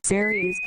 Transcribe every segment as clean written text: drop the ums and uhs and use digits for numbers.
series.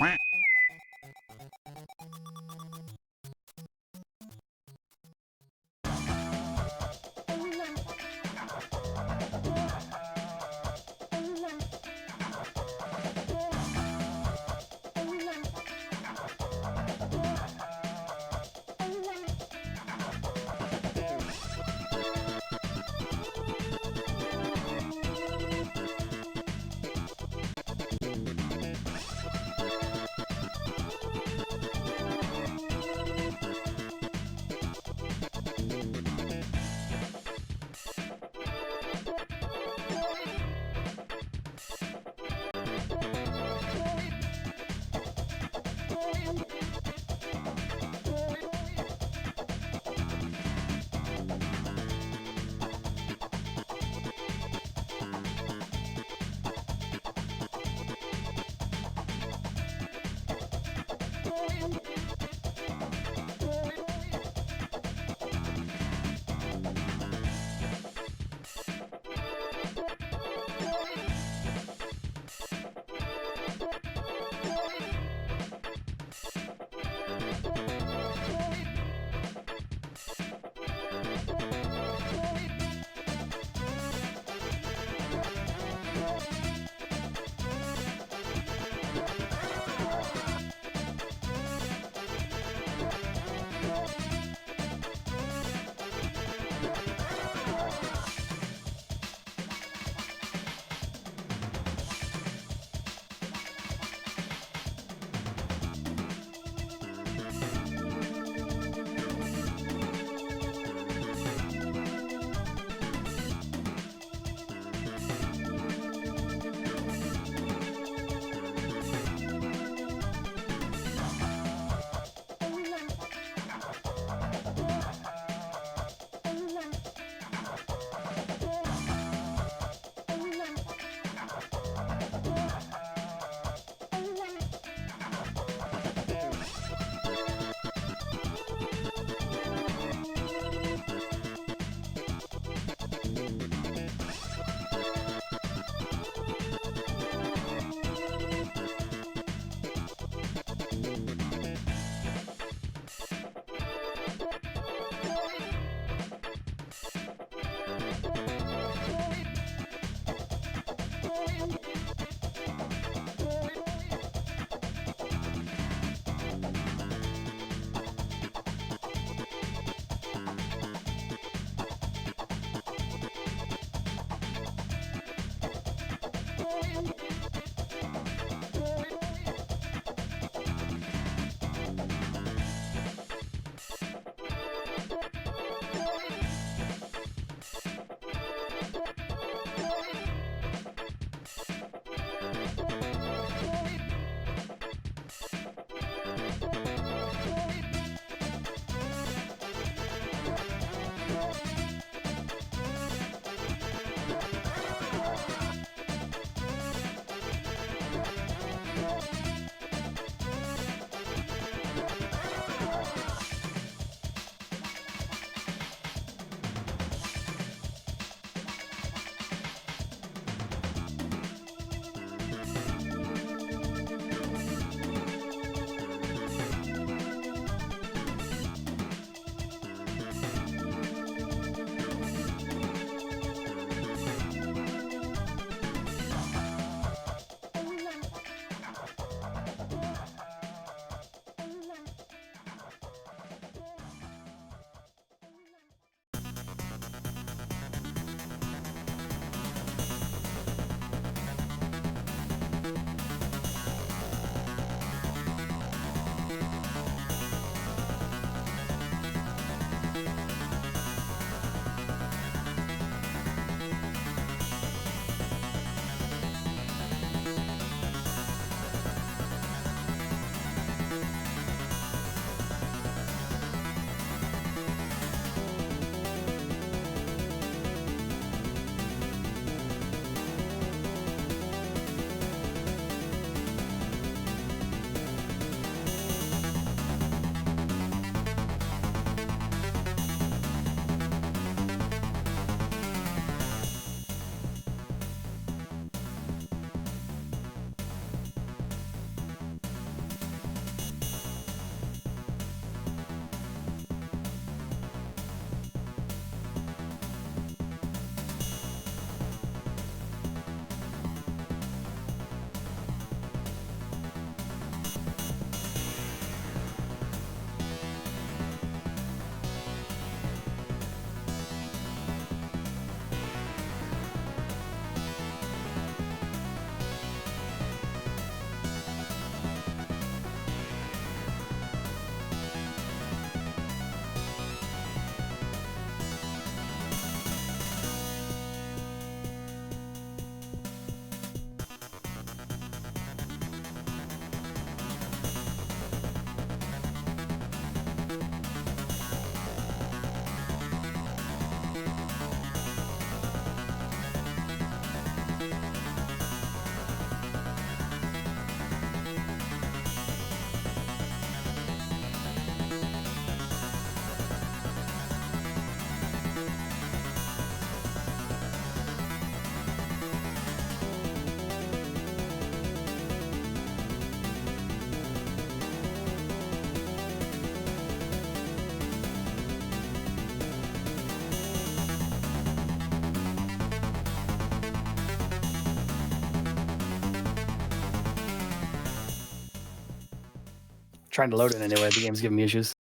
trying to load it anyway. The game's giving me issues.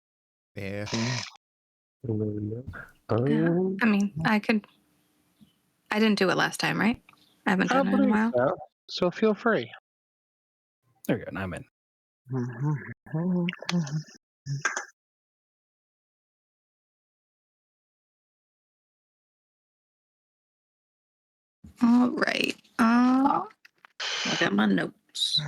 Yeah. I mean, I didn't do it last time, right? I haven't done it in a while. So feel free. There we go. Now I'm in. All right. Look at my notes.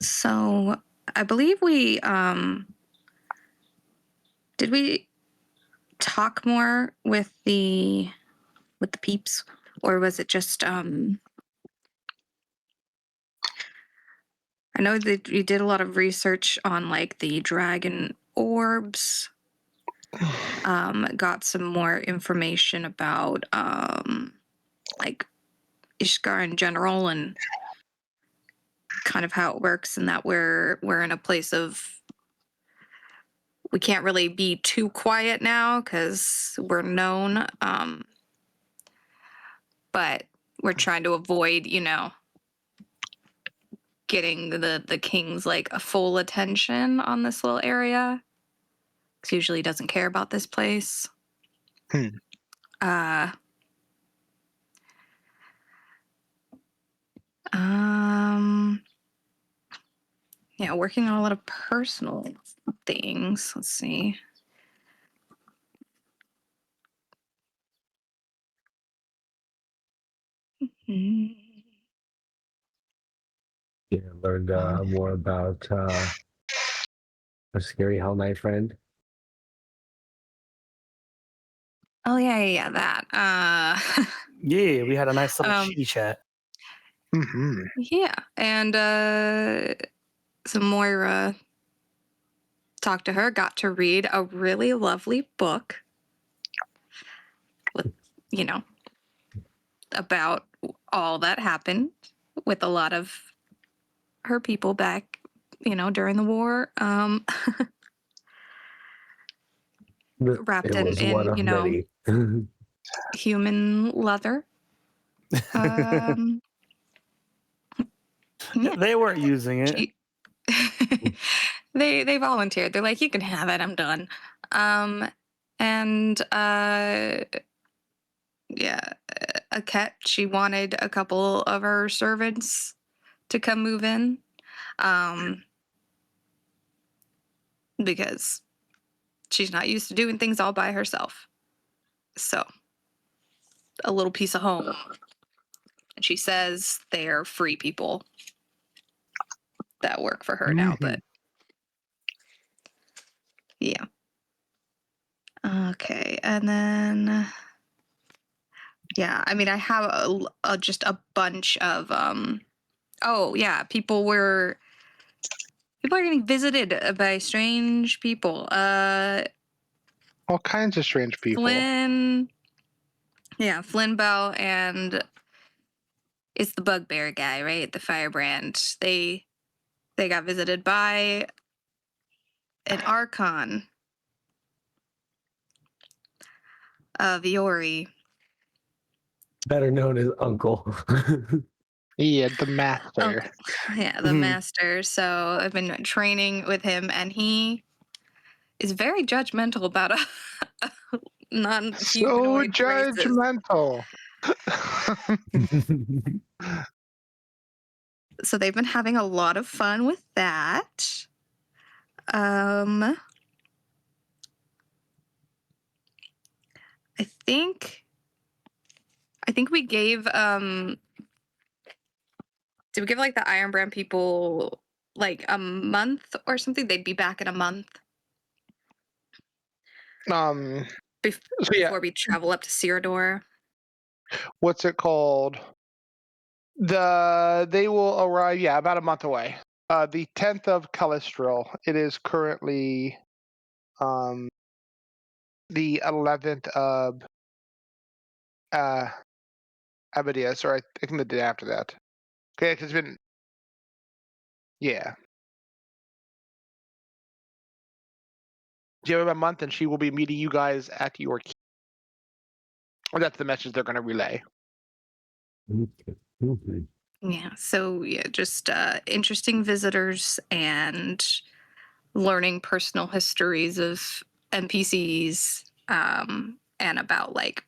So I believe we did we talk more with the peeps, or was it just I know that you did a lot of research on like the dragon orbs. Got some more information about like Ishgar in general and kind of how it works, and that we're in a place of we can't really be too quiet now because we're known, but we're trying to avoid, getting the king's like a full attention on this little area. Because usually he doesn't care about this place. Yeah, working on a lot of personal things. Let's see. Yeah, learned more about a scary Hell Knight friend. Oh yeah, that. Yeah, we had a nice little chitty chat. Yeah, and so Moira talked to her, got to read a really lovely book with, about all that happened with a lot of her people back, during the war. Wrapped in human leather. Yeah. They weren't using it. They volunteered. They're like, you can have it. I'm done. And yeah, Aket, she wanted a couple of her servants to come move in, because she's not used to doing things all by herself. So, a little piece of home. And she says they're free people that work for her now, but yeah. Okay, and then yeah, I mean, I have just a bunch of oh yeah, people are getting visited by strange people. All kinds of strange people. Flynn Bell, and it's the bugbear guy, right? The firebrand. They got visited by an archon of Iori. Better known as Uncle. Yeah, the master. Yeah, the master. So I've been training with him, and he is very judgmental about a non-humanoid So judgmental. So they've been having a lot of fun with that. I think we gave did we give like the Iron Brand people like a month or something? They'd be back in a month. Before we travel up to Cyrodiil. What's it called? They will arrive, about a month away. The 10th of Callistril. It is currently the 11th of Abadius, or I think the day after that. Okay, because it's been you have a month, and she will be meeting you guys at your keep. That's the message they're going to relay. Mhm. Yeah. So yeah, just interesting visitors and learning personal histories of NPCs, and about like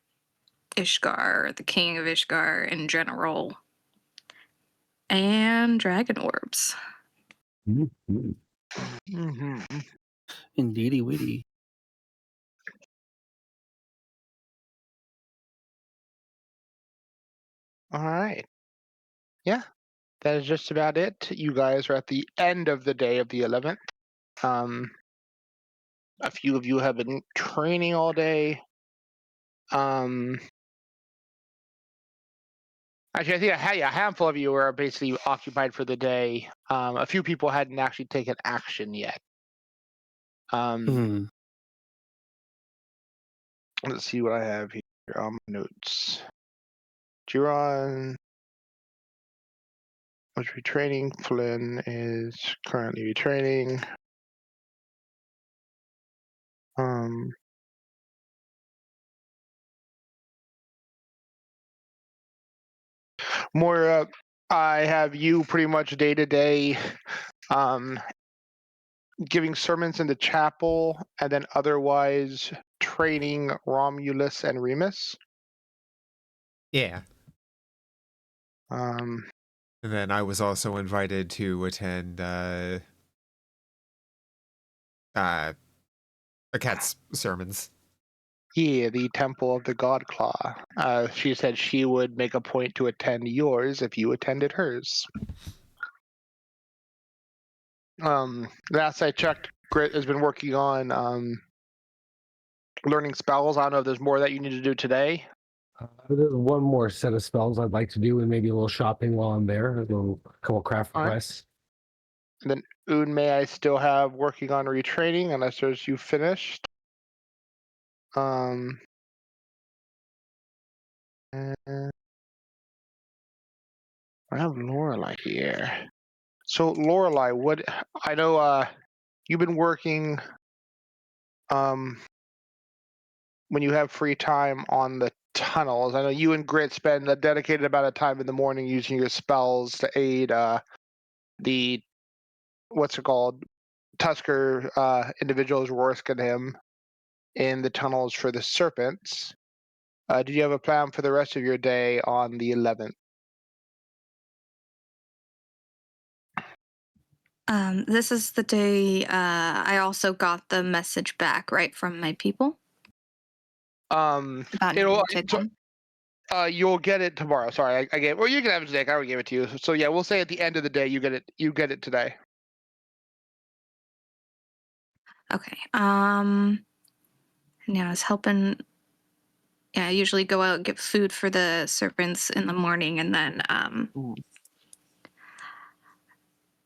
Ishgar, the king of Ishgar in general, and dragon orbs. Mhm. Mm-hmm. Indeedy witty. All right. Yeah, that is just about it. You guys are at the end of the day of the 11th. A few of you have been training all day. Actually, I think a handful of you are basically occupied for the day. A few people hadn't actually taken action yet. Hmm. Let's see what I have here on my notes. Jiron was retraining. Flynn is currently retraining. Moira, I have you pretty much day to day giving sermons in the chapel, and then otherwise training Romulus and Remus. Yeah. Um, And then I was also invited to attend a cat's sermons. yeah, the Temple of the God Claw. She said she would make a point to attend yours if you attended hers. Last I checked, Grit has been working on learning spells. I don't know if there's more that you need to do today. There's one more set of spells I'd like to do, and maybe a little shopping while I'm there. A couple craft All right. requests. And then Unmei I still have working on retraining unless there's you finished. And I have Lorelai here. So Lorelai, what I know you've been working when you have free time on the tunnels. I know you and Grit spend a dedicated amount of time in the morning using your spells to aid the what's it called? Tusker individuals Rorsk and him in the tunnels for the serpents. Do you have a plan for the rest of your day on the 11th? This is the day I also got the message back, right, from my people about It'll needing to come. you'll get it tomorrow. Sorry, I gave. Well, you can have it today. I already gave it to you. So yeah, we'll say at the end of the day you get it. You get it today. Okay. Yeah, I was helping. Yeah, I usually go out and get food for the serpents in the morning, and then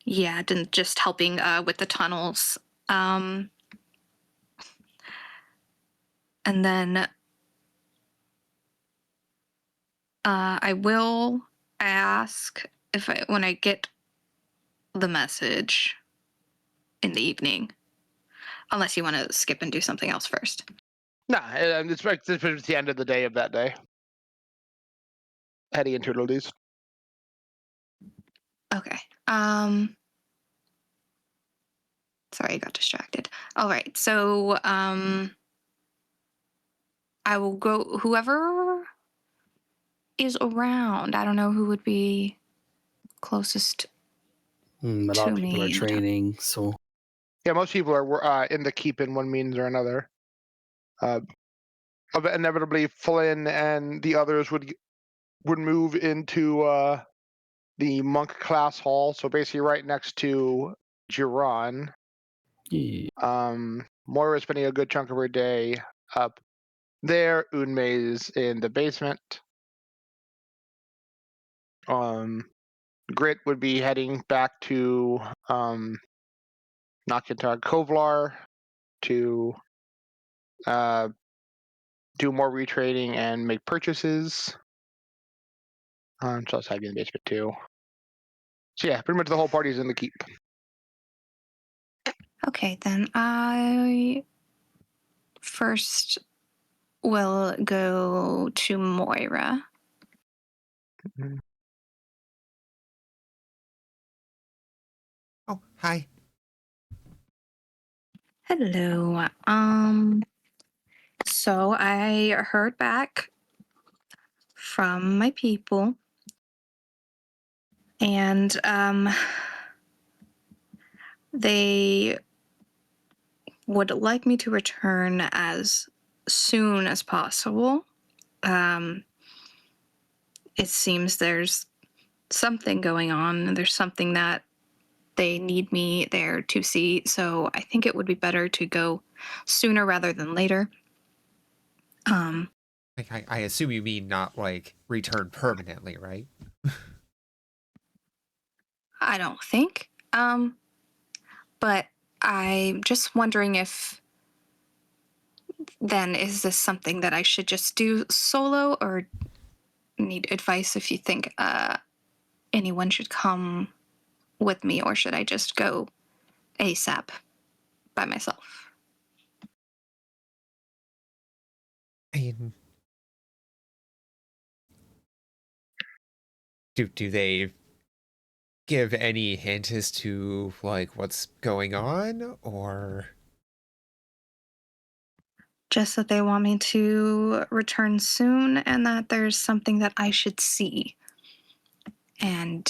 yeah, didn't just helping with the tunnels. And then I will ask if when I get the message in the evening, unless you want to skip and do something else first. Nah, it's the end of the day of that day. Heading into release. Okay. Sorry, I got distracted. All right. So I will go whoever is around. I don't know who would be closest A lot to of people are me. training, so Yeah, most people are in the keep in one means or another. Inevitably, Flynn and the others would move into the monk class hall. So basically, right next to Jiron. yeah. Moira's spending a good chunk of her day up there. Unmei's in the basement. Grit would be heading back to Nakitar Kovlar to do more retraining and make purchases. So I'll have you in the basement too. So yeah, pretty much the whole party's in the keep. Okay, then I first we'll go to Moira. Oh, hi. Hello. So I heard back from my people, and they would like me to return as soon as possible. It seems there's something going on. There's something that they need me there to see, so I think it would be better to go sooner rather than later. I assume you mean not like return permanently, right? I don't think. But I'm just wondering if then is this something that I should just do solo, or need advice if you think anyone should come with me, or should I just go ASAP by myself? I mean, do they give any hint as to like what's going on, or Just that they want me to return soon and that there's something that I should see. And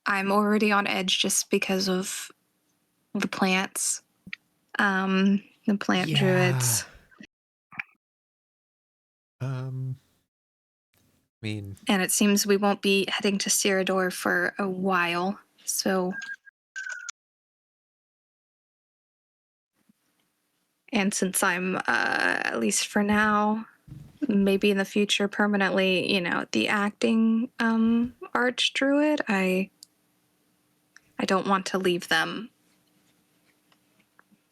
I'm already on edge just because of the plants. The plant druids. I mean, And it seems we won't be heading to Cirador for a while, so... And since I'm, at least for now, maybe in the future permanently, the acting archdruid, I don't want to leave them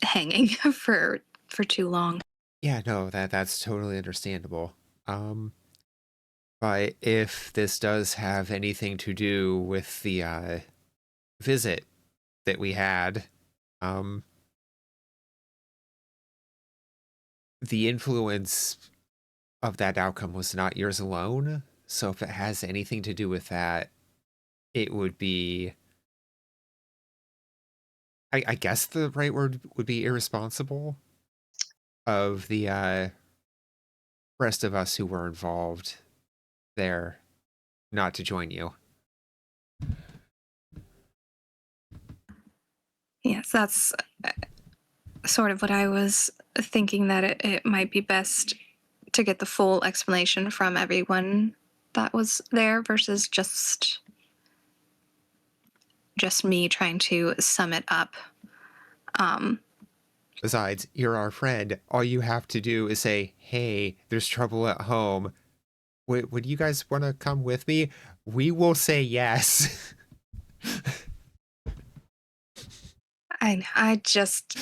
hanging for too long. yeah, no, that's totally understandable. But if this does have anything to do with the visit that we had, the influence of that outcome was not yours alone. So if it has anything to do with that, it would be, I guess the right word would be irresponsible of the rest of us who were involved there not to join you. Yes, that's sort of what I was thinking, that it might be best to get the full explanation from everyone that was there versus just me trying to sum it up. Besides, you're our friend. All you have to do is say, hey, there's trouble at home. Would you guys want to come with me? We will say yes. I just...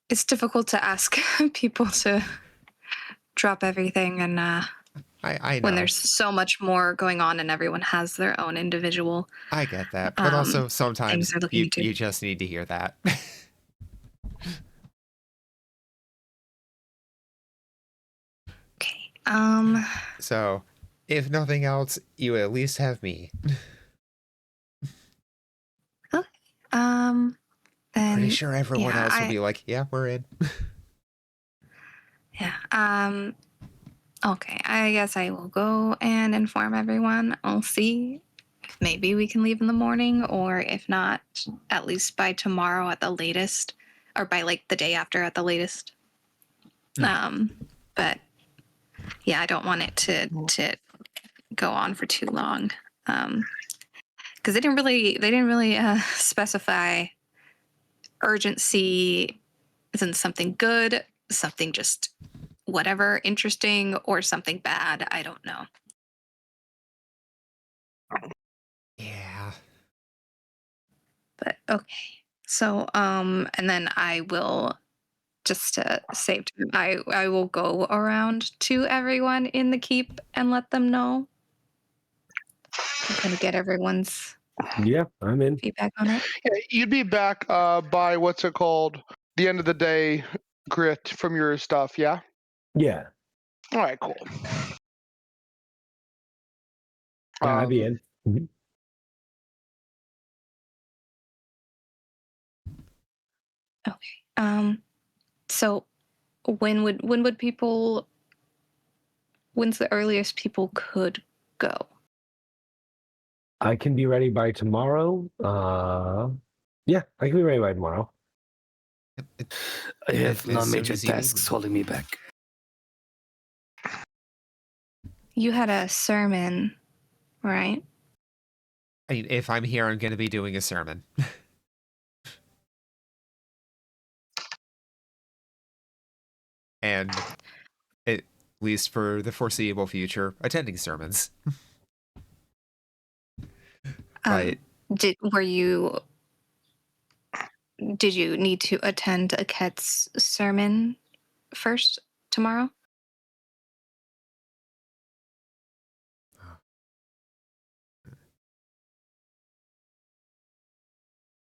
It's difficult to ask people to drop everything, and I know. when there's so much more going on and everyone has their own individual... I get that, but also sometimes they're looking into. you just need to hear that. Okay. So, if nothing else, you at least have me. Okay. Then, Pretty sure everyone yeah, else will be like, yeah, we're in. yeah. Okay, I guess I will go and inform everyone. I'll see if maybe we can leave in the morning, or if not, at least by tomorrow at the latest, or by like the day after at the latest. But yeah, I don't want it to go on for too long. Because they didn't really specify urgency. Isn't something good, something just whatever, interesting, or something bad? I don't know. Yeah. But okay. So and then I will, just to save time, I will go around to everyone in the keep and let them know. I'm gonna get everyone's Yeah, I'm in. feedback on it. Yeah, you'd be back by what's it called? The end of the day, Grit, from your stuff, yeah? Yeah, All right, cool. yeah, I'd be in. Mhm. So when would people? When's the earliest people could go? I can be ready by tomorrow. Yeah, I can be ready by tomorrow. I have no as soon major as you need tasks me. holding me back. You had a sermon, right? I mean, if I'm here, I'm going to be doing a sermon. And at least for the foreseeable future, attending sermons. But Did you need to attend a Ket's sermon first tomorrow?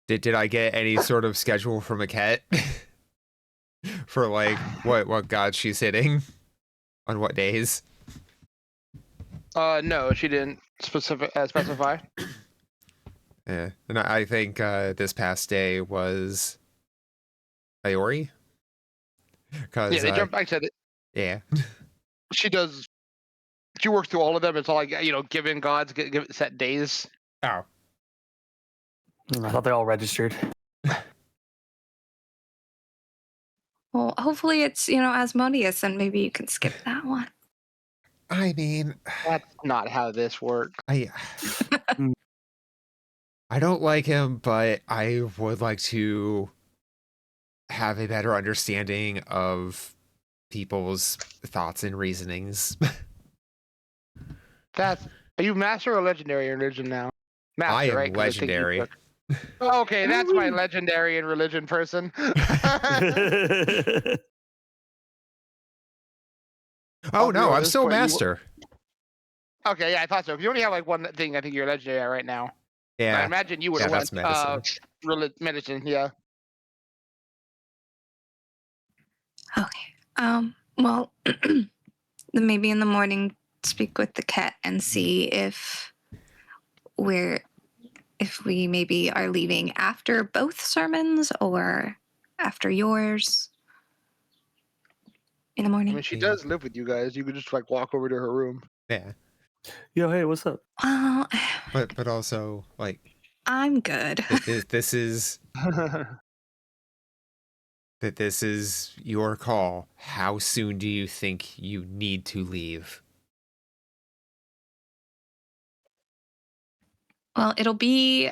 did I get any sort of schedule from a cat for like what god she's hitting on what days? No, she didn't specify. Yeah, and I think this past day was Iori. Because Yeah, they jumped. I said it. yeah, She does. She works through all of them. It's all like given gods give set days. oh, I thought they all registered. Well, hopefully it's Asmodeus, and maybe you can skip that one. I mean, That's not how this works. I don't like him, but I would like to have a better understanding of people's thoughts and reasonings. Are you master or legendary in religion now? Master, I am right? 'Cause I think you legendary. took- Okay, that's my legendary in religion person. Oh I'll be no, I'm honest, still but you- master. Okay, yeah, I thought so. You only have like one thing. I think you're legendary at right now. I Yeah, imagine you would yeah, have that's went medicine. medicine. Yeah. Okay. Well, then maybe in the morning speak with the cat and see if we maybe are leaving after both sermons or after yours in the I morning. mean, she Yeah. does live with you guys. You could just like walk over to her room. Yeah, Yo, hey, what's up? Well, but also like I'm good. this is this is your call. How soon do you think you need to leave? Well, it'll be,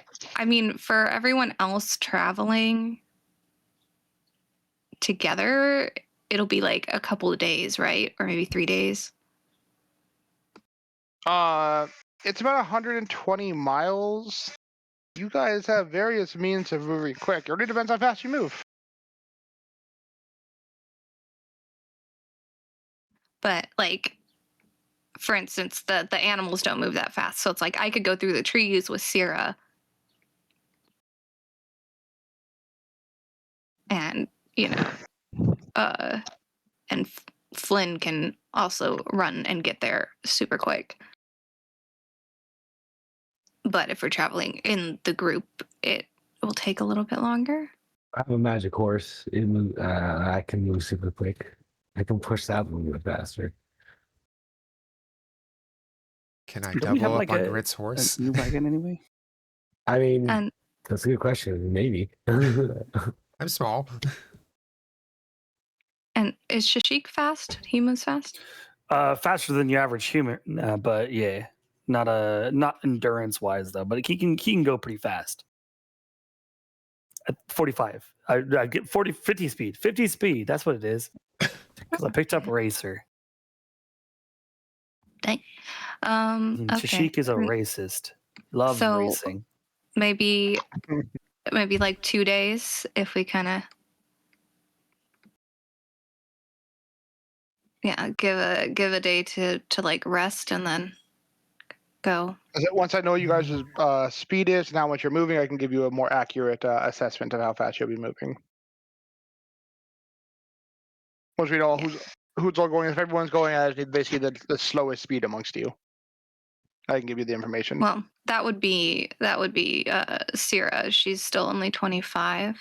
for everyone else traveling together, it'll be like a couple of days, right? Or maybe 3 days. It's about 120 miles. You guys have various means of moving quick. It really depends how fast you move. But like, for instance, the animals don't move that fast. So it's like I could go through the trees with Sierra and, and Flynn can also run and get there super quick. But if we're traveling in the group, it will take a little bit longer. I have a magic horse. I can move super quick. I can push that one a little bit faster. Can I Don't we have double like up on a Grit's horse? new wagon anyway? I mean, And that's a good question. Maybe. I'm small. and is Shashik fast? He moves fast? Faster than your average human, but yeah, not endurance wise though. But he can go pretty fast. At 45, I get 50 speed. 50 speed. That's what it is. Because I picked up Racer. Okay. Shashik is a racist. Loves So- racing. Maybe like 2 days if we kind of give a day to like rest and then go? Once I know you guys' speed is and how much you're moving, I can give you a more accurate assessment of how fast you'll be moving. Once we know who's all going, if everyone's going at basically the slowest speed amongst you, I can give you the information. Well, that would be Sierra. She's still only 25.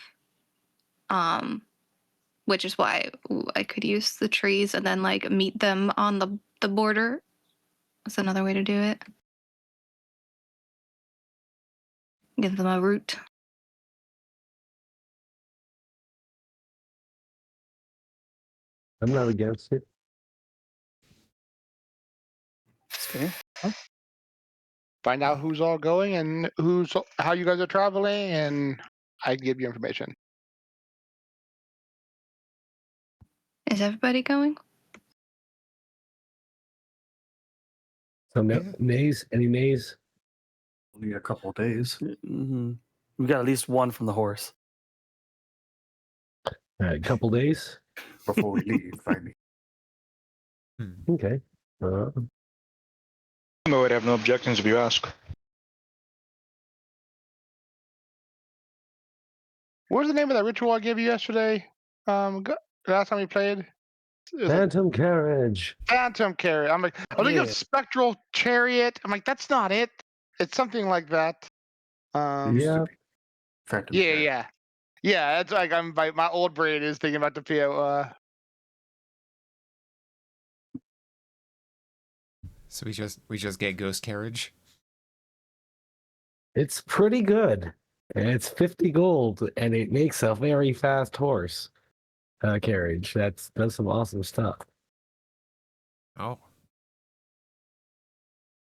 Which is why I could use the trees and then like meet them on the border. That's another way to do it. Give them a route. I'm not against it. Okay. Find out who's all going and how you guys are traveling, and I can give you information. Is everybody going? So no Yeah. nays? Any nays? Only a couple of days. Mm-hmm. We got at least one from the horse. All right, couple days. Before we leave, finally. Okay. I would have no objections if you ask. What was the name of that ritual I gave you yesterday? Last time we played? It was Phantom carriage. Phantom Carriage. I'm like, I was thinking of Yeah. Spectral Chariot. I'm like, that's not it. It's something like that. Yeah. Phantom Yeah, Carriage. yeah. Yeah, it's like my old brain is thinking about the PO. So we just get ghost carriage. It's pretty good. And it's 50 gold, and it makes a very fast horse carriage. That's some awesome stuff. Oh,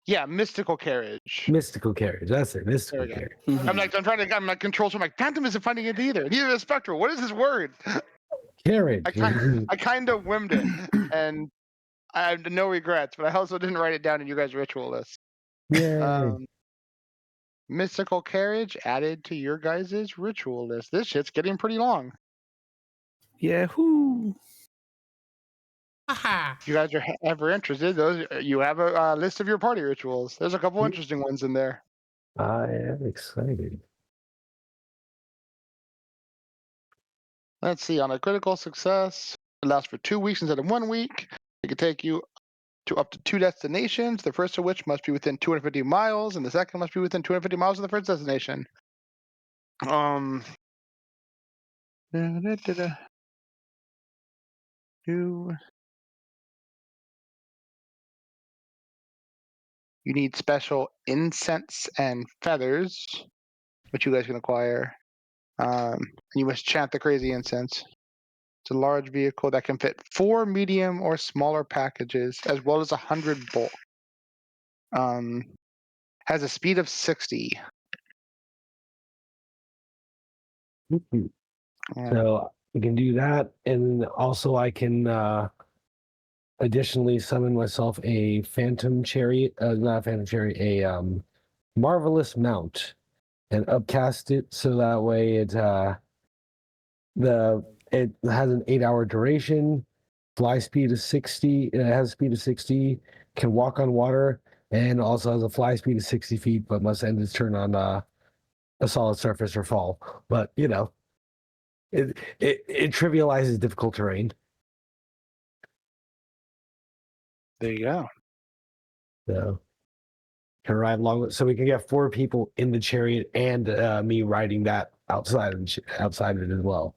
Yeah, Mystical Carriage. Mystical carriage. That's it. Mystical There we go. carriage. Mhm. I'm like control, so I'm like, Phantom isn't finding it either. Neither is Spectral. What is this word? Carriage. I kind of whimmed it, and I have no regrets, but I also didn't write it down in you guys' ritual list. Yay. Mystical Carriage added to your guys' ritual list. This shit's getting pretty long. Yahoo! If you guys are ever interested, you have a list of your party rituals. There's a couple interesting ones in there. I am excited. Let's see. On a critical success, it lasts for 2 weeks instead of 1 week. It can take you to up to 2 destinations, the first of which must be within 250 miles, and the second must be within 250 miles of the first destination. You need special incense and feathers, which you guys can acquire. And you must chant the crazy incense. It's a large vehicle that can fit 4 medium or smaller packages, as well as 100 bulk. Has a speed of 60. Mhm. So we can do that, and also I can additionally summon myself a phantom chariot, not a phantom chariot, a marvelous mount, and upcast it so that way it has an 8-hour duration, fly speed of 60. It has a speed of 60, can walk on water, and also has a fly speed of 60 feet, but must end its turn on a solid surface or fall. But you know. It trivializes difficult terrain. There you go. So can ride along, so we can get 4 people in the chariot and me riding that outside of it as well.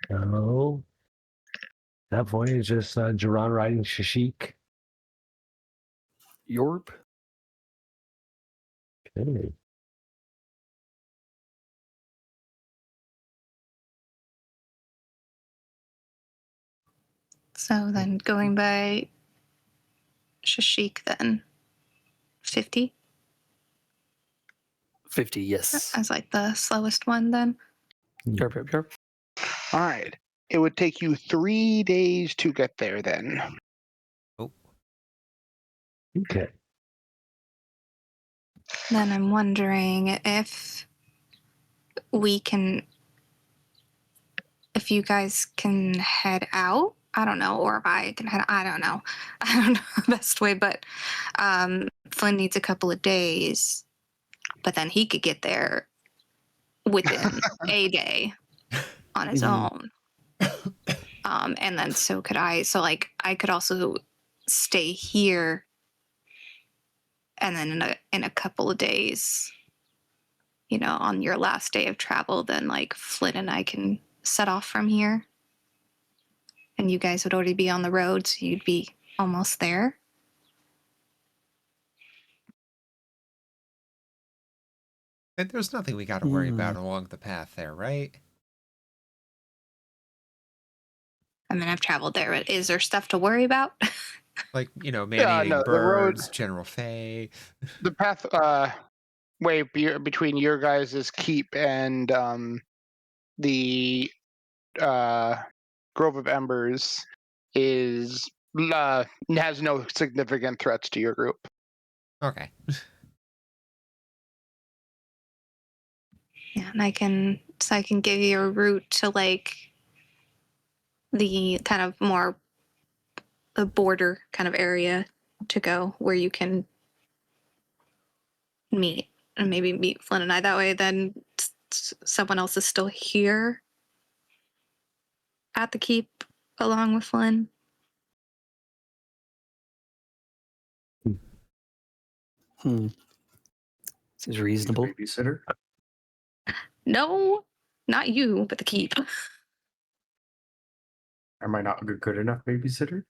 So that point is just Jiran riding Shashik. Yorp. Okay. So then going by Shashik then 50 50, yes. as like the slowest one then. Yerp, yerp, yerp. All right. It would take you 3 days to get there then. oh, Okay. Then I'm wondering if you guys can head out I don't know, or if I can head. I don't know. I don't know the best way, but Flynn needs a couple of days, but then he could get there within a day on his own. And then so could I. So like I could also stay here, and then in a couple of days, you know, on your last day of travel, then like Flynn and I can set off from here. And you guys would already be on the road, so you'd be almost there. And there's nothing we got to worry about along the path there, right? I mean, I've traveled there, but is there stuff to worry about? Like, you know, man-eating no, the road- birds, General Fay. The path way between your guys' keep and the Grove of Embers is has no significant threats to your group. Okay. Yeah, and I can give you a route to like the kind of more the border kind of area to go where you can meet and maybe meet Flynn and I that way. Then someone else is still here at the keep along with Flynn. Seems reasonable. Babysitter. No, not you, but the keep. Am I not a good enough babysitter?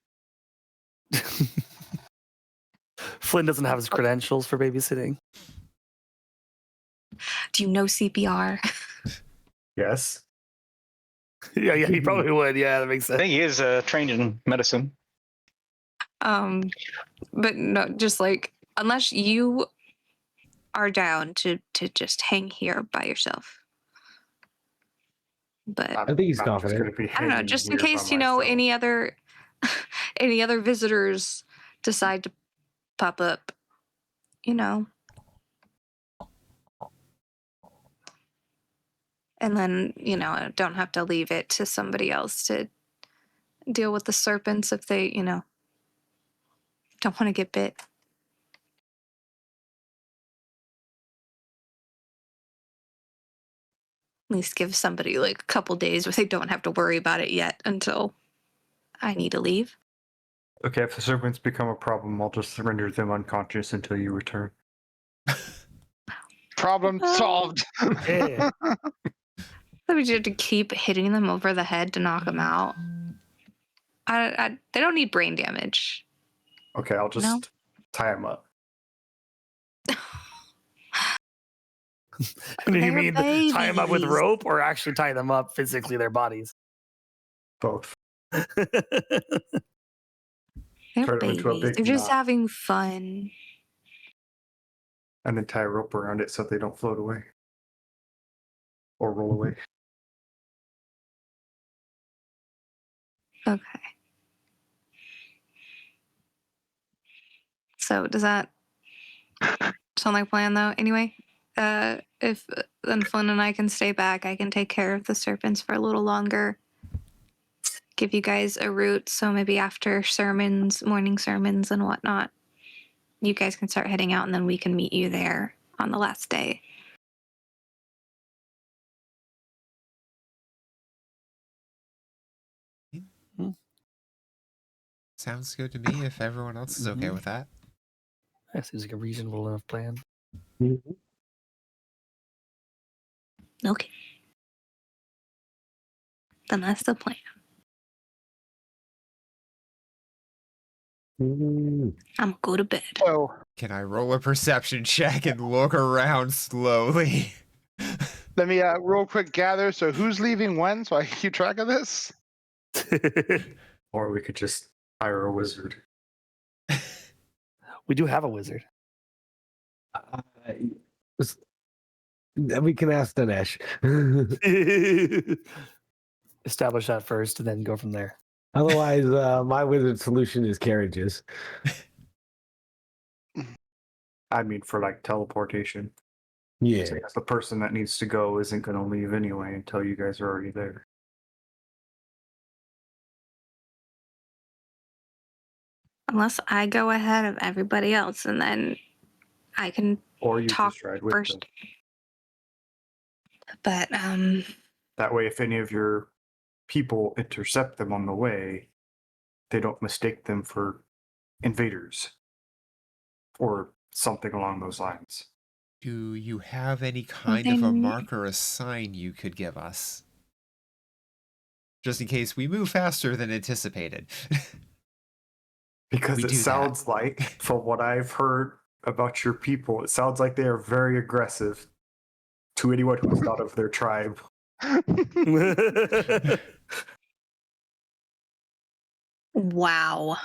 Flynn doesn't have his credentials for babysitting. Do you know CPR? Yes. Yeah, he probably would. Yeah, that makes I sense. think he is trained in medicine. But no, just like unless you are down to just hang here by yourself. But I think he's Not just confident. gonna be I don't know, hanging just in here by case, you know, myself. any other any other visitors decide to pop up, you know. And then, you know, I don't have to leave it to somebody else to deal with the serpents if they, you know, don't want to get bit. At least give somebody like a couple days where they don't have to worry about it yet until I need to leave. Okay, if the serpents become a problem, I'll just render them unconscious until you return. Problem solved. Yeah. So we just have to keep hitting them over the head to knock them out. They don't need brain damage. Okay, I'll just No. tie them up. Do you They're mean tie them up with babies. rope or actually tie them up physically, their bodies? Both. They're Turn them into a babies. big They're just knot. having fun. And then tie a rope around it so they don't float away. Or roll away. Okay. So does that sound like a plan though? Anyway, if then Flynn and I can stay back, I can take care of the serpents for a little longer. Give you guys a route, so maybe after sermons, morning sermons and whatnot, you guys can start heading out and then we can meet you there on the last day. Sounds good to me if everyone else is okay Mhm. with that. That seems like a reasonable enough plan. Mhm. Okay. Then that's the plan. Mm. I'm gonna go to bed. So Can I roll a perception check and look around slowly? let me real quick gather. So who's leaving when? So I can keep track of this. Or we could just hire a wizard. We do have a wizard. We can ask Dinesh. Establish that first and then go from there. Otherwise, my wizard solution is carriages. I mean, for like teleportation. Yeah. So yes, the person that needs to go isn't going to leave anyway until you guys are already there. Unless I go ahead of everybody else, and then I can Or you talk just ride with first. them. But That way, if any of your people intercept them on the way, they don't mistake them for invaders or something along those lines. Do you have any kind of a mark or a sign you could give us? Just in case we move faster than anticipated. Because We it do that. sounds like, from what I've heard about your people, it sounds like they are very aggressive to anyone who's not of their tribe. wow.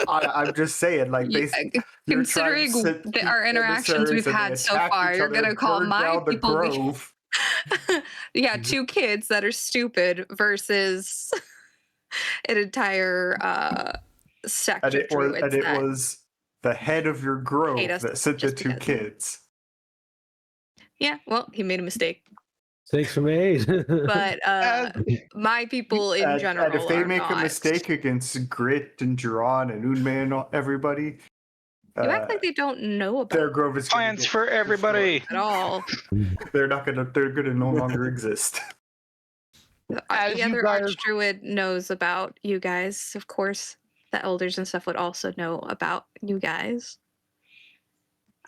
I'm just saying, like, they. your tribe Considering sent our interactions we've emissaries and they had so attacked far, each you're other gonna and call burned my down the people grove. yeah, 2 kids that are stupid versus an entire sect And of it druids that was the head of your grove us that sent the just 2 because. kids. Yeah, well, he made a mistake. 6 from 8. But my people in general and if they are make not. a mistake against Grit and Jiran and Unme and everybody, You act like they don't know their about grove is gonna Plans get for everybody. destroyed. at all. They're gonna no longer exist. As The you other guys- Archdruid knows about you guys, of course. The elders and stuff would also know about you guys.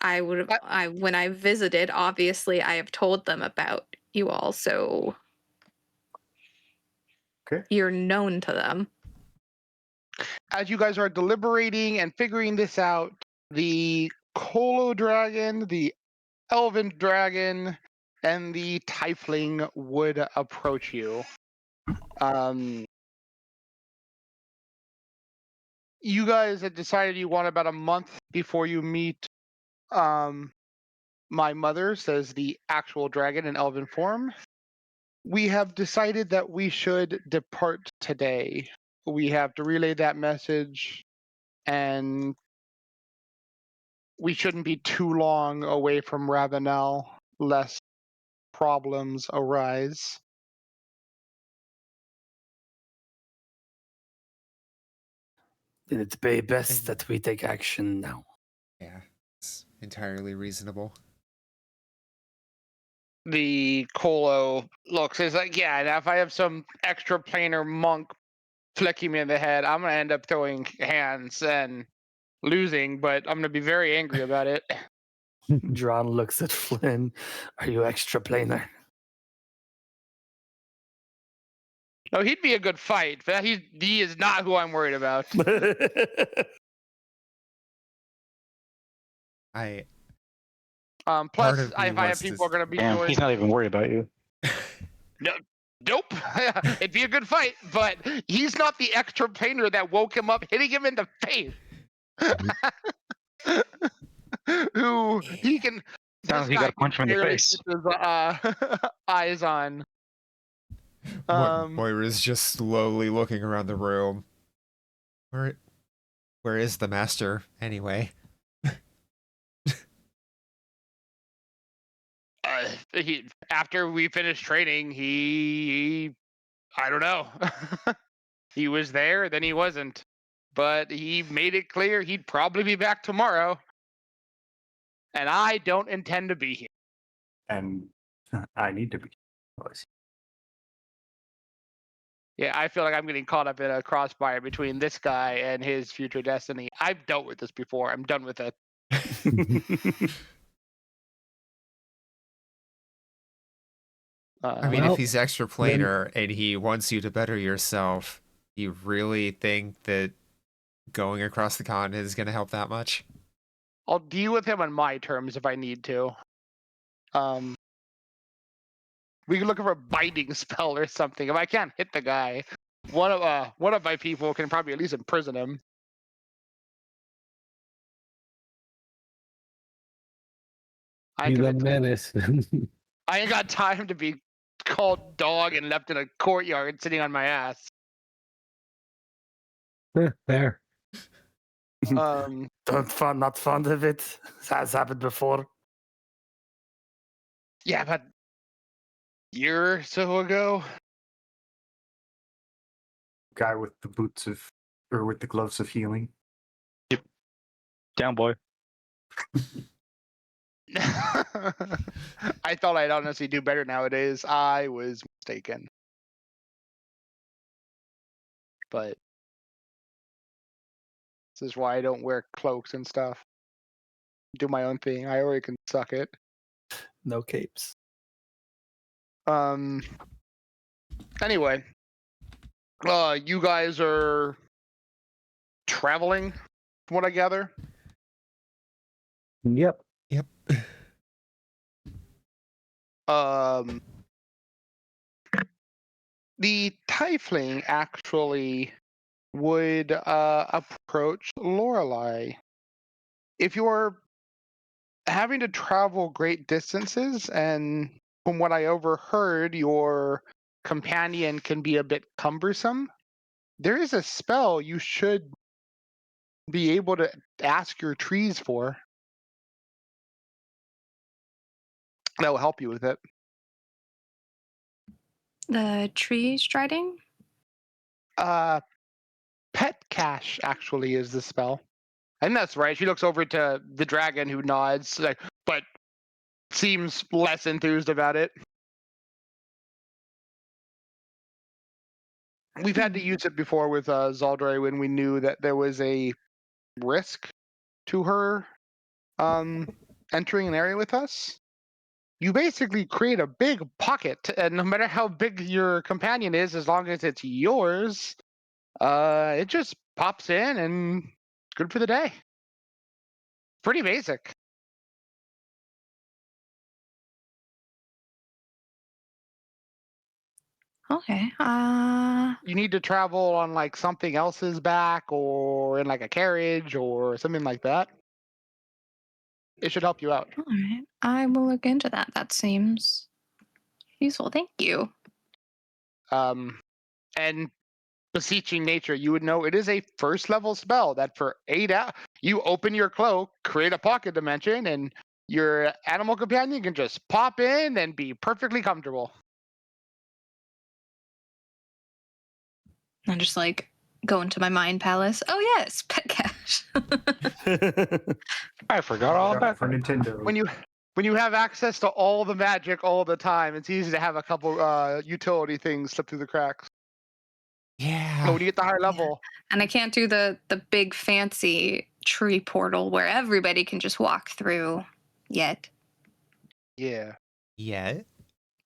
When I visited, obviously I have told them about you all, so Okay. you're known to them. As you guys are deliberating and figuring this out, the Colo dragon, the Elven dragon, and the Tiefling would approach you. You guys had decided you want about a month before you meet my mother, says the actual dragon in Elven form. We have decided that we should depart today. We have to relay that message, and we shouldn't be too long away from Ravenel, lest problems arise. Then it's best that we take action now. Yeah, it's entirely reasonable. The Colo looks, is like, yeah, now if I have some extra planar monk flicking me in the head, I'm going to end up throwing hands and losing, but I'm going to be very angry about it. Dron looks at Flynn. Are you extra planar? No, he'd be a good fight, but he is not who I'm worried about. I Plus, of me if I have wants to- people are going to be Damn, doing... he's not even worried about you. Nope. It'd be a good fight, but he's not the extra planar that woke him up, hitting him in the face. Who he can... Sounds like you guy got a punch him in the barely face. keep his eyes on. Moira's just slowly looking around the room. Where is the master, anyway? After we finished training, he I don't know. He was there, then he wasn't. But he made it clear he'd probably be back tomorrow. And I don't intend to be here. And I need to be. Yeah, I feel like I'm getting caught up in a crossfire between this guy and his future destiny. I've dealt with this before. I'm done with it. I mean, Well, if he's extra planar and he wants you to better yourself, you really think that going across the continent is going to help that much? I'll deal with him on my terms if I need to. We can look for a binding spell or something. If I can't hit the guy, one of my people can probably at least imprison him. Be the menace. I ain't got time to be called dog and left in a courtyard sitting on my ass. Fair. Not fond of it. It has happened before. Yeah, but a year or so ago. Guy with the boots of Or with the gloves of healing. Down, boy. I thought I'd honestly do better nowadays. I was mistaken. But this is why I don't wear cloaks and stuff. Do my own thing. I already can suck it. No capes. Anyway, you guys are traveling, from what I gather. Yep. Yep. The tiefling actually would approach Lorelei. If you're having to travel great distances, and from what I overheard, your companion can be a bit cumbersome, there is a spell you should be able to ask your trees for that will help you with it. The tree striding? Pet cache actually is the spell. And that's right. She looks over to the dragon, who nods, like, but seems less enthused about it. We've had to use it before with Zaldre when we knew that there was a risk to her entering an area with us. You basically create a big pocket, and no matter how big your companion is, as long as it's yours, it just pops in and it's good for the day. Pretty basic. Okay. You need to travel on like something else's back or in like a carriage or something like that. It should help you out. All right. I will look into that. That seems useful. Thank you. And beseeching nature, you would know it is a first level spell that for 8 hours, you open your cloak, create a pocket dimension, and your animal companion can just pop in and be perfectly comfortable. I just like go into my mind palace. Oh yes, pet cache. I forgot all about For that. Nintendo. When you have access to all the magic all the time, it's easy to have a couple utility things slip through the cracks. Yeah. But when you get the higher level, And I can't do the big fancy tree portal where everybody can just walk through yet. yeah. Yeah.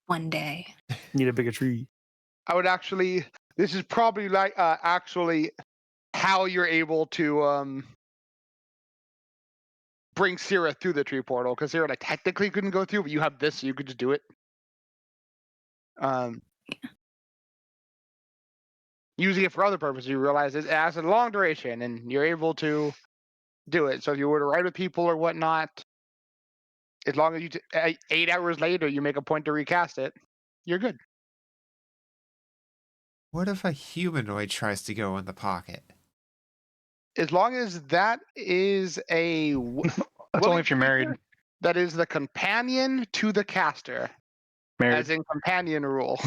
One day. Need a bigger tree. I would actually. This is probably like actually how you're able to bring Syrah through the tree portal, because Syrah technically couldn't go through, but you have this, so you could just do it. Using it for other purposes, you realize it has a long duration, and you're able to do it. So if you were to ride with people or whatnot, as long as you 8 hours later you make a point to recast it, you're good. What if a humanoid tries to go in the pocket? As long as that is a That's only if you're married. that is the companion to the caster, Married. as in companion rule.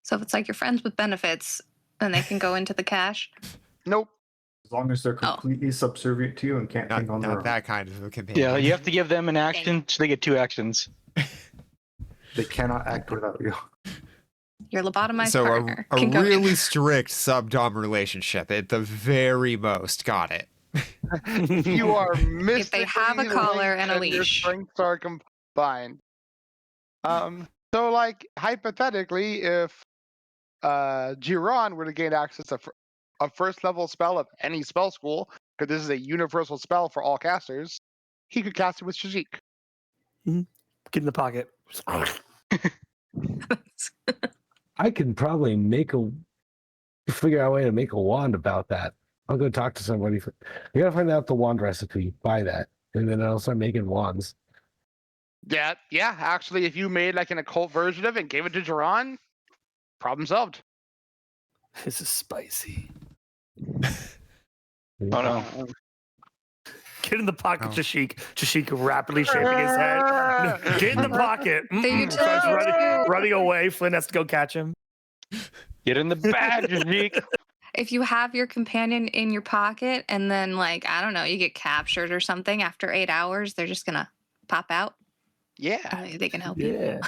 So if it's like your friends with benefits, then they can go into the cache. Nope. As long as they're completely subservient to you and can't think on their Not own. that kind of a companion. Yeah, you have to give them an action, so they get 2 actions. They cannot act without you. Your lobotomized So partner a can go really in. strict sub-dom relationship at the very most. Got it. You are If they have a mystically collar linked and a your leash. strengths are combined. So like hypothetically, if Giron were to gain access to a first level spell of any spell school, because this is a universal spell for all casters, he could cast it with Shajik. Get in the pocket. I can probably figure out a way to make a wand about that. I'll go talk to somebody. I gotta find out the wand recipe, buy that, and then I'll start making wands. Yeah. Actually, if you made like an occult version of it and gave it to Giron, problem solved. This is spicy. Oh no. Get in the pocket, Oh. Tashik. Tashik rapidly shaking his head. Get in the pocket. The Starts utility running away. Flynn has to go catch him. Get in the bag, Zeke. If you have your companion in your pocket and then, like, I don't know, you get captured or something after 8 hours, they're just gonna pop out. Yeah. They can help you. Yeah.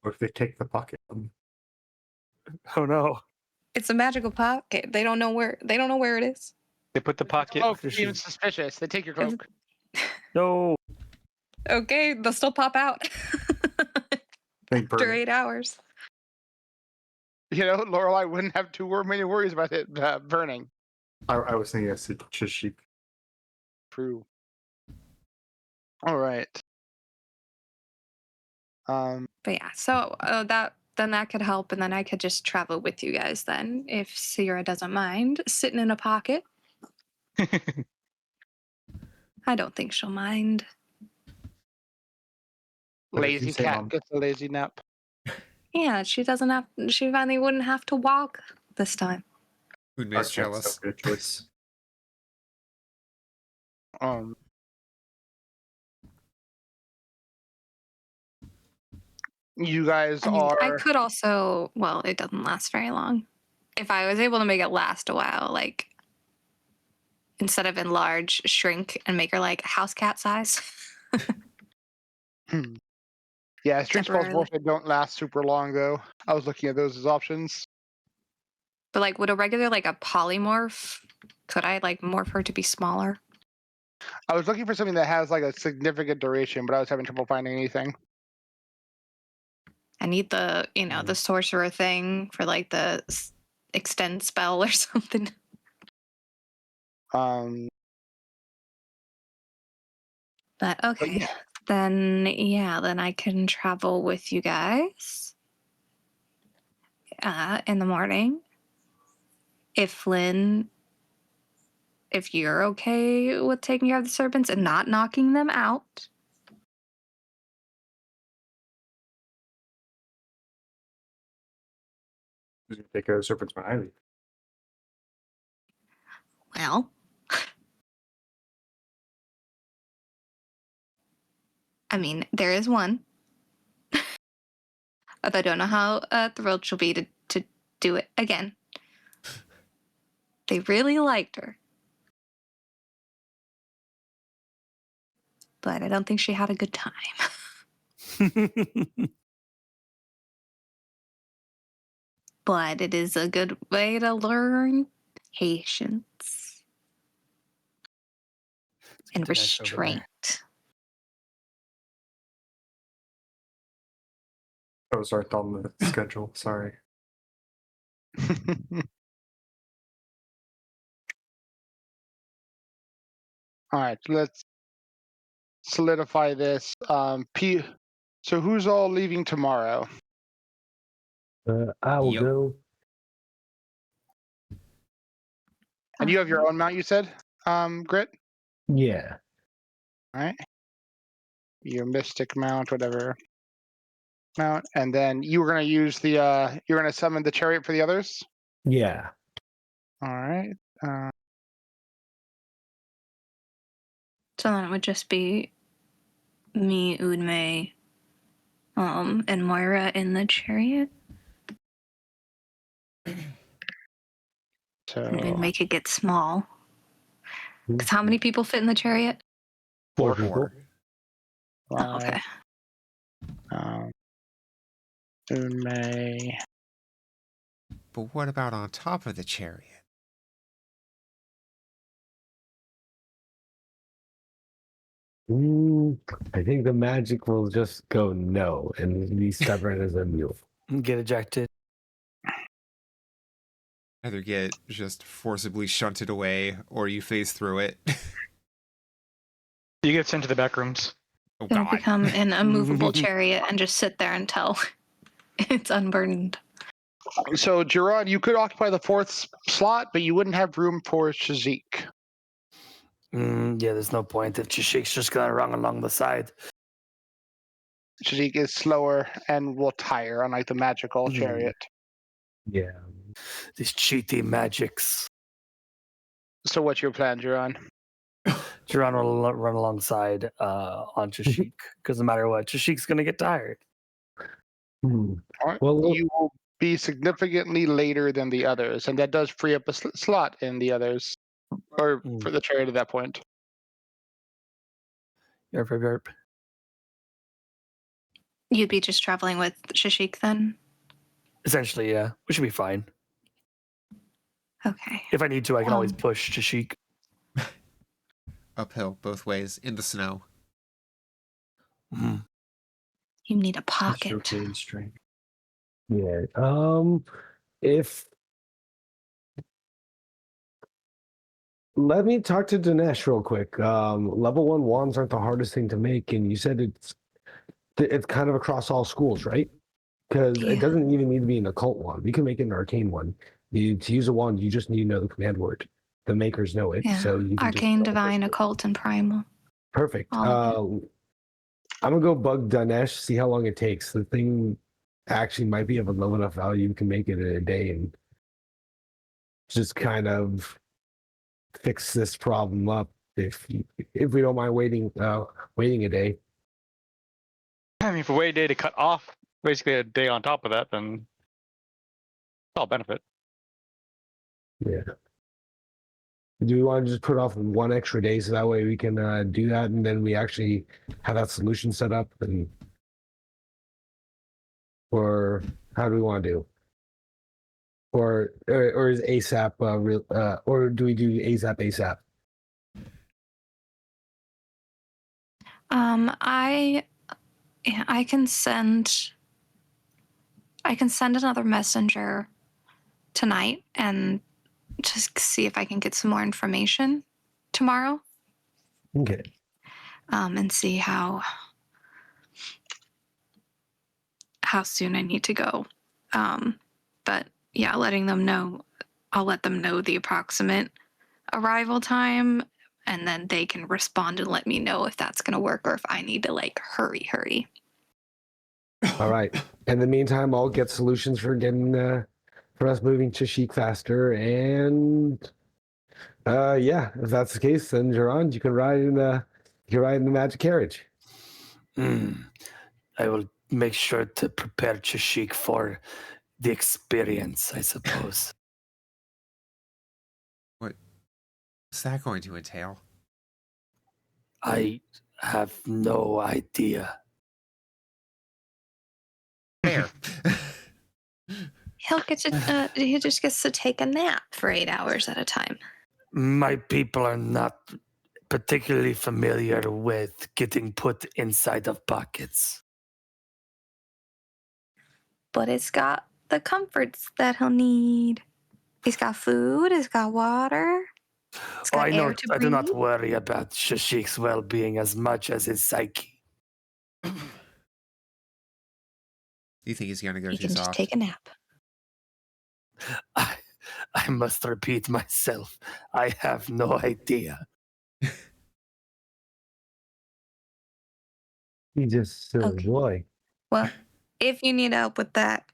Or if they take the pocket. Oh no. It's a magical pocket. They don't know where it is. They put the pocket. Oh, This even is- suspicious. They take your cloak. No. Okay, they'll still pop out They after burn it. 8 hours. You know, Lorelai wouldn't have many worries about it burning. I was thinking it's a Chishik. True. All right. But yeah, so that could help, and then I could just travel with you guys then, if Sierra doesn't mind sitting in a pocket. I don't think she'll mind. But if you Lazy say cat Mom- gets a lazy nap. Yeah, she finally wouldn't have to walk this time. Udme's Our jealous. cat's no good choice. You guys I mean, are. I could also, well, it doesn't last very long. If I was able to make it last a while, like, instead of enlarge, shrink, and make her like house cat size. Yeah, string spells Temporarily. fortunately don't last super long though. I was looking at those as options. But like, would a regular, like a polymorph, could I like morph her to be smaller? I was looking for something that has like a significant duration, but I was having trouble finding anything. I need the, the sorcerer thing for like the extend spell or something. Um, But okay, yeah. then I can travel with you guys in the morning. If you're okay with taking care of the serpents and not knocking them out. Who's gonna take care of the serpents when I leave? Well, I mean, there is one. Although I don't know how thrilled she'll be to do it again. They really liked her. But I don't think she had a good time. But it is a good way to learn patience and Nice over there. restraint. Those aren't on the schedule. Sorry. All right, let's solidify this. So who's all leaving tomorrow? I will Yep. go. And you have your own mount, you said, Grit? Yeah. All right. Your mystic mount, whatever mount, and then you were gonna use the you're gonna summon the chariot for the others. Yeah. All right. So then it would just be me, Udme, and Moira in the chariot. So And we'd make it get small. Because how many people fit in the chariot? 4 people. Oh, okay. May. But what about on top of the chariot? I think the magic will just go no and be stubborn as a mule. Get ejected. Either get just forcibly shunted away, or you phase through it. You get sent to the back rooms. Oh It'll god. become an immovable chariot and just sit there until it's unburdened. So Gerard, you could occupy the fourth slot, but you wouldn't have room for Shazik. Yeah, there's no point if Chishik's just gonna run along the side. Shazik is slower and will tire, unlike the magical chariot. Yeah. These cheaty magics. So what's your plan, Gerard? Jiran will run alongside on Chishik because no matter what, Chishik's gonna get tired. All right. Well, look- You will be significantly later than the others, and that does free up a slot in the others, or for the chariot at that point. Yarp, yarp, yarp. You'd be just traveling with Shashik then? Essentially, yeah. We should be fine. Okay. If I need to, I can always push Tashik. Uphill both ways in the snow. Mm-hmm. You need a That's pocket. okay in strength. Yeah. If let me talk to Dinesh real quick. Level 1 wands aren't the hardest thing to make, and you said it's kind of across all schools, right? Because Yeah. it doesn't even need to be an occult wand. You can make it an arcane one. To use a wand, you just need to know the command word. The makers know it, Yeah. so you can Arcane, just divine, occult, and primal. Perfect. All I'm gonna go bug Dinesh, see how long it takes. The thing actually might be of a low enough value you can make it in a day and just kind of fix this problem up if we don't mind waiting a day. I mean, if we wait a day to cut off basically a day on top of that, then it's all benefit. Yeah. Do we want to just put off one extra day so that way we can do that and then we actually have that solution set up and or how do we want to do? Or is ASAP real? Or do we do ASAP? I can send another messenger tonight and just see if I can get some more information tomorrow. Okay. And see how soon I need to go. But yeah, letting them know, I'll let them know the approximate arrival time, and then they can respond and let me know if that's gonna work or if I need to like hurry. All right. In the meantime, I'll get solutions for getting for us moving Tashik faster. And yeah, if that's the case, then Gerard, you can ride in the magic carriage. I will make sure to prepare Tashik for the experience, I suppose. What's that going to entail? I have no idea. Fair. He just gets to take a nap for 8 hours at a time. My people are not particularly familiar with getting put inside of pockets. But it's got the comforts that he'll need. It's got food, it's got water, it's got air to breathe. I do not worry about Shashik's well-being as much as his psyche. Do you think he's going to go He too can just soft? take a nap. I must repeat myself. I have no idea. He's just a Okay. boy. Well, if you need help with that,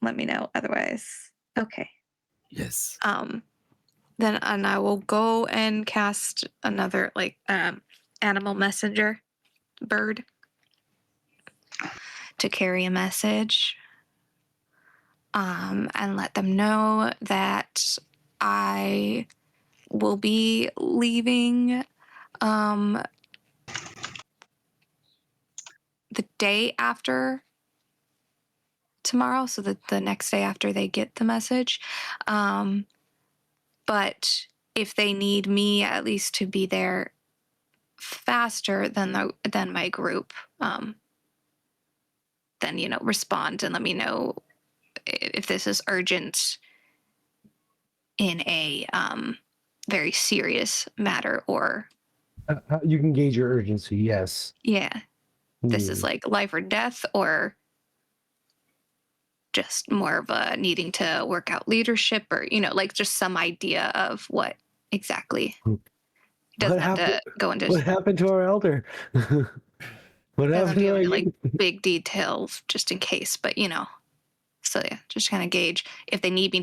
let me know. Otherwise, okay. Yes. Then and I will go and cast another animal messenger bird to carry a message. And let them know that I will be leaving the day after tomorrow, so that the next day after they get the message. But if they need me at least to be there faster than my group, then respond and let me know if this is urgent in a very serious matter, or You can gauge your urgency. Yes. this is like life or death, or just more of a needing to work out leadership, or just some idea of what exactly. He doesn't have to go into What happened to our elder? What doesn't happened to have our to like big details just in case, but so yeah, just kind of gauge if they need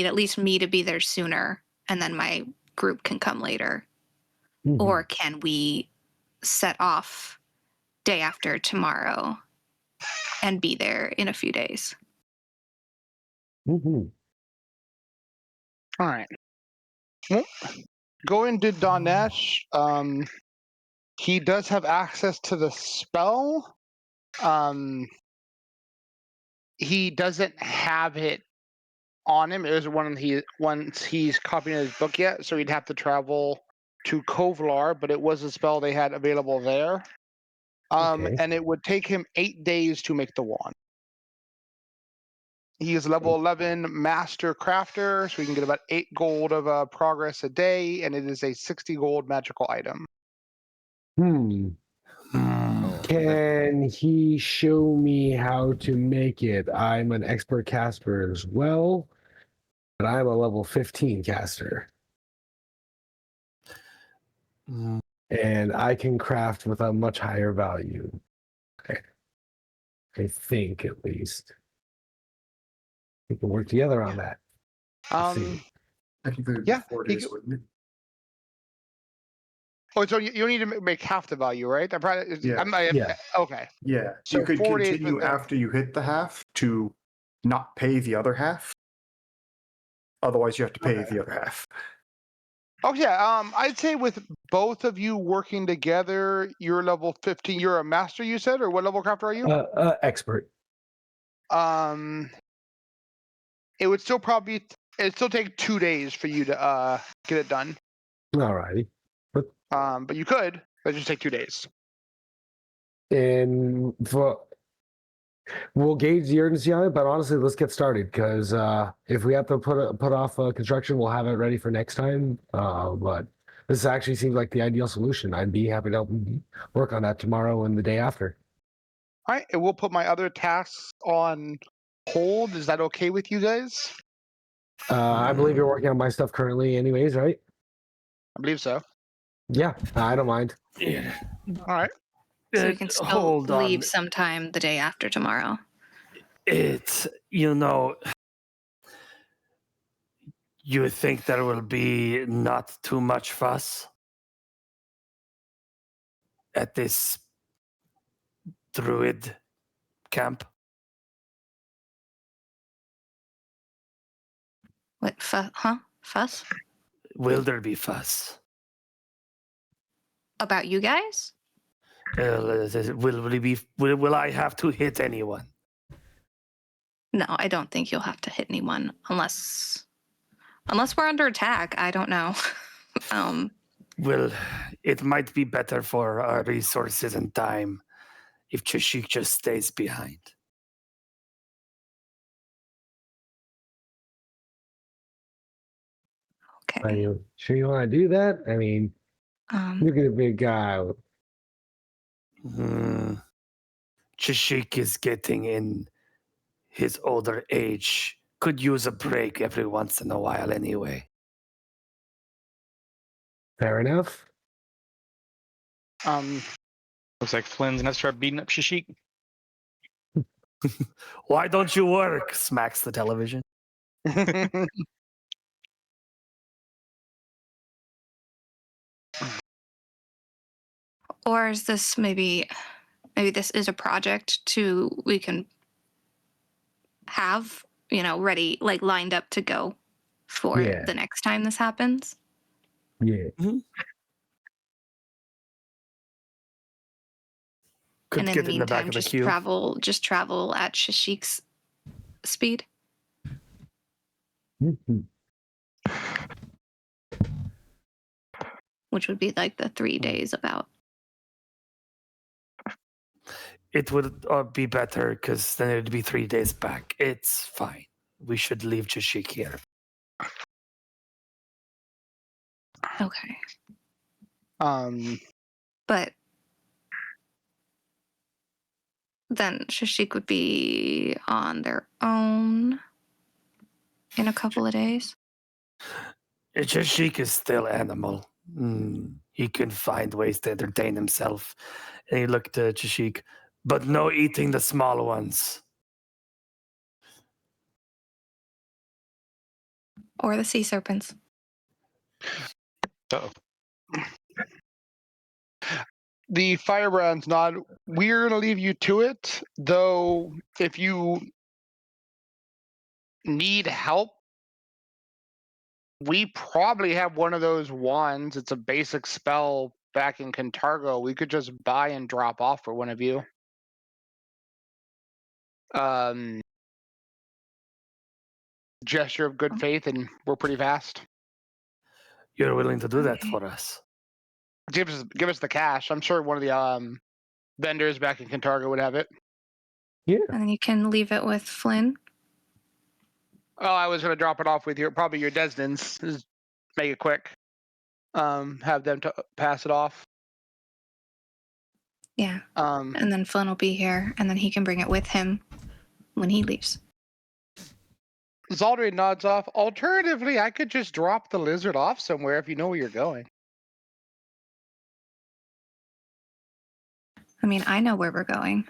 at least me to be there sooner, and then my group can come later. Or can we set off day after tomorrow and be there in a few days? Mm-hmm. All right. Well, going to Danesh, he does have access to the spell. He doesn't have it on him. It was once he's copying his book yet, so he'd have to travel to Kovlar, but it was a spell they had available there. Okay. And it would take him 8 days to make the wand. He is level 11 master crafter, so he can get about 8 gold of progress a day, and it is a 60 gold magical item. Hmm. Can he show me how to make it? I'm an expert caster as well, but I'm a level 15 caster. Mm, And I can craft with a much higher value. Okay. I think, at least. We can work together on that. Let's see. Technically, it'd be Yeah, 4 he days, could- wouldn't it? Oh, so you don't need to make half the value, right? Yeah. Yeah. Okay. Yeah. So You could 4 days, continue but then- after you hit the half to not pay the other half. Otherwise, you have to pay Okay. the other half. Oh yeah, I'd say with both of you working together, you're level 15. You're a master, you said, or what level crafter are you? Expert. It would still probably it'd still take 2 days for you to get it done. Alrighty. But you could. But just take 2 days. And we'll gauge the urgency on it, but honestly, let's get started because if we have to put off construction, we'll have it ready for next time. But this actually seems like the ideal solution. I'd be happy to help work on that tomorrow and the day after. All right, and we'll put my other tasks on hold. Is that okay with you guys? I believe you're working on my stuff currently, anyways, right? I believe so. Yeah, I don't mind. yeah. All right. So we can still Hold on. leave sometime the day after tomorrow. It's, you think there will be not too much fuss at this druid camp? What? Fuss? Will there be fuss? About you guys? Will I have to hit anyone? No, I don't think you'll have to hit anyone unless we're under attack. I don't know. Well, it might be better for our resources and time if Chashik just stays behind. Are Okay. you sure you want to do that? I mean, look at the big guy. Chashik is getting in his older age. Could use a break every once in a while anyway. Fair enough. Looks like Flynn's gonna start beating up Shishik. Why don't you work? Smacks the television. Or is this maybe this is a project we can have, ready, like lined up to go for Yeah. the next time this happens? Yeah. Could And in get the in the back meantime, of the just queue. travel at Shashik's speed. Mhm. Which would be like the 3 days about. It would be better because then it'd be 3 days back. It's fine. We should leave Chashik here. Okay. But then Shashik would be on their own in a couple of days. Chashik is still animal. He can find ways to entertain himself. And he looked at Chashik, but no eating the small ones. Or the sea serpents. So The firebrand's not. We're gonna leave you to it, though. If you need help, we probably have one of those wands. It's a basic spell back in Cantargo. We could just buy and drop off for one of you. Gesture of good faith, and we're pretty fast. You're willing to do that Okay. for us? Give us the cash. I'm sure one of the vendors back in Cantargo would have it. Yeah. And then you can leave it with Flynn. Oh, I was gonna drop it off with probably your Desdens. Just make it quick. Have them pass it off. Yeah. Um, And then Flynn will be here, and then he can bring it with him when he leaves. Zaldrian nods off. Alternatively, I could just drop the lizard off somewhere if you know where you're going. I mean, I know where we're going.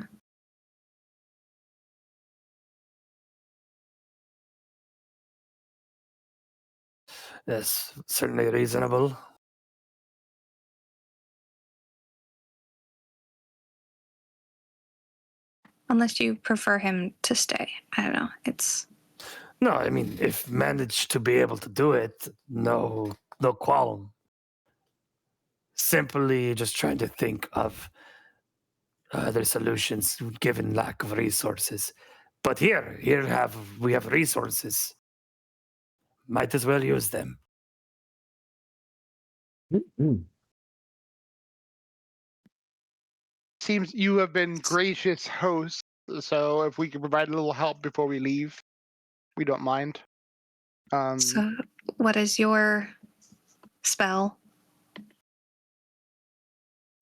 That's certainly reasonable. Unless you prefer him to stay. I don't know. It's No, I mean, if managed to be able to do it, no qualm. Simply just trying to think of other solutions given lack of resources. But here we have resources. Might as well use them. Mm-mm. Seems you have been gracious hosts, so if we could provide a little help before we leave, we don't mind. so. What is your spell?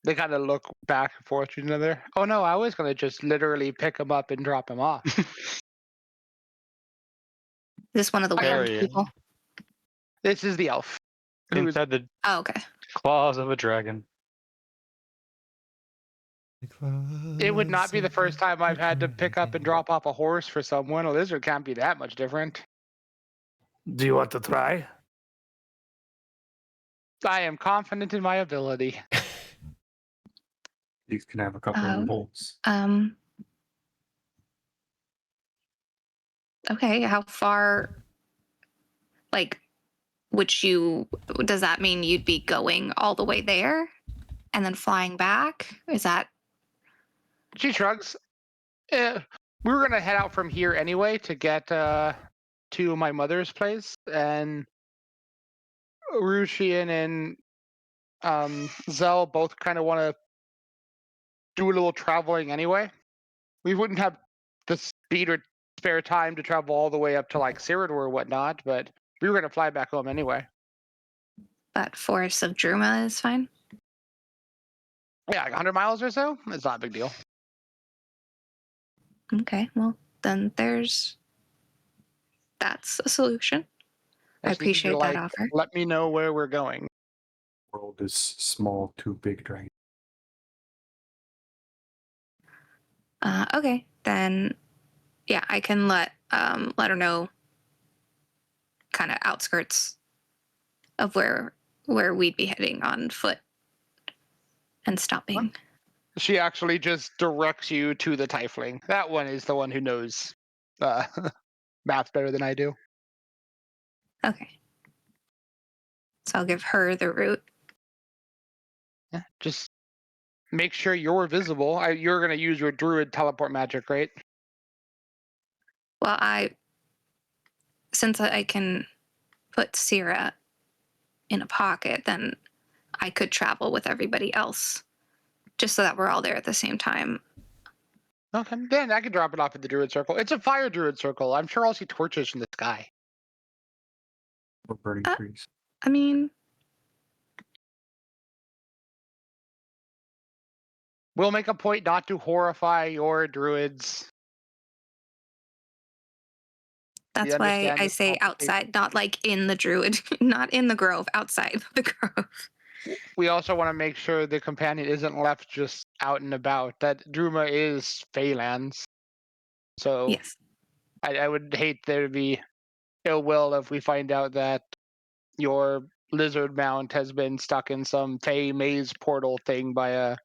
They kind of look back and forth to each other. Oh no, I was gonna just literally pick him up and drop him off. Is this one of the I weird am- people? This is the elf. Who is Inside the Oh, okay. claws of a dragon. It would not be the first time I've had to pick up and drop off a horse for someone. A lizard can't be that much different. Do you want to try? I am confident in my ability. You can have a couple of bolts. Okay. How far? Like, does that mean you'd be going all the way there and then flying back? Is that? She shrugs. We were gonna head out from here anyway to get to my mother's place, and Rushian and Zell both kind of want to do a little traveling anyway. We wouldn't have the speed or spare time to travel all the way up to like Cyrodiil or whatnot, but we were gonna fly back home anyway. But Forest of Druma is fine. Yeah, like 100 miles or so. It's not a big deal. Okay. Well, then that's a solution. I just need you to, appreciate that offer. Let me know where we're going. World is small to big dragon. Okay, then yeah, I can let her know kind of outskirts of where we'd be heading on foot and stopping. She actually just directs you to the Tiefling. That one is the one who knows math better than I do. Okay. So I'll give her the route. Yeah, just make sure you're visible. You're gonna use your druid teleport magic, right? Well, since I can put Syrah in a pocket, then I could travel with everybody else, just so that we're all there at the same time. Okay, then I can drop it off at the druid circle. It's a fire druid circle. I'm sure I'll see torches from the sky. Or burning trees. I mean, We'll make a point not to horrify your druids. that's why I say outside, not like in the druid, not in the grove, outside the grove. We also want to make sure the companion isn't left just out and about. That Druma is Phalanx. So Yes. I would hate there to be ill will if we find out that your lizard mount has been stuck in some Fey maze portal thing by a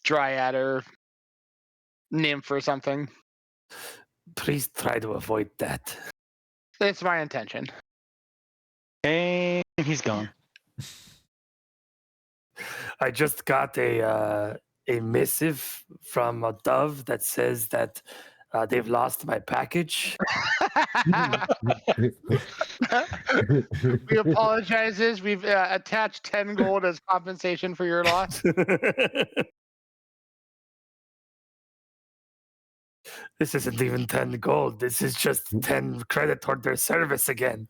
dryad or nymph or something. Please try to avoid that. It's my intention. And he's gone. I just got a missive from a Dove that says that they've lost my package. We apologizes. We've attached 10 gold as compensation for your loss. This isn't even 10 gold. This is just 10 credit toward their service again.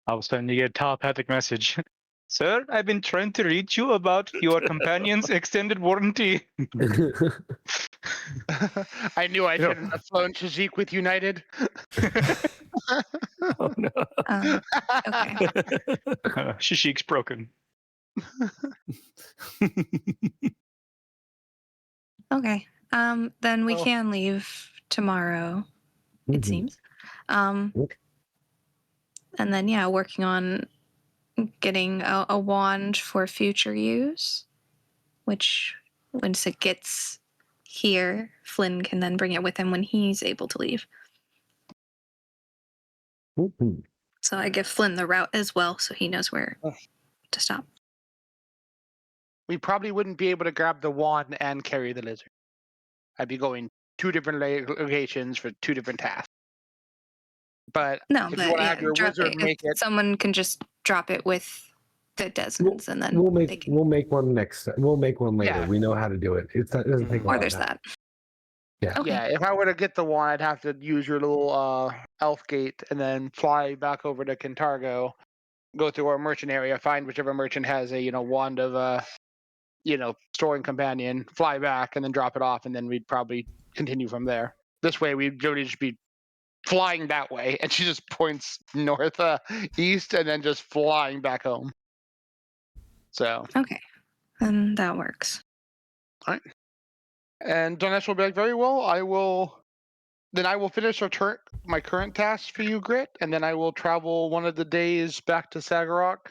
All of a sudden, you get a telepathic message. Sir, I've been trying to reach you about your companion's extended warranty. I knew I You know- shouldn't have flown Shazik with United. Oh no. Okay. Shishik's broken. Okay. Then we Oh. can leave tomorrow, it seems. And then yeah, working on getting a wand for future use, which once it gets here, Flynn can then bring it with him when he's able to leave. So I give Flynn the route as well, so he knows where to stop. We probably wouldn't be able to grab the wand and carry the lizard. I'd be going 2 different locations for 2 different tasks. But No, if but you want to yeah, have your drop wizard it. make If it, someone can just drop it with the Desmonds, and then we'll they make can. we'll make one next. We'll make one later. Yeah. We know how to do it. It doesn't take a Or lot there's of time. that. Yeah. Okay. yeah, if I were to get the wand, I'd have to use your little elf gate and then fly back over to Kintargo, go through our merchant area, find whichever merchant has a wand of storing companion, fly back and then drop it off, and then we'd probably continue from there. This way, we'd really just be flying that way, and she just points north, east, and then just flying back home. So, Okay. Then that works. and Donesh will be like, very well, I will finish my current task for you, Grit, and then I will travel one of the days back to Sagarok.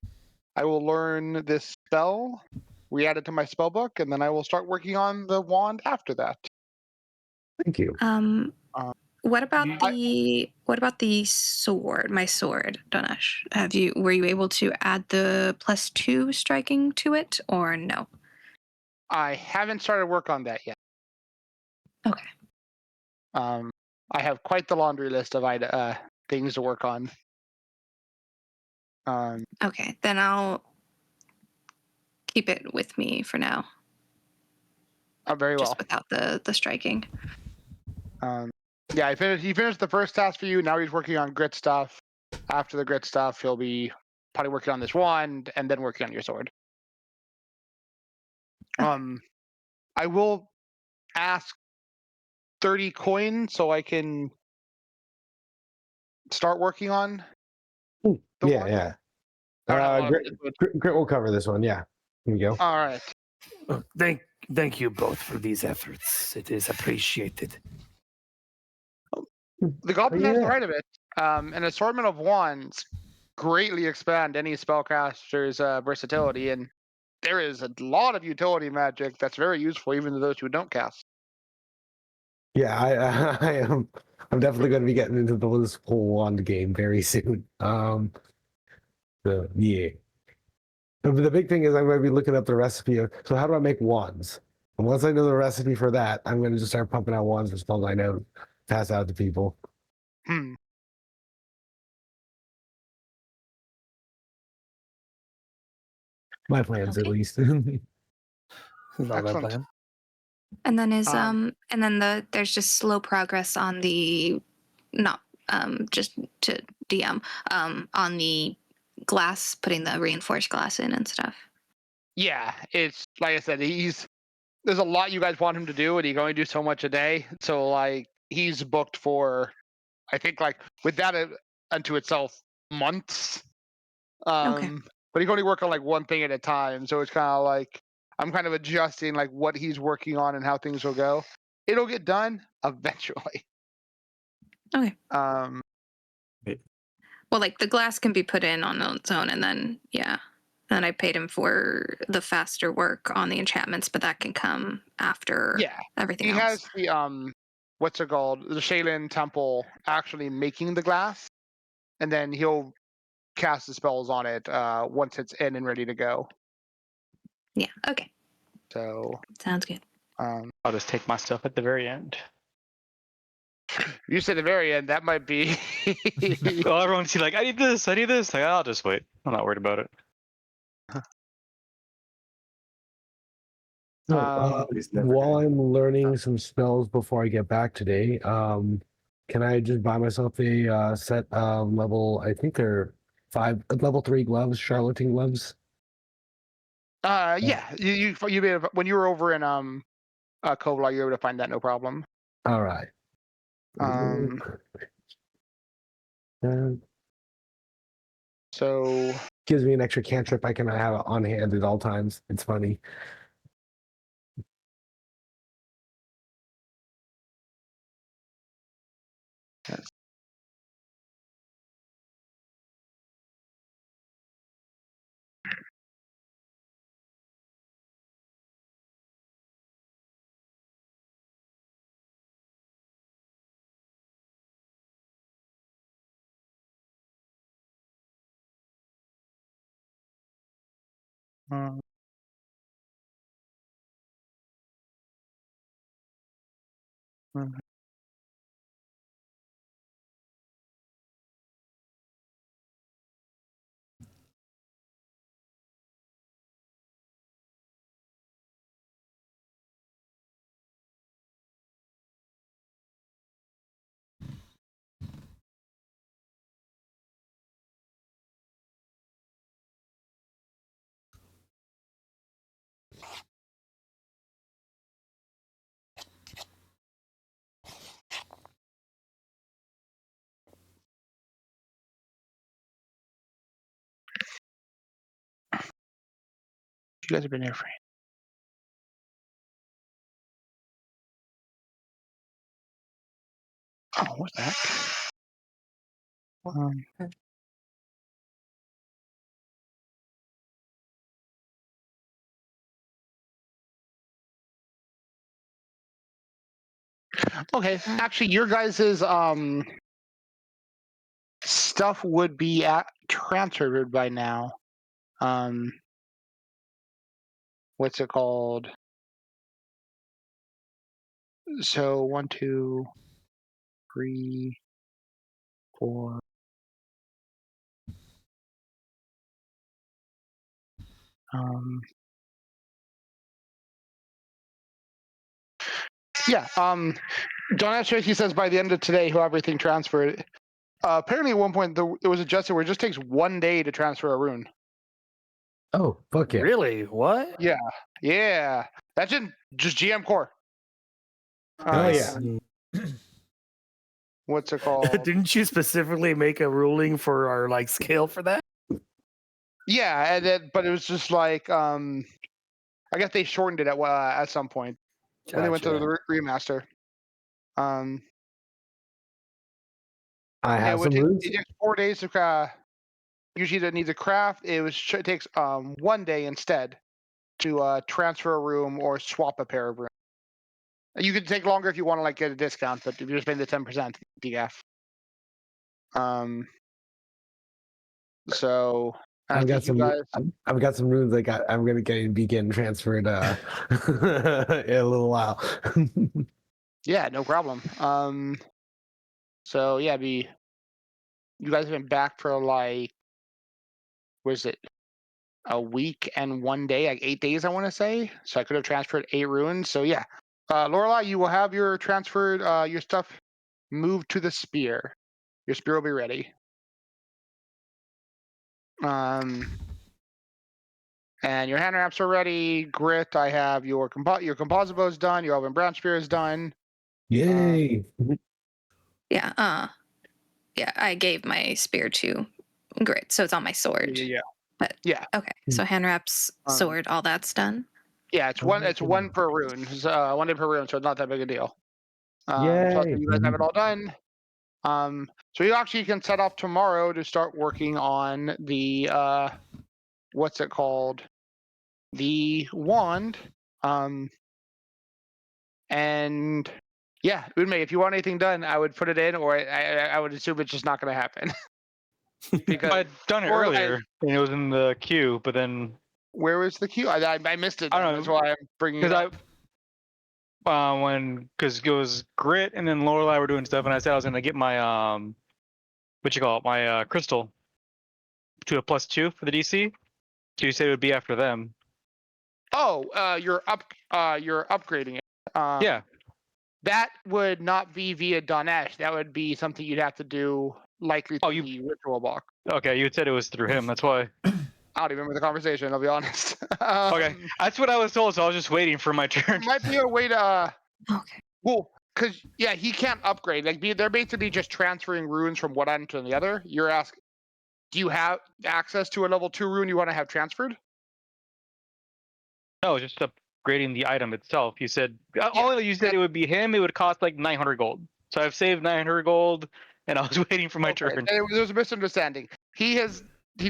I will learn this spell. We add it to my spell book, and then I will start working on the wand after that. Thank you. What about you- the sword? My sword, Donesh. Were you able to add the +2 striking to it, or no? I haven't started work on that yet. Okay. I have quite the laundry list of things to work on. Okay, then I'll keep it with me for now, Very well. just without the striking. Yeah, he finished the first task for you. Now he's working on grit stuff. After the grit stuff, he'll be probably working on this wand and then working on your sword. I will ask 30 coins so I can start working on the Yeah, wand. yeah. I don't know, Grit will cover this one. Yeah. Here we go. all right. Thank you both for these efforts. It is appreciated. The goblin has the Yeah. right of it. An assortment of wands greatly expand any spellcaster's versatility, and there is a lot of utility magic that's very useful even to those who don't cast. Yeah, I am. I'm definitely going to be getting into this whole wand game very soon. Yeah. The big thing is I'm going to be looking up the recipe of. So how do I make wands? And once I know the recipe for that, I'm going to just start pumping out wands for spells I know, pass out to people. My plans, at Okay. least. Not my Excellent. plan. And then there's just slow progress on the not just to DM on the glass, putting the reinforced glass in and stuff. Yeah, it's like I said, there's a lot you guys want him to do, and he can only do so much a day. So like he's booked for, I think like with that unto itself, months. Okay. But he can only work on like one thing at a time. So it's kind of like I'm kind of adjusting like what he's working on and how things will go. It'll get done eventually. Okay. Um, Well, like the glass can be put in on its own, and then yeah. Then I paid him for the faster work on the enchantments, but that can come after Yeah, everything he else. has the what's it called? The Shaylin Temple actually making the glass, and then he'll cast the spells on it once it's in and ready to go. Yeah. Okay. So Sounds good. I'll just take my stuff at the very end. you said the very end. That might be. Well, everyone's like, I need this, I need this. Like, I'll just wait. I'm not worried about it. So, He's never while gonna- I'm learning some spells before I get back today, can I just buy myself a set level? I think they're level 3 gloves, charlatan gloves. Yeah, you be able to, when you were over in Kovlar, you were able to find that no problem. All right. Um, so Gives me an extra cantrip I can have on hand at all times. It's funny. you guys have been here for. Oh, what's that? Okay, actually, your guys's stuff would be transferred by now. What's it called? So 1, 2, 3, 4. Yeah. John S. Tracy says by the end of today he'll have everything transferred. Apparently, at one point it was adjusted where it just takes 1 day to transfer a rune. Oh, fuck yeah. Really? What? Yeah. That's in just GM core. Oh, yeah. What's it called? Didn't you specifically make a ruling for our like scale for that? Yeah, and then, but it was just like I guess they shortened it at some point when they went to Gotcha. the remaster. I Yeah, have which some runes. it takes 4 days to usually that needs a craft. It takes 1 day instead to transfer a room or swap a pair of rooms. You could take longer if you want to like get a discount, but if you're just paying the 10% DGAF. So I I've got think you some. guys. I've got some runes. I'm gonna be getting transferred in a little while. Yeah, no problem. So yeah, you guys have been back for like, was it a week and 1 day, like 8 days, I want to say. So I could have transferred 8 runes. So yeah, Lorelai, you will have your transferred your stuff moved to the spear. Your spear will be ready. And your hand wraps are ready. Grit, I have your composite bow is done. Your elven branch spear is done. Yay! Yeah. Yeah. I gave my spear to Grit, so it's on my sword. Yeah. But Yeah. okay. So hand wraps, sword, all that's done. Yeah, it's one. It's one per rune. It's, 1 day per rune, so it's not that big a deal. So Yay! you guys have it all done. So you actually can set off tomorrow to start working on the what's it called? The wand. And yeah, Unmei, if you want anything done, I would put it in, or I would assume it's just not going to happen. Because I'd done it Lorelei- earlier, and it was in the queue, but then where was the queue? I missed it. I don't then. know, That's why I'm bringing it because up. because it was Grit and then Lorelai were doing stuff, and I said I was gonna get my what you call it, my crystal to a +2 for the DC. So you said it would be after them. Oh, you're upgrading it. Yeah. That would not be via Danesh. That would be something you'd have to do likely through the ritual box. Okay, you had said it was through him. That's why. I don't even remember the conversation. I'll be honest. Okay, that's what I was told. So I was just waiting for my turn. Might be a way to. Okay. Well, because yeah, he can't upgrade. Like they're basically just transferring runes from one end to the other. You're asking, do you have access to a level 2 rune you want to have transferred? No, just upgrading the item itself. You said only you said it would be him. It would cost like 900 gold. So I've saved 900 gold, and I was waiting for my turn. There's a misunderstanding. He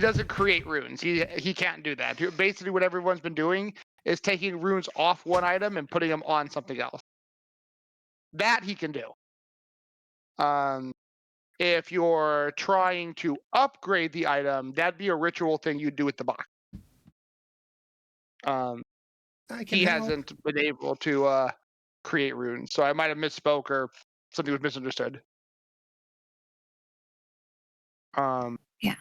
doesn't create runes. He can't do that. Basically, what everyone's been doing is taking runes off one item and putting them on something else. That he can do. If you're trying to upgrade the item, that'd be a ritual thing you'd do with the box. He hasn't been able to create runes, so I might have misspoke or something was misunderstood. Yeah.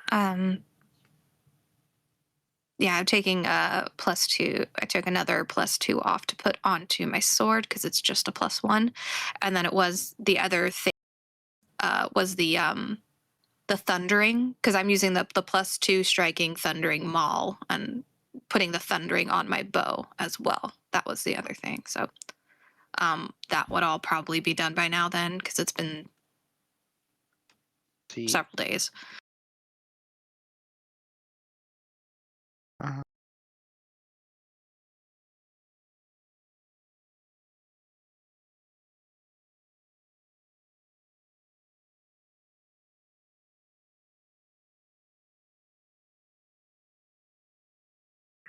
Yeah, I'm taking +2. I took another +2 off to put onto my sword because it's just a +1, and then it was the other thing was the thundering, because I'm using the +2 striking thundering maul and putting the thundering on my bow as well. That was the other thing. So that would all probably be done by now then, because it's been several days.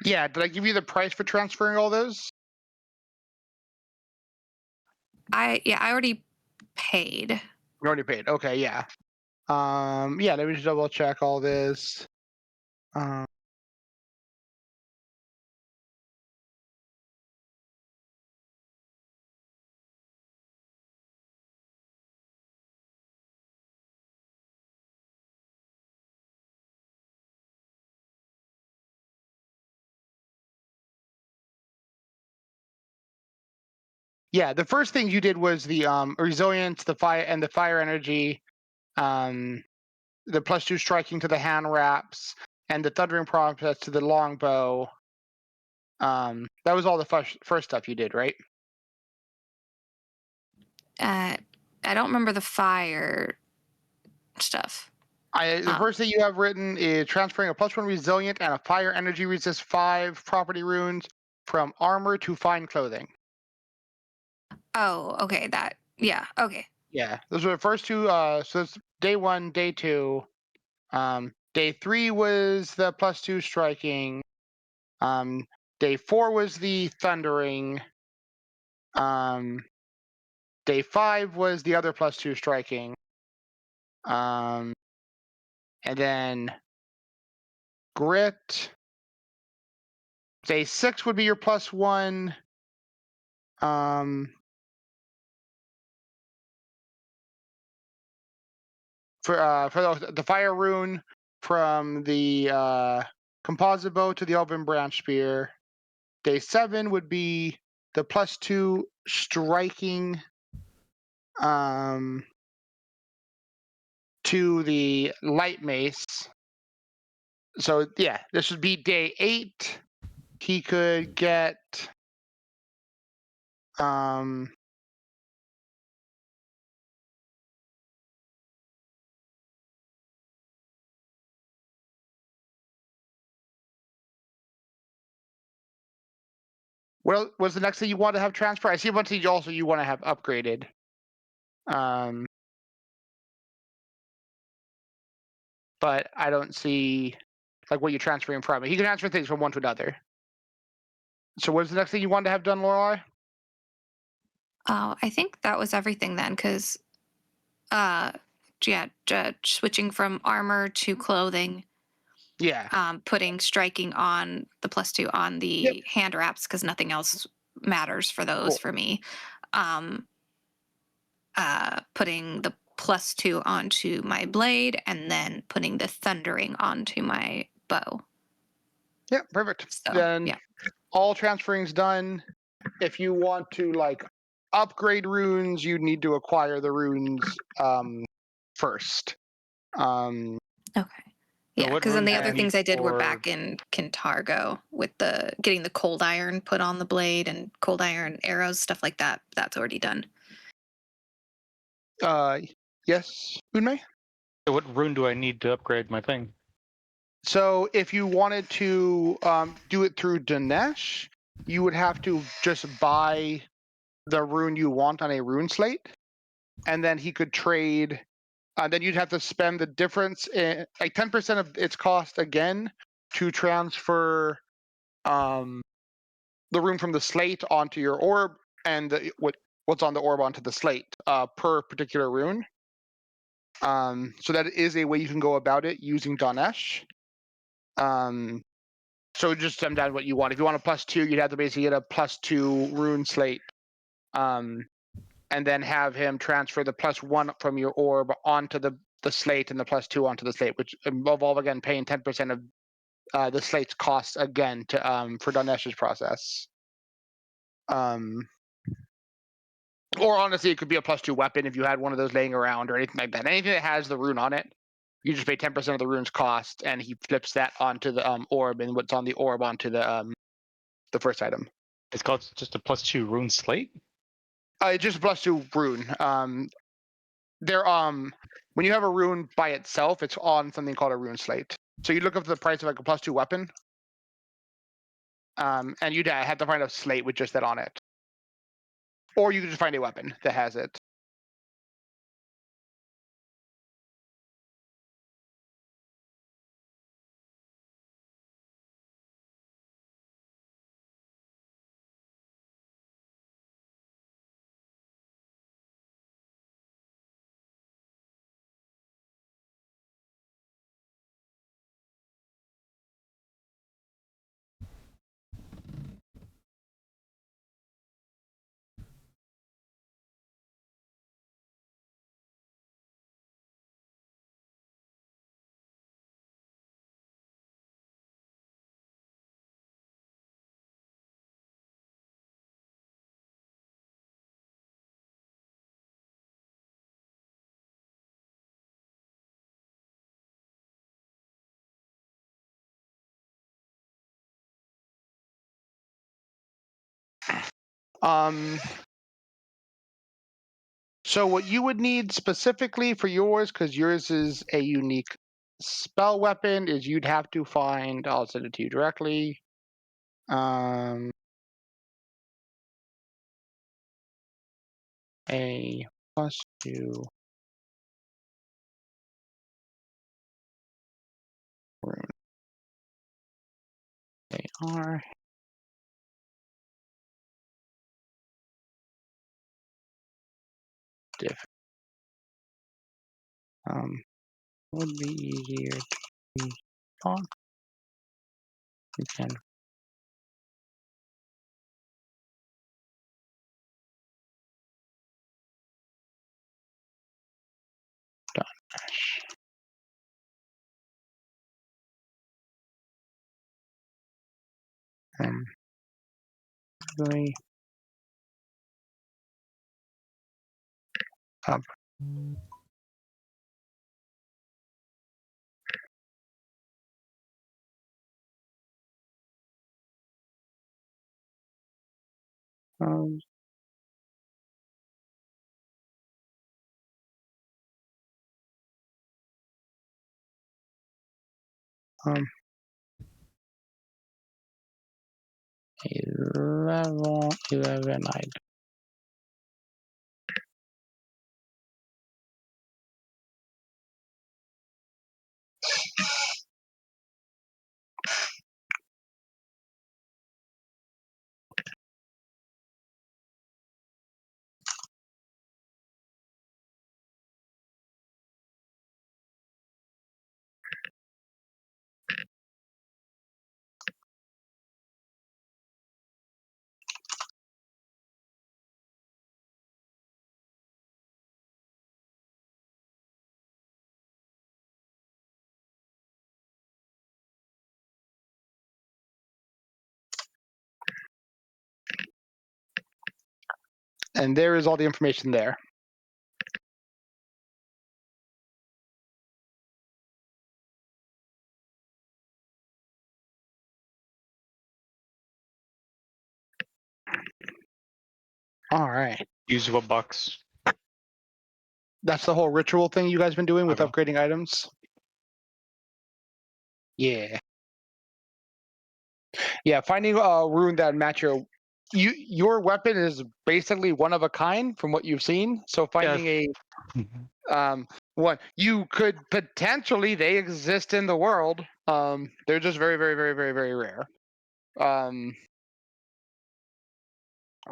Yeah, did I give you the price for transferring all those? I already paid. You already paid. Okay, yeah. Yeah, let me just double check all this. Yeah, the first thing you did was the resilience, the fire energy, the +2 striking to the hand wraps, and the thundering process to the longbow. That was all the first stuff you did, right? I don't remember the fire stuff. The first thing you have written is transferring a +1 resilient and a fire energy resist 5 property runes from armor to fine clothing. Oh, okay. Yeah. Okay. Yeah, those were the first two. So it's day 1, day 2. Day 3 was the +2 striking. Day 4 was the thundering. Day 5 was the other +2 striking. And then grit. Day 6 would be your +1. For the fire rune from the composite bow to the elven branch spear. Day 7 would be the +2 striking to the light mace. So yeah, this would be day 8. He could get what was the next thing you want to have transfer? I see a bunch of things also you want to have upgraded. But I don't see like what you're transferring from. He can transfer things from one to another. So what's the next thing you wanted to have done, Lorelai? I think that was everything then, because switching from armor to clothing, Yeah. putting striking on the +2 on the Yep. hand wraps because nothing else matters for those Cool. for me. Putting the +2 onto my blade and then putting the thundering onto my bow. Yeah, perfect. So Then yeah. all transferring's done. If you want to like upgrade runes, you need to acquire the runes first. Okay. So Yeah, what because then runes the do I other need things I did were for- back in Kintargo with the getting the cold iron put on the blade and cold iron arrows, stuff like that. That's already done. Yes, Unmei? So what rune do I need to upgrade my thing? So if you wanted to do it through Dinesh, you would have to just buy the rune you want on a rune slate, and then he could trade. Then you'd have to spend the difference, like 10% of its cost again, to transfer the rune from the slate onto your orb, and what's on the orb onto the slate per particular rune. So that is a way you can go about it using Danesh. So it just comes down to what you want. If you want a +2, you'd have to basically get a +2 rune slate, and then have him transfer the +1 from your orb onto the slate and the +2 onto the slate, which involve again paying 10% of the slate's cost again to for Danesh's process. Or honestly, it could be a +2 weapon if you had one of those laying around or anything like that. Anything that has the rune on it, you just pay 10% of the rune's cost, and he flips that onto the orb, and what's on the orb onto the first item. It's called just a +2 rune slate. It's just a +2 rune. When you have a rune by itself, it's on something called a rune slate. So you look up the price of like a +2 weapon, and you'd have to find a slate with just that on it, or you could just find a weapon that has it. So what you would need specifically for yours, because yours is a unique spell weapon, is you'd have to find. I'll send it to you directly. A +2 rune. They are different. Would be easier to be on. You can dash. Really up. Um, 11 item. And there is all the information there. All right. Use what box? That's the whole ritual thing you guys been doing with Okay. upgrading items? Yeah. Yeah, finding a rune that match your weapon is basically one of a kind from what you've seen. So finding a one you could potentially they exist in the world. They're just very, very, very, very, very rare.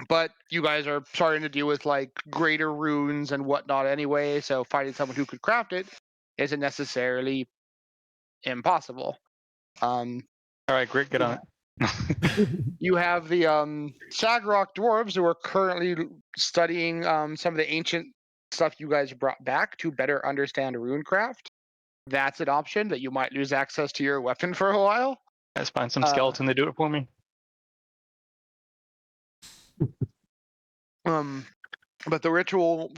But you guys are starting to deal with like greater runes and whatnot anyway, so finding someone who could craft it isn't necessarily impossible. All right, great. Get on it. You have the Sagrock dwarves who are currently studying some of the ancient stuff you guys brought back to better understand runecraft. That's an option that you might lose access to your weapon for a while. Let's find some skeleton to do it for me. But the ritual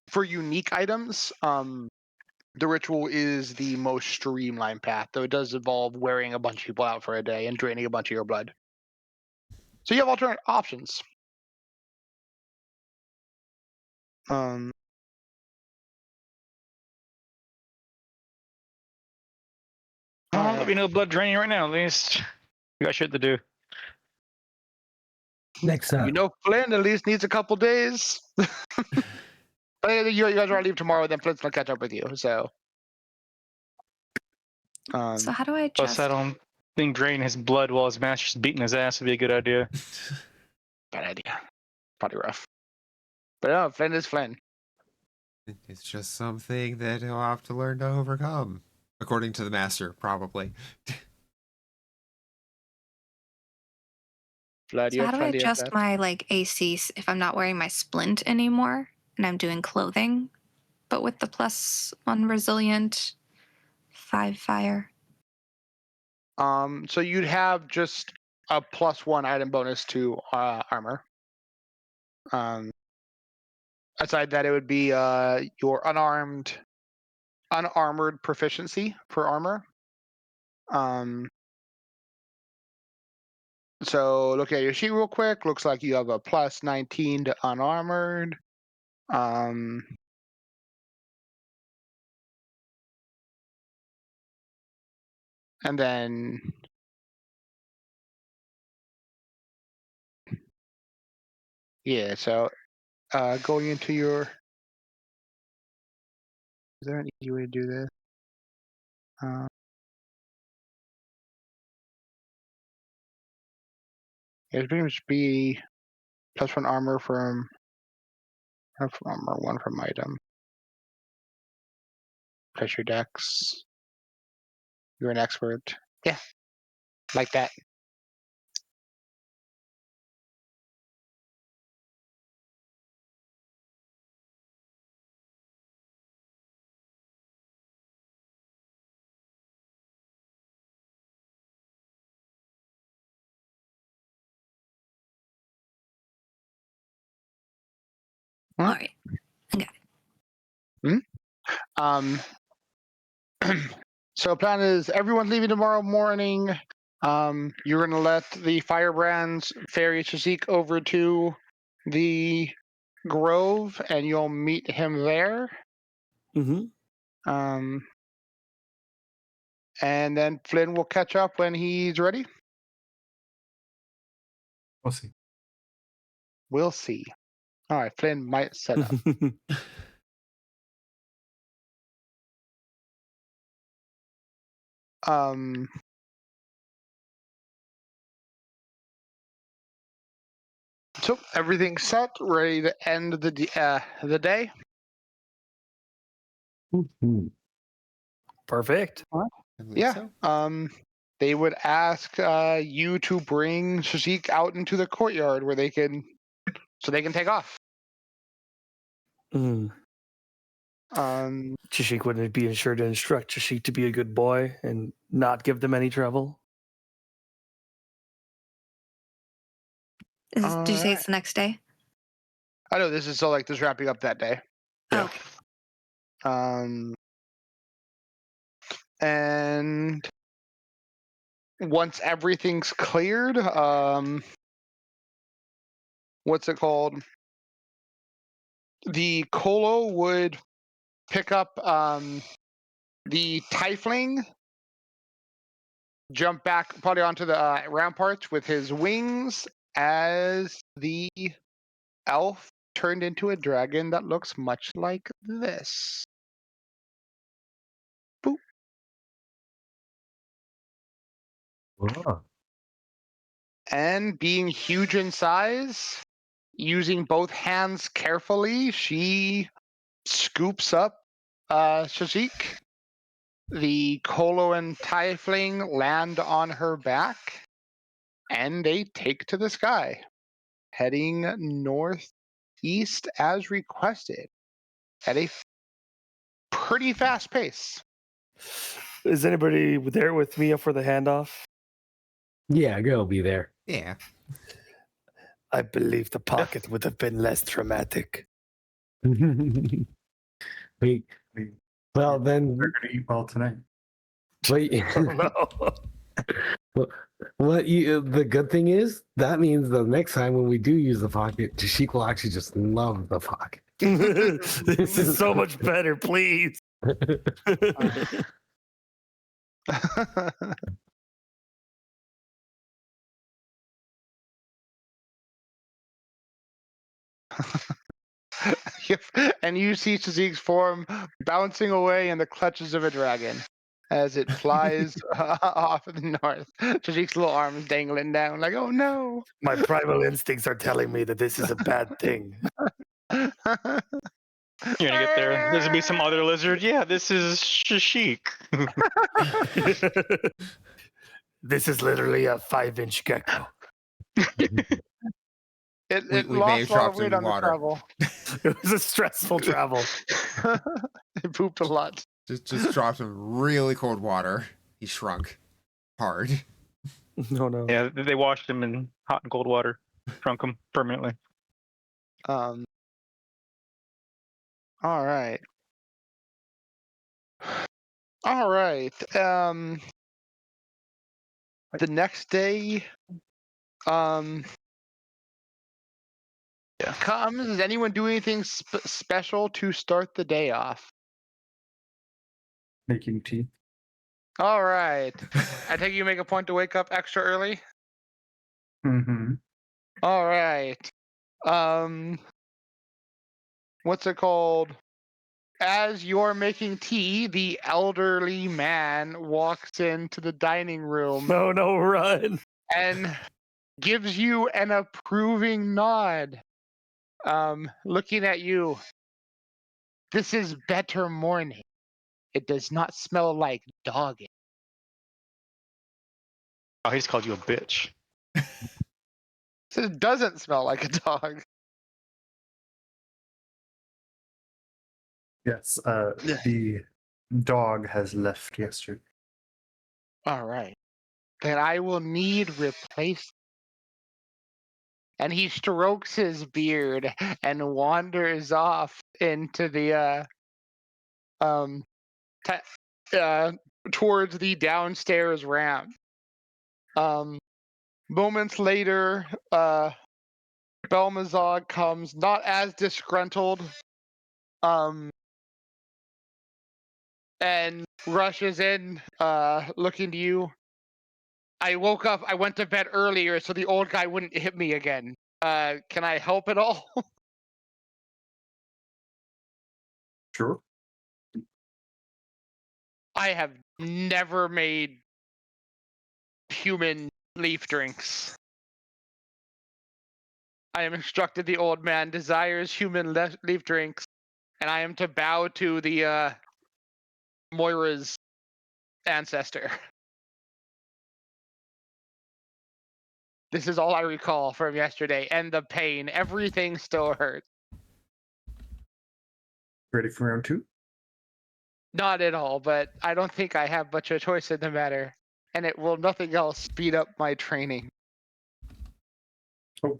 for unique items, the ritual is the most streamlined path, though it does involve wearing a bunch of people out for a day and draining a bunch of your blood. So you have alternate options. Let me know blood draining right now, at least. We got shit to do. Next up. You know, Flynn at least needs a couple days. You guys are to leave tomorrow, then Flynn's gonna catch up with you. So, So how do I Plus, just? I don't think draining his blood while his master's beating his ass would be a good idea. bad idea. Probably rough. But no, Flynn is Flynn. It's just something that he'll have to learn to overcome, according to the master, probably. Vlad, you So have how do I plenty of adjust that. my like AC if I'm not wearing my splint anymore and I'm doing clothing, but with the +1 resilient 5 fire? So you'd have just a +1 item bonus to armor. Aside that, it would be your unarmored proficiency for armor. So look at your sheet real quick. Looks like you have a +19 to unarmored. And then yeah, so going into your, is there an easy way to do this? It pretty much be +1 armor from armor, 1 from item. Plus your dex. You're an expert. Yeah, like that. All right. Um, so plan is everyone's leaving tomorrow morning. You're gonna let the firebrands ferry Shazik over to the grove, and you'll meet him there. Mm-hmm. And then Flynn will catch up when he's ready. We'll see. We'll see. All right, Flynn might set up. So everything's set, ready to end the day. Mhm. Perfect. I believe Yeah. so. They would ask you to bring Shazik out into the courtyard where they can take off. Mm. Chishik wouldn't be sure to instruct Chishik to be a good boy and not give them any trouble. Did you say Alright. it's the next day? I know this is so like this wrapping up that day. Oh, And once everything's cleared, what's it called? The Colo would pick up the Tiefling, jump back probably onto the ramparts with his wings as the elf turned into a dragon that looks much like this. Boop. Oh. And being huge in size, using both hands carefully, she scoops up Shajik. The Colo and Tiefling land on her back, and they take to the sky, heading northeast as requested at a pretty fast pace. Is anybody there with me for the handoff? Yeah, girl be there. Yeah. I believe the pocket would have been less traumatic. Wait, We- well then, We're gonna eat well tonight. wait. Oh, no. What the good thing is that means the next time when we do use the pocket, Jashik will actually just love the pocket. This is so much better, please. Yep. And you see Shazik's form bouncing away in the clutches of a dragon as it flies off in the north. Shazik's little arms dangling down, like, oh no. My primal instincts are telling me that this is a bad thing. You're gonna get there. There's gonna be some other lizard. Yeah, this is Shashik. This is literally a 5-inch gecko. It We may lost have a lot of dropped weight in on the water. travel. It was a stressful travel. It pooped a lot. Just dropped some really cold water. He shrunk hard. No, no. Yeah, they washed him in hot and cold water, shrunk him permanently. All right. All right. The next day, comes. Does anyone do anything special to start the day off? Making tea. All right. I think you make a point to wake up extra early. Mm-hmm. All right. What's it called? As you're making tea, the elderly man walks into the dining room No, no, run. and gives you an approving nod. Looking at you. This is better morning. It does not smell like dog. Oh, he just called you a bitch. It doesn't smell like a dog. Yes. The dog has left yesterday. All right. Then I will need replace. And he strokes his beard and wanders off into the towards the downstairs ramp. Moments later, Belmazog comes, not as disgruntled, and rushes in, looking to you. I woke up. I went to bed earlier, so the old guy wouldn't hit me again. Can I help at all? Sure. I have never made human leaf drinks. I am instructed the old man desires human leaf drinks, and I am to bow to the Moira's ancestor. This is all I recall from yesterday, and the pain. Everything still hurts. Ready for round 2? Not at all, but I don't think I have much of a choice in the matter, and it will nothing else speed up my training. Oh,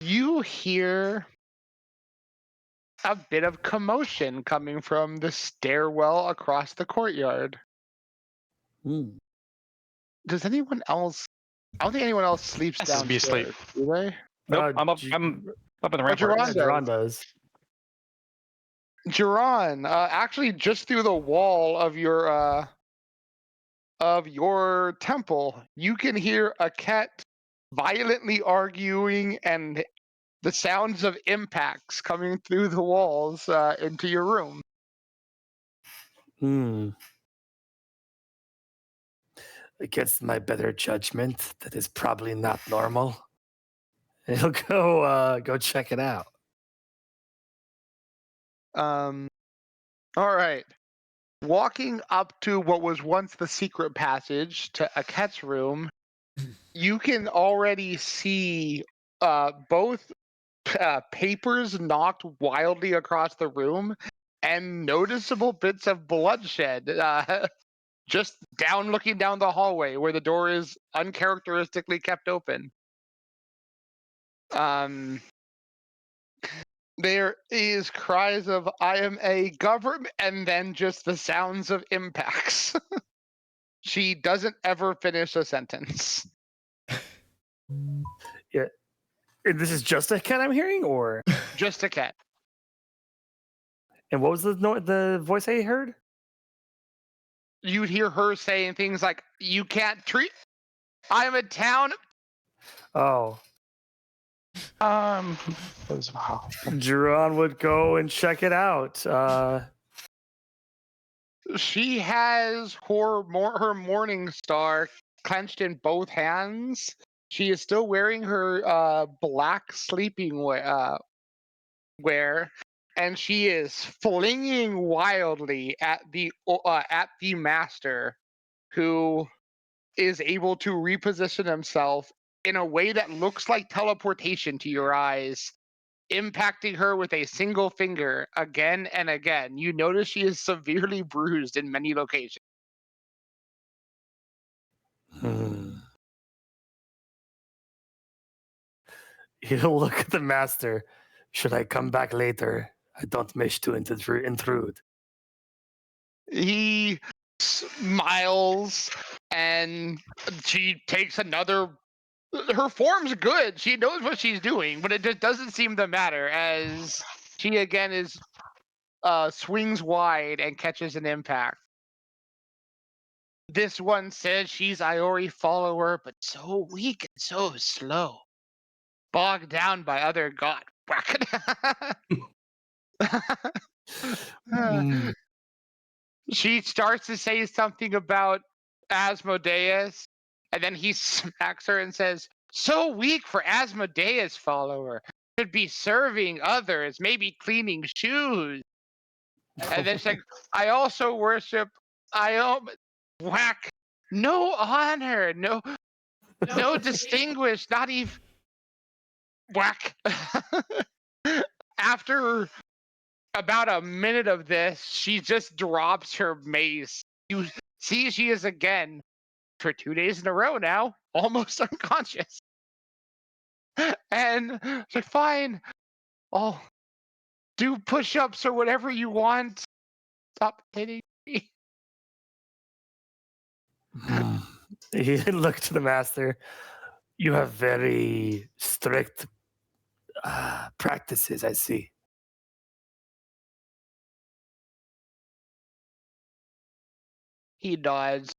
You hear a bit of commotion coming from the stairwell across the courtyard. Hmm. Does anyone else? I don't think anyone else sleeps This is me asleep. downstairs, do they? Nope, I'm up. J- I'm up in the Oh, ramparts. Geron does. Geron does. Jiran, actually, just through the wall of your temple, you can hear a cat violently arguing and the sounds of impacts coming through the walls into your room. Hmm. Against my better judgment, that is probably not normal. He'll go check it out. All right. Walking up to what was once the secret passage to Aket's room, you can already see both papers knocked wildly across the room and noticeable bits of bloodshed just looking down the hallway where the door is uncharacteristically kept open. There is cries of "I am a government," and then just the sounds of impacts. She doesn't ever finish a sentence. Yeah. And this is just a cat I'm hearing, or Just a cat. and what was the voice I heard? You'd hear her saying things like, "You can't treat. I'm a town." Oh, Wow. Geron would go and check it out. She has her morning star clenched in both hands. She is still wearing her black sleeping wear, and she is flinging wildly at the master, who is able to reposition himself in a way that looks like teleportation to your eyes, impacting her with a single finger again and again. You notice she is severely bruised in many locations. Hmm. He'll look at the master. Should I come back later? I don't wish to intrude. He smiles and she takes another. Her form's good. She knows what she's doing, but it just doesn't seem to matter as she again is swings wide and catches an impact. This one says she's Iori follower, but so weak and so slow, bogged down by other god. Hmm. She starts to say something about Asmodeus, and then he smacks her and says, "So weak for Asmodeus follower. Should be serving others, maybe cleaning shoes." And then she's like, "I also worship whack. No honor, no distinguished, not even whack." After about a minute of this, she just drops her mace. You see, she is again, for 2 days in a row now, almost unconscious. And it's like, "Fine, I'll do push-ups or whatever you want. Stop hitting me." Hmm. He looked to the master. You have very strict practices, I see. He nods.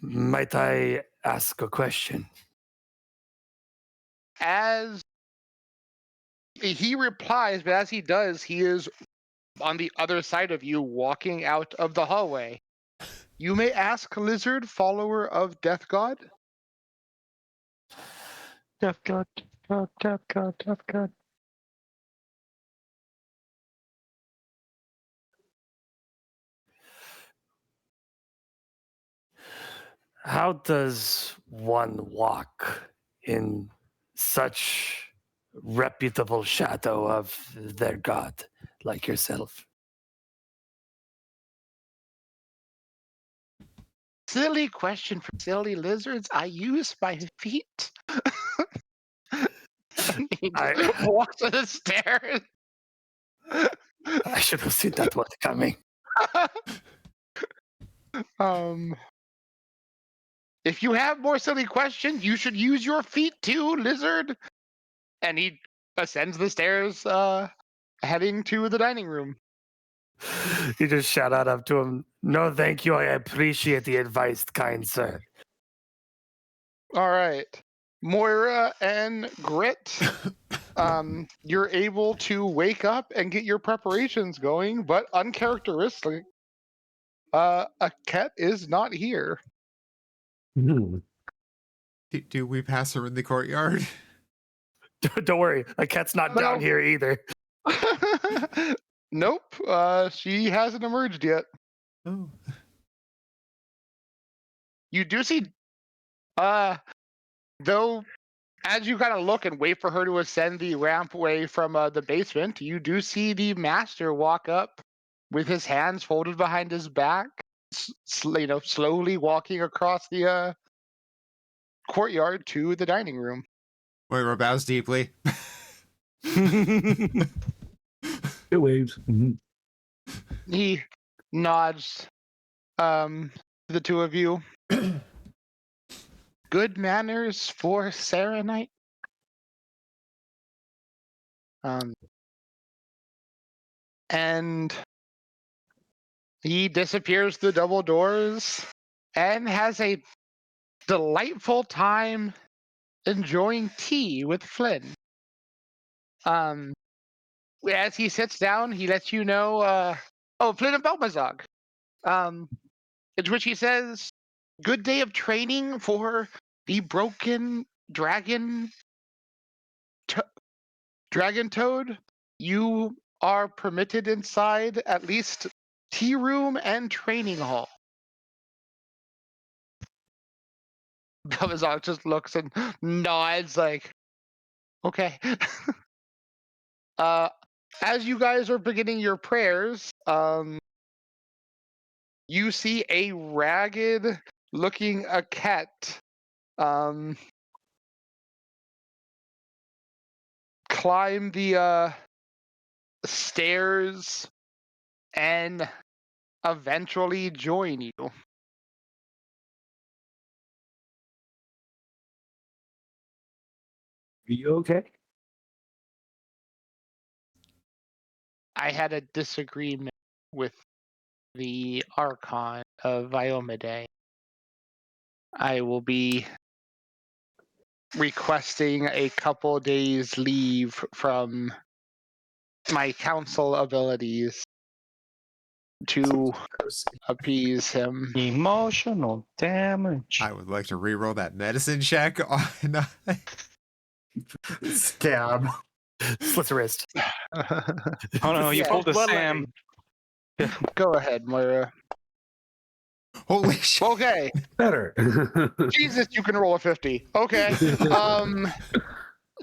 Might I ask a question? As he replies, but as he does, he is on the other side of you, walking out of the hallway. "You may ask, Lizard, follower of Death God." Death God, Death God, Death God. How does one walk in such reputable shadow of their god like yourself? Silly question for silly lizards. I use my feet. He I- walks to the stairs. I should have seen that one coming. If you have more silly questions, you should use your feet too, lizard. And he ascends the stairs, heading to the dining room. You just shout out up to him. No, thank you. I appreciate the advice, kind sir. All right, Moira and Grit. You're able to wake up and get your preparations going, but uncharacteristic, a cat is not here. Hmm. Do we pass her in the courtyard? Don't worry, a cat's not No. down here either. Nope, she hasn't emerged yet. Oh. You do see, though, as you kind of look and wait for her to ascend the rampway from the basement, you do see the master walk up with his hands folded behind his back, slowly walking across the courtyard to the dining room. Moira bows deeply. It waves. Mhm. He nods to the two of you. Good manners for Sarah Knight. And he disappears through double doors and has a delightful time enjoying tea with Flynn. As he sits down, he lets you know, Flynn and Belmazog. To which he says, good day of training for the broken dragon toad. You are permitted inside at least tea room and training hall. Belmazog just looks and nods like, okay. As you guys are beginning your prayers, you see a ragged looking a cat climb the stairs and eventually join you. Are you okay? I had a disagreement with the Archon of Viomide. I will be requesting a couple days leave from my council abilities to appease him. Emotional damage. I would like to reroll that medicine check on Stab. Slits a wrist. Oh no, you Yeah. pulled a Blood Sam. Go ahead, Moira. Holy shit. Okay. Better. Jesus, you can roll a 50. Okay.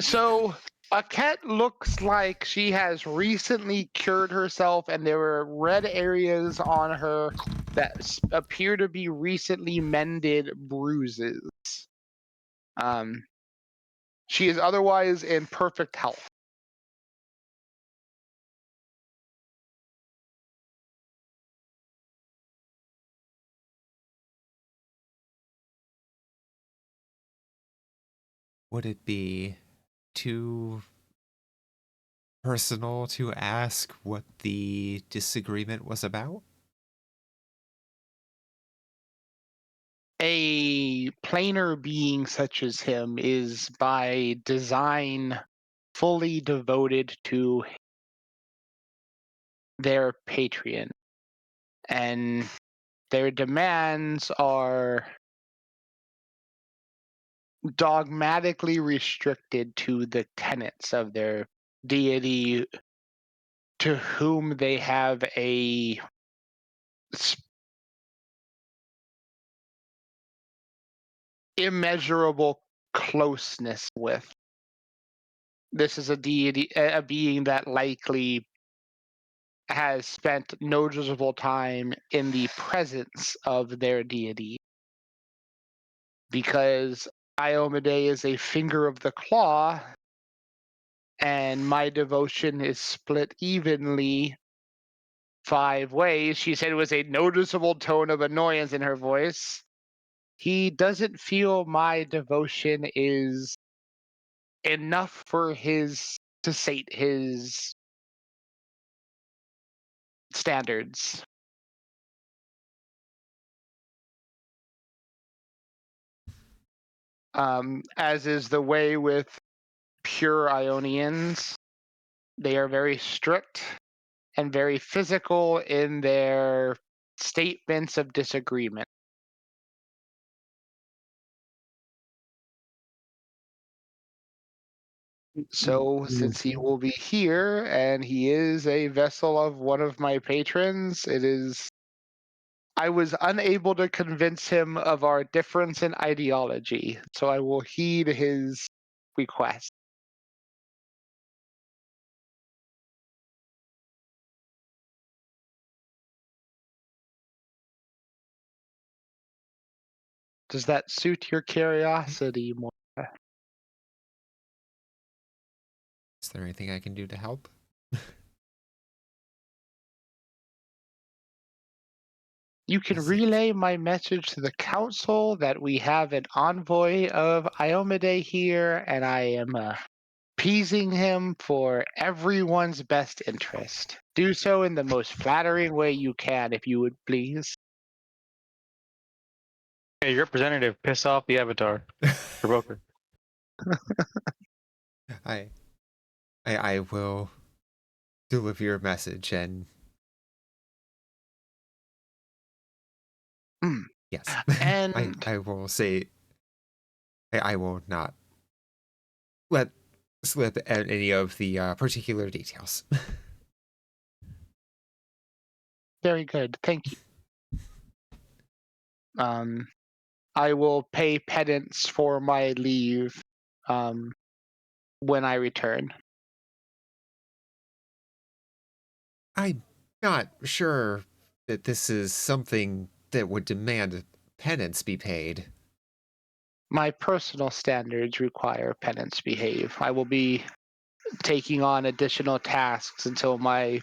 So a cat looks like she has recently cured herself, and there were red areas on her that appear to be recently mended bruises. She is otherwise in perfect health. Would it be too personal to ask what the disagreement was about? A planar being such as him is by design fully devoted to their patron, and their demands are dogmatically restricted to the tenets of their deity, to whom they have a immeasurable closeness with. This is a deity, a being that likely has spent noticeable time in the presence of their deity. because Iomade is a finger of the claw, and my devotion is split evenly 5 ways. She said it was a noticeable tone of annoyance in her voice. He doesn't feel my devotion is enough for to sate his standards. As is the way with pure Ionians, they are very strict and very physical in their statements of disagreement. So, since he will be here and he is a vessel of one of my patrons, I was unable to convince him of our difference in ideology, so I will heed his request. Does that suit your curiosity more? Is there anything I can do to help? You can Is it- relay my message to the council that we have an envoy of Iomade here, and I am appeasing him for everyone's best interest. Do so in the most flattering way you can, if you would please. Hey, your representative, piss off the avatar. Provoker. I will deliver your message and Mm. yes. And I will say I will not let slip any of the particular details. very good, thank you. I will pay penance for my leave when I return. I'm not sure that this is something that would demand penance be paid. My personal standards require penance behave. I will be taking on additional tasks until my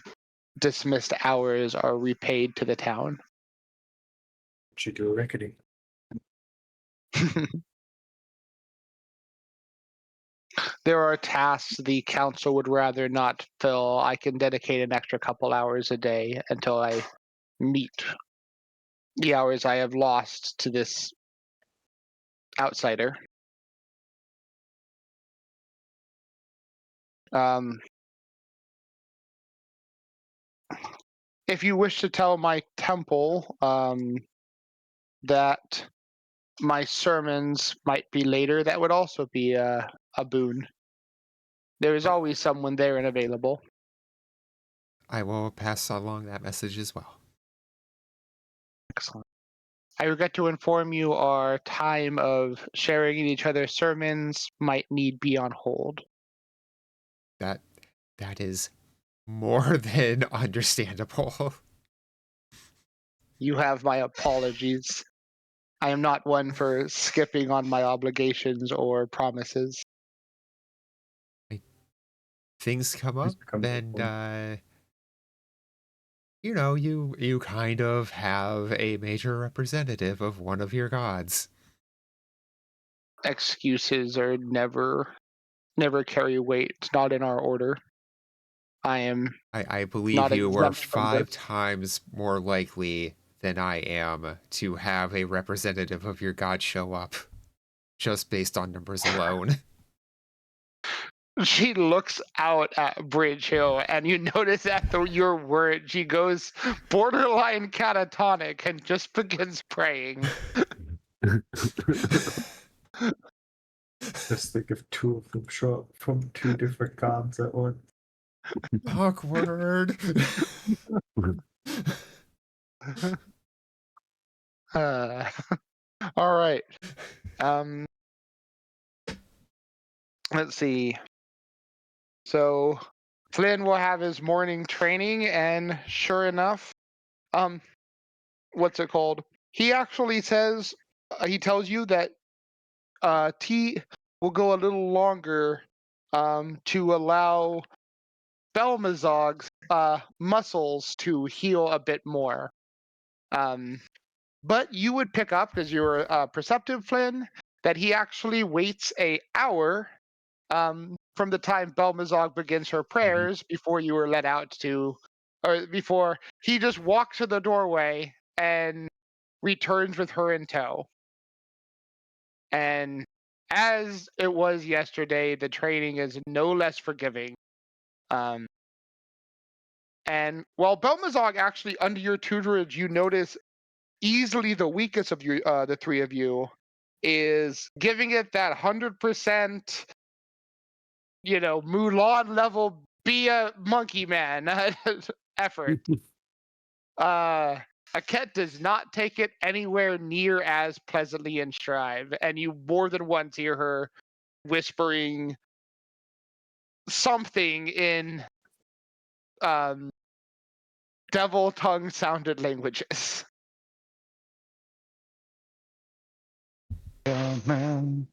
dismissed hours are repaid to the town. Should do a reckoning. There are tasks the council would rather not fill. I can dedicate an extra couple hours a day until I meet the hours I have lost to this outsider. If you wish to tell my temple that my sermons might be later, that would also be a boon. There is always someone there and available. I will pass along that message as well. Excellent. I regret to inform you our time of sharing in each other's sermons might need be on hold. That is more than understandable. You have my apologies. I am not one for skipping on my obligations or promises. Things come up, becomes and you kind of have a major representative of one of your gods. Excuses are never carry weight. It's not in our order. I am I believe not you were exempt from 5 this. times more likely than I am to have a representative of your god show up, just based on numbers alone. She looks out at Bridge Hill, and you notice after your word, she goes borderline catatonic and just begins praying. Just think if two of them show up from two different gods at once. Awkward. All right. Let's see. So Flynn will have his morning training, and sure enough, what's it called? He actually says he tells you that T will go a little longer to allow Belmazog's muscles to heal a bit more. But you would pick up, because you're perceptive, Flynn, that he actually waits an hour from the time Belmazog begins her prayers before you were let out to, or before he just walks to the doorway and returns with her in tow. And as it was yesterday, the training is no less forgiving. And while Belmazog actually under your tutorage, you notice easily the weakest of you, the three of you, is giving it that 100%, Mulan level, be a monkey man effort. Aket does not take it anywhere near as pleasantly in stride, and you more than once hear her whispering something in devil tongue sounded languages. Man.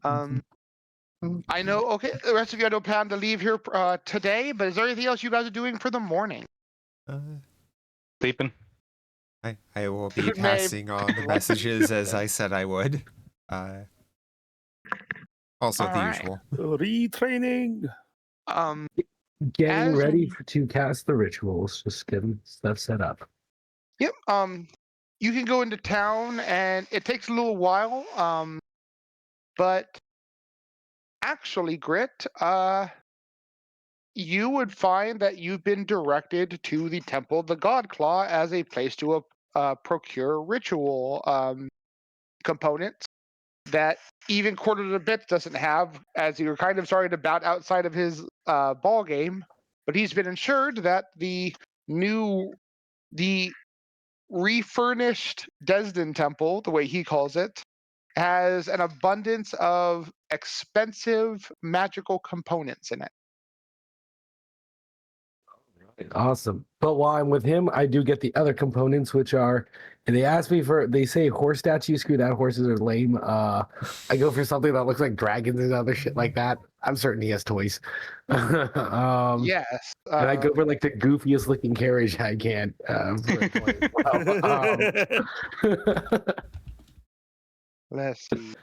I know. Okay, the rest of you, I don't plan to leave here today, but is there anything else you guys are doing for the morning? Sleeping. I will be May- passing on the messages as I said I would. Also All the right. usual. Retraining. Getting As ready we- to cast the rituals. Just getting stuff set up. Yep. You can go into town, and it takes a little while. But actually, Grit, you would find that you've been directed to the Temple of the Godclaw as a place to procure ritual components that even Quarter to Bits doesn't have, as you're kind of starting to bout outside of his ball game. But he's been assured that the refurnished Desden Temple, the way he calls it, has an abundance of expensive magical components in it. Awesome. But while I'm with him, I do get the other components, which are, and they say horse statue, screw that, horses are lame. I go for something that looks like dragons and other shit like that. I'm certain he has toys. Yes. And I go for like the goofiest looking carriage I can. For a toy as well. Let's see.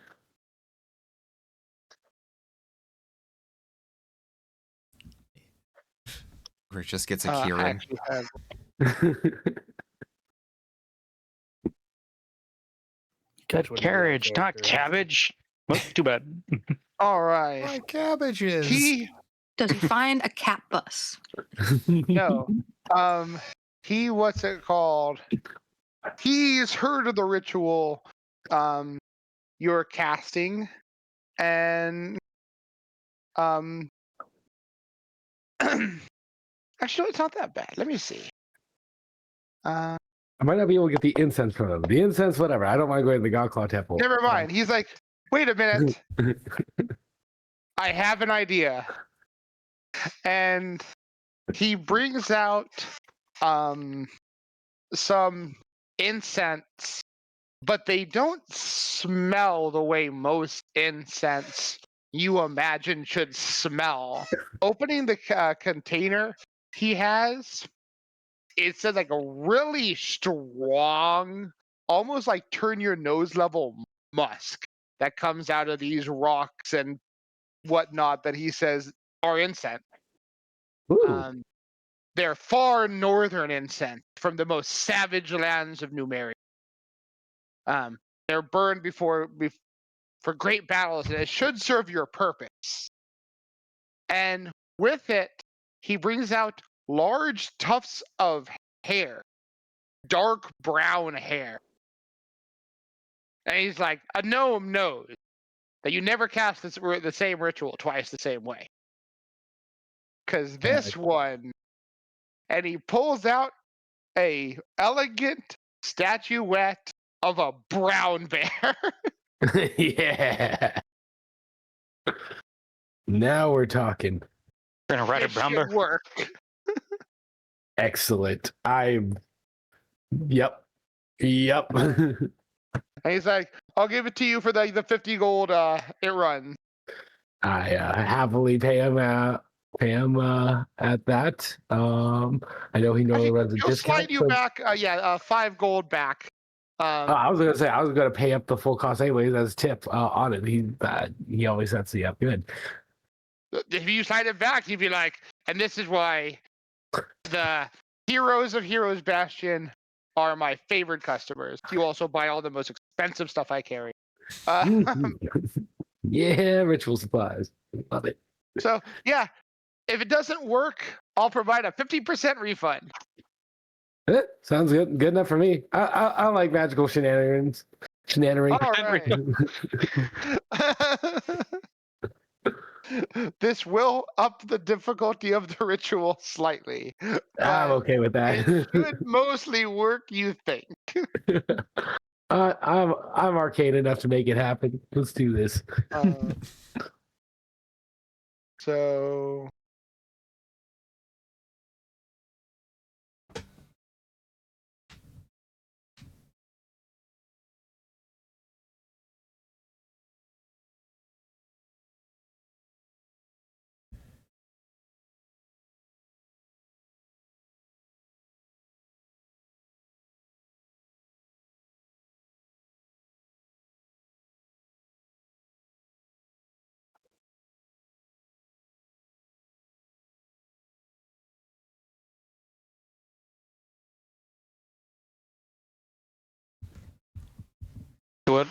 Grit just gets a I keyring. actually have Catch what Carriage, not cabbage. Well, too bad. all right. My cabbages. Does he find a cat bus? No. What's it called? He's heard of the ritual you're casting, and actually, no, it's not that bad. Let me see. I might not be able to get the incense from them. The incense, whatever. I don't mind going to the Godclaw Temple. Never mind. He's like, wait a minute. I have an idea. And he brings out some incense, but they don't smell the way most incense you imagine should smell. Opening the container he has, it says like a really strong, almost like turn your nose level musk that comes out of these rocks and whatnot that he says are incense. Ooh. They're far northern incense from the most savage lands of Numeria. They're burned for great battles, and it should serve your purpose. And with it, he brings out large tufts of hair, dark brown hair. And he's like, a gnome knows that you never cast the same ritual twice the same way. Because this one, and he pulls out a elegant statuette of a brown bear. Yeah. Now we're talking. Gonna ride a It brown bear. should work. Excellent. Yep. And he's like, I'll give it to you for the 50 gold it runs. I happily pay him at that. I know he normally runs a He'll discount. slide you so- back, 5 gold back. I was gonna say I was gonna pay up the full cost anyways as tip on it. He always sets me up good. If you slide it back, you'd be like, and this is why the heroes of Heroes Bastion are my favorite customers. You also buy all the most expensive stuff I carry. Yeah, ritual supplies. Love it. So yeah, if it doesn't work, I'll provide a 50% refund. Sounds good. Good enough for me. I like magical shenanigans. Shenanigans. All right. This will up the difficulty of the ritual slightly. I'm but okay with It that. should mostly work, you think. I'm arcade enough to make it happen. Let's do this. So What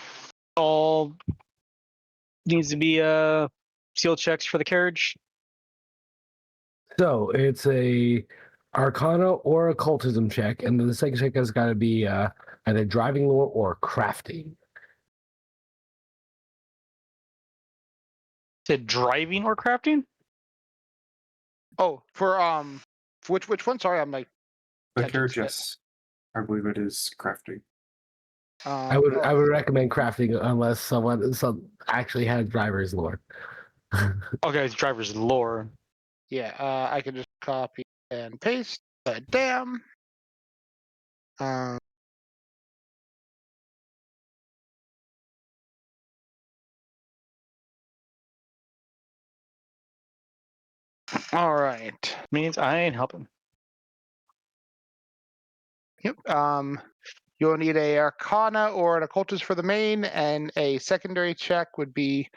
all needs to be seal checks for the carriage? So it's a Arcana or occultism check, and then the second check has got to be either driving lore or crafting. Said driving or crafting? for which one? Sorry, I'm like The attention carriage, split. yes. I believe it is crafting. I would recommend crafting unless someone actually has driver's lore. Okay, it's driver's lore. Yeah, I can just copy and paste. Damn. All right. Means I ain't helping. Yep. You'll need a Arcana or an Occultist for the main, and a secondary check would be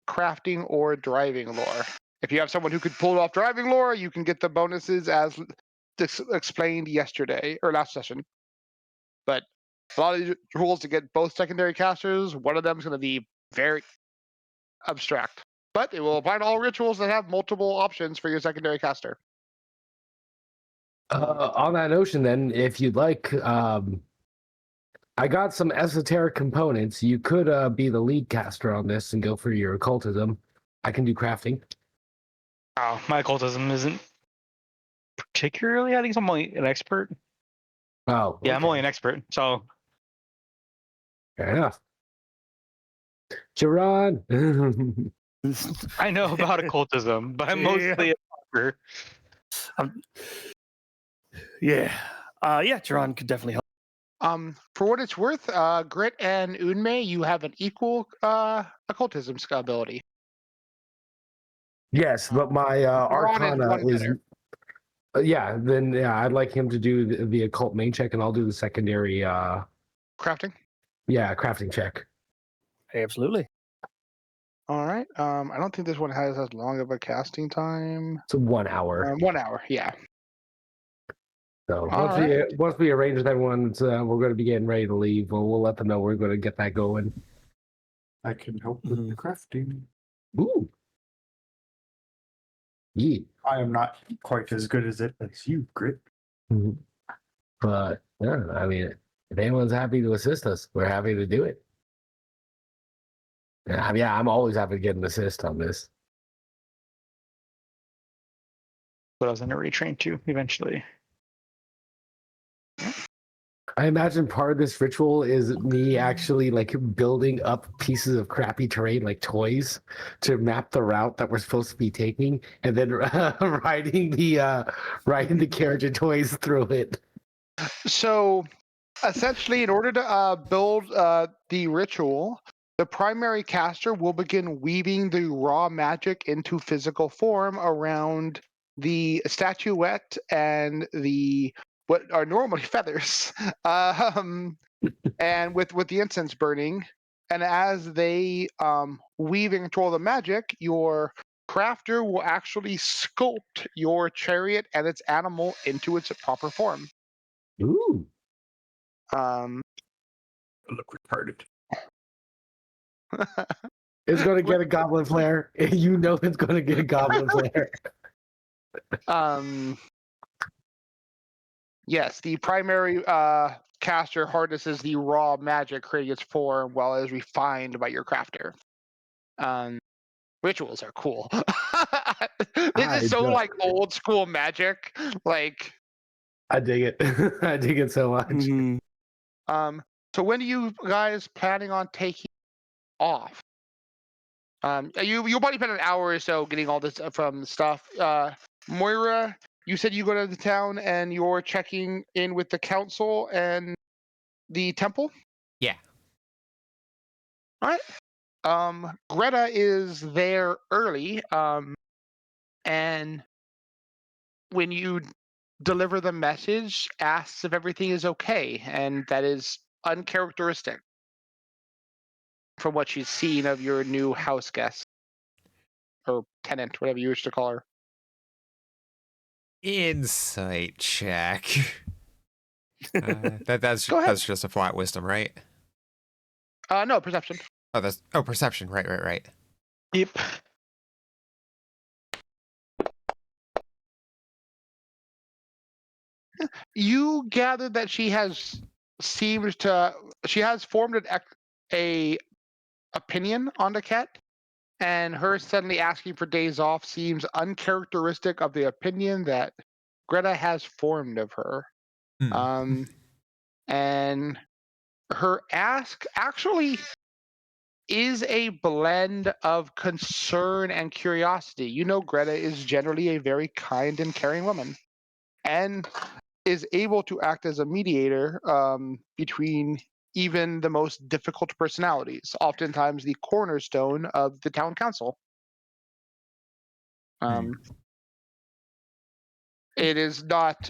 crafting or driving lore. If you have someone who could pull off driving lore, you can get the bonuses as explained yesterday or last session. But a lot of these rules to get both secondary casters, one of them is going to be very abstract. But it will apply to all rituals that have multiple options for your secondary caster. On that notion, then, if you'd like, I got some esoteric components. You could be the lead caster on this and go for your occultism. I can do crafting. Oh, my occultism isn't particularly. I think I'm only an expert. Oh, Yeah, I'm okay. only an expert. So Fair enough. Jerron. I know about occultism, but I'm mostly a talker. Yeah, Jiron could definitely help. For what it's worth, Grit and Unmei, you have an equal occultism ability. Yes, but my Ron is Arcana one is. better. I'd like him to do the occult main check, and I'll do the secondary. Crafting. Crafting check. Absolutely. All right. I don't think this one has as long of a casting time. It's 1 hour. 1 hour. Yeah. So All once we arrange with everyone, we're going to be getting ready to leave. We'll let them know we're going to get that going. I can help with the crafting. Ooh. Yeah. I am not quite as good as it as you, Grit. Mhm. But yeah, I mean, if anyone's happy to assist us, we're happy to do it. Yeah, I'm always happy to get an assist on this. But I was going to retrain to eventually. I imagine part of this ritual is me actually like building up pieces of crappy terrain like toys to map the route that we're supposed to be taking, and then riding the carriage of toys through it. So, essentially, in order to build the ritual, the primary caster will begin weaving the raw magic into physical form around the statuette and the what are normally feathers, and with the incense burning. And as they weave and control the magic, your crafter will actually sculpt your chariot and its animal into its proper form. Ooh. Um, Look retarded. It's going to get a goblin flare. You know it's going to get a goblin flare. Yes, the primary caster harnesses the raw magic, creating its form while it is refined by your crafter. Rituals are cool. This is so like old school magic. Like, I dig it. I dig it so much. Mhm. so when are you guys planning on taking off? You'll probably spend an hour or so getting all this from stuff. Moira, you said you go to the town and you're checking in with the council and the temple? Yeah. All right. Greta is there early. And when you deliver the message, asks if everything is okay, and that is uncharacteristic from what she's seen of your new house guest or tenant, whatever you wish to call her. Insight check. That's Go ahead. that's just a flat wisdom, right? No, perception. Oh, perception. Right. Yep. You gather that she has formed a opinion on the cat, and her suddenly asking for days off seems uncharacteristic of the opinion that Greta has formed of her. Hmm. And her ask actually is a blend of concern and curiosity. You know, Greta is generally a very kind and caring woman, and is able to act as a mediator between even the most difficult personalities, oftentimes the cornerstone of the town council. It is not.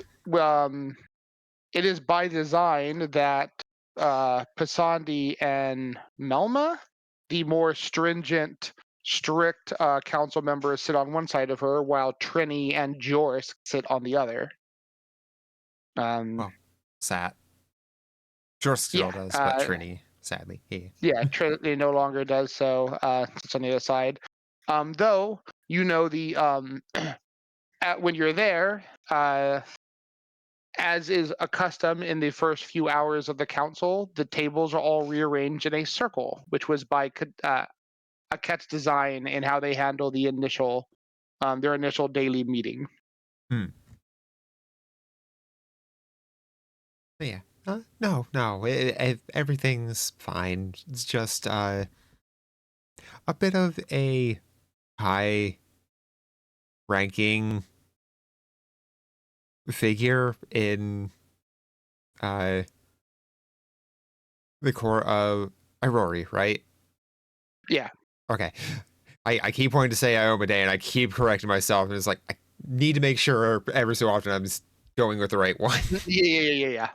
It is by design that Pasandi and Melma, the more stringent, strict council members, sit on one side of her, while Trini and Joris sit on the other. Sat. Jor still does, but Trini, sadly, Yeah, Trini no longer does so. Sits on the other side. Though you know the when you're there, as is a custom in the first few hours of the council, the tables are all rearranged in a circle, which was by Aket's design in how they handle the initial, their initial daily meeting. Yeah. No. Everything's fine. It's just a bit of a high-ranking figure in the core of Aurori, right? Yeah. Okay. I keep wanting to say Iomade, and I keep correcting myself, and it's like, I need to make sure every so often I'm going with the right one. Yeah.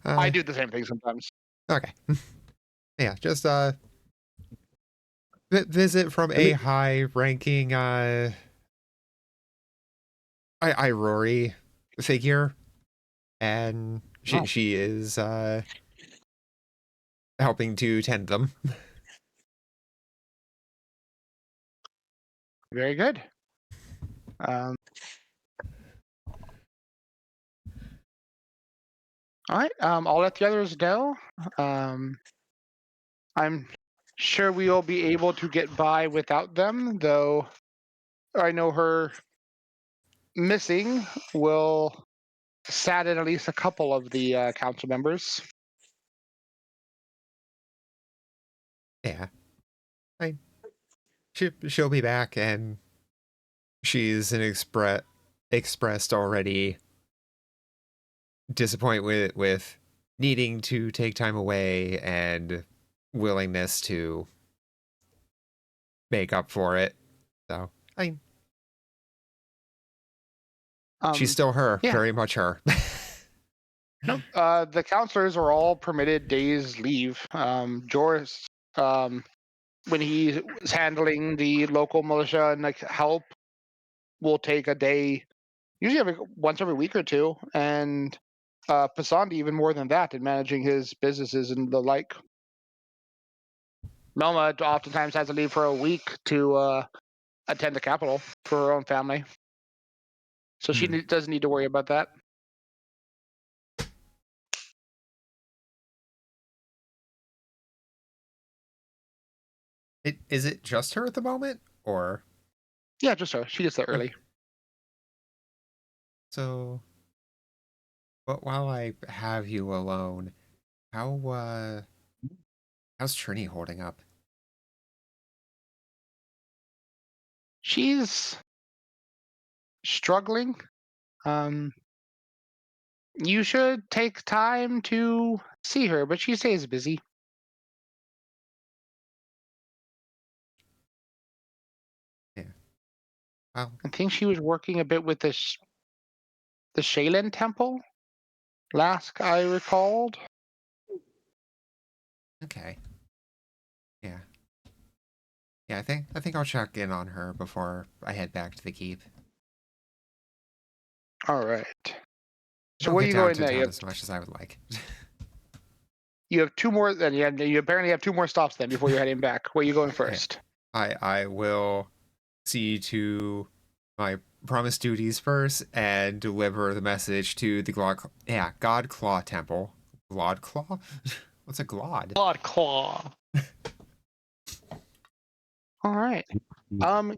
I do the same thing sometimes. Okay. Yeah, just visit from a high-ranking Aurori figure, and she is helping to tend them. Very good. All right. I'll let the others know. I'm sure we will be able to get by without them, though I know her missing will sadden at least a couple of the council members. Yeah. She'll be back, and she's expressed already disappointment with needing to take time away and willingness to make up for it. So, I mean, she's still her, yeah. very much her. Nope. The counselors are all permitted days leave. Joris, when he was handling the local militia and like help, will take a day, usually once every week or two, and Pasandi even more than that in managing his businesses and the like. Melma oftentimes has to leave for a week to attend the capital for her own family, so she doesn't need to worry about that. Is it just her at the moment, or? Yeah, just her. She gets there early. So, but while I have you alone, how's Trini holding up? She's struggling. You should take time to see her, but she stays busy. Yeah. Well, I think she was working a bit with the Shaylin Temple, last I recalled. okay. Yeah. Yeah, I think I'll check in on her before I head back to the keep. All right. So Don't where are get you going down now? as much as I would like. You have two more. Then you apparently have two more stops then before you're heading back. Where are you going first? I will see to my promised duties first and deliver the message to the God Claw Temple. Glod Claw? What's a Glod? Blood claw. All right.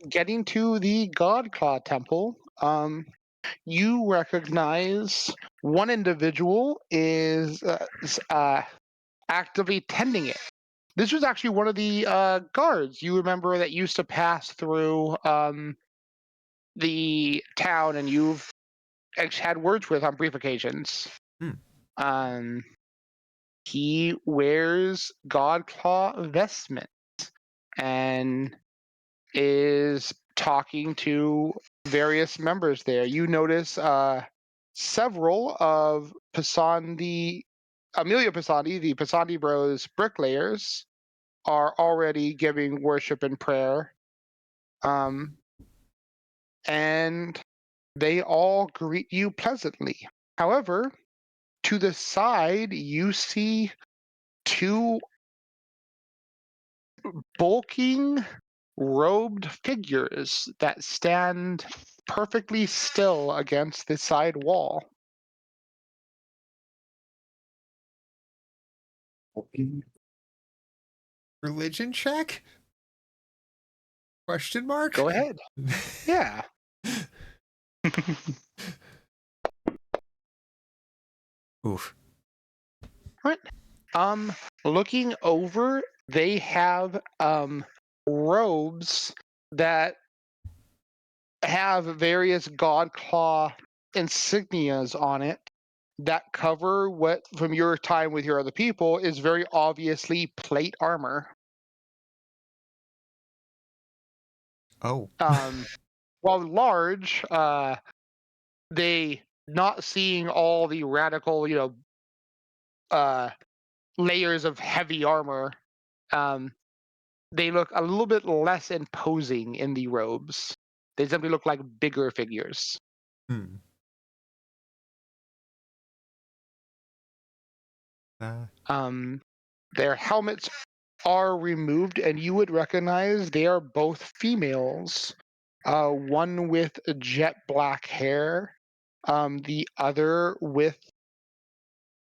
Getting to the God Claw Temple, you recognize one individual is actively tending it. This was actually one of the guards you remember that used to pass through the town, and you've had words with on brief occasions. He wears Godclaw vestment and is talking to various members there. You notice several of Amelia Pasandi, the Pasandi Bros bricklayers, are already giving worship and prayer. And they all greet you pleasantly. However, to the side, you see two bulking, robed figures that stand perfectly still against the side wall. Religion check? Question mark? Go ahead. Yeah. Oof. Right. Looking over, they have robes that have various Godclaw insignias on it that cover what, from your time with your other people, is very obviously plate armor. Oh. While large, they, not seeing all the radical, layers of heavy armor, they look a little bit less imposing in the robes. They simply look like bigger figures. Hmm. Their helmets are removed, and you would recognize they are both females. One with jet black hair, the other with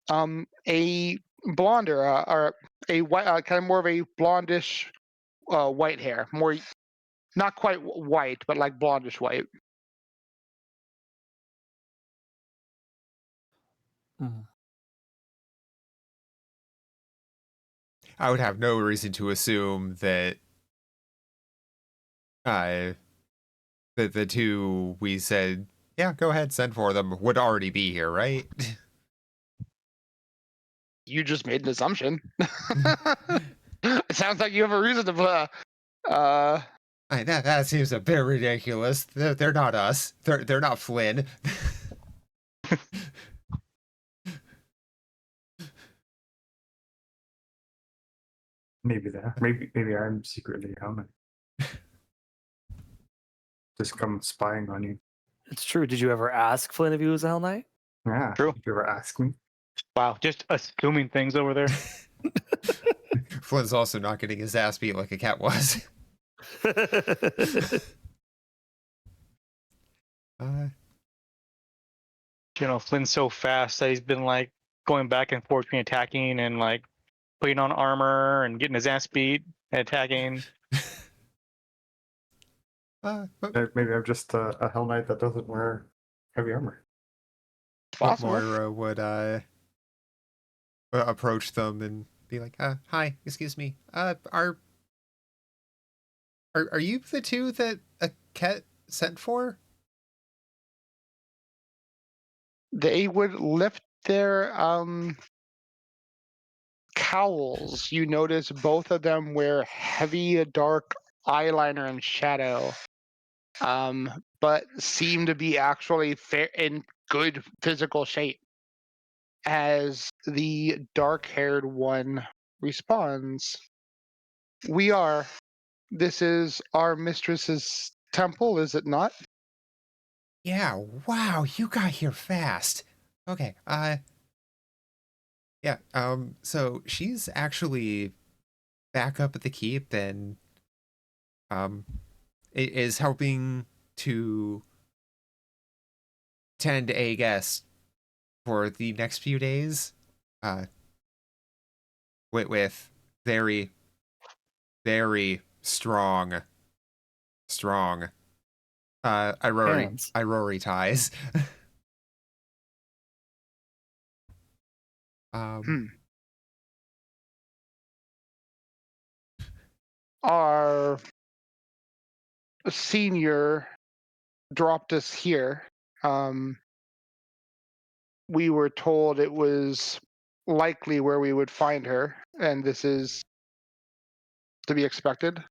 a blonder or a white, kind of more of a blondish white hair, more not quite white, but like blondish white. I would have no reason to assume that the two we said, yeah, go ahead, send for them, would already be here, right? You just made an assumption. It sounds like you have a reason to. That seems a bit ridiculous. They're not us. They're not Flynn. Maybe that. Maybe I'm secretly coming. Just come spying on you. It's true. Did you ever ask Flynn if he was a Hell Knight? Yeah. True. Did you ever ask me? Wow, just assuming things over there. Flynn's also not getting his ass beat like a cat was. You know, Flynn's so fast that he's been like going back and forth between attacking and like putting on armor and getting his ass beat and attacking. Maybe I'm just a Hell Knight that doesn't wear heavy armor. Possible. Moira would approach them and be like, "Hi, excuse me. Are you the two that a cat sent for?" They would lift their cowls. You notice both of them wear heavy dark eyeliner and shadow, but seem to be actually in good physical shape. As the dark-haired one responds, "We are. This is our mistress's temple, is it not?" Yeah, wow, you got here fast. Okay, yeah, so she's actually back up at the keep and, is helping to tend a guest for the next few days, with very, very strong, Hands. Irori ties. Our senior dropped us here. We were told it was likely where we would find her, and this is to be expected.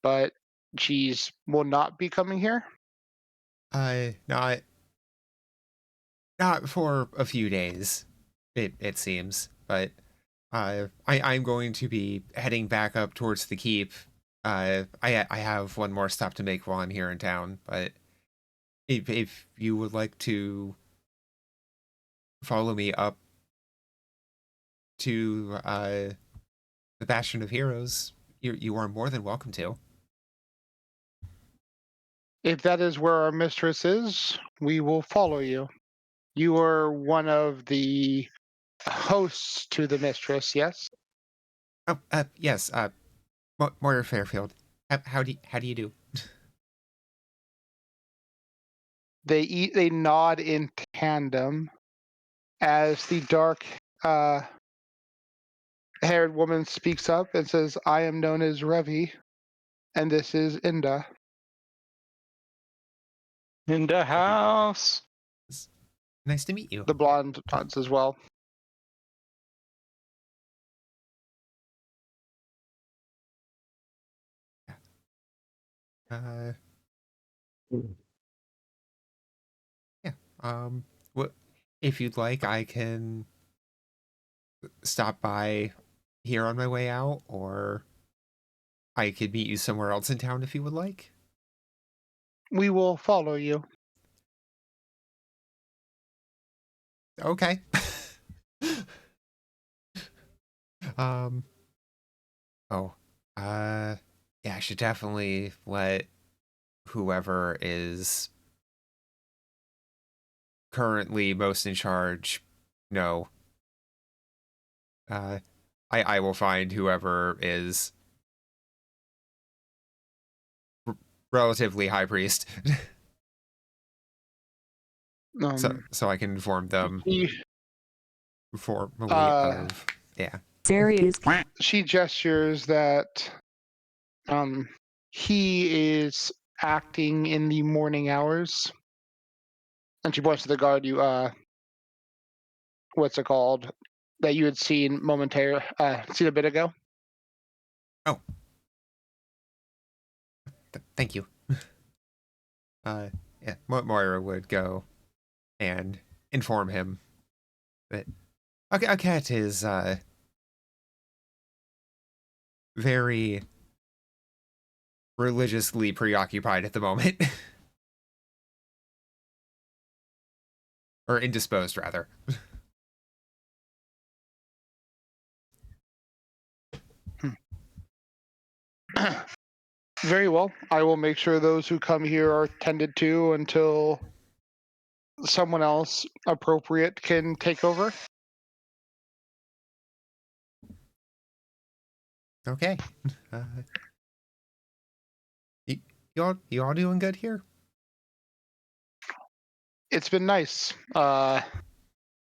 But she's will not be coming here. Not for a few days, it seems, but I'm going to be heading back up towards the keep. I have one more stop to make while I'm here in town, but if you would like to follow me up to the Bastion of Heroes, you are more than welcome to. If that is where our mistress is, we will follow you. You are one of the hosts to the mistress, yes? Oh, yes, Moira Fairfield. How do you do? They nod in tandem as the dark haired woman speaks up and says, "I am known as Revi, and this is Inda." In the house. Nice to meet you. The blonde nods as well. Yeah. What if you'd like, I can stop by here on my way out, or I could meet you somewhere else in town if you would like. We will follow you. Okay. Oh, yeah, I should definitely let whoever is currently most in charge know. I will find whoever is relatively high priest, so I can inform them formally of, yeah. Serious. She gestures that he is acting in the morning hours. And she points to the guard. what's it called, that you had seen seen a bit ago. Oh, thank you. Yeah, Moira would go and inform him that Akat is very religiously preoccupied at the moment. Or indisposed, rather. Very well. I will make sure those who come here are tended to until someone else appropriate can take over. Okay. You all doing good here? It's been nice.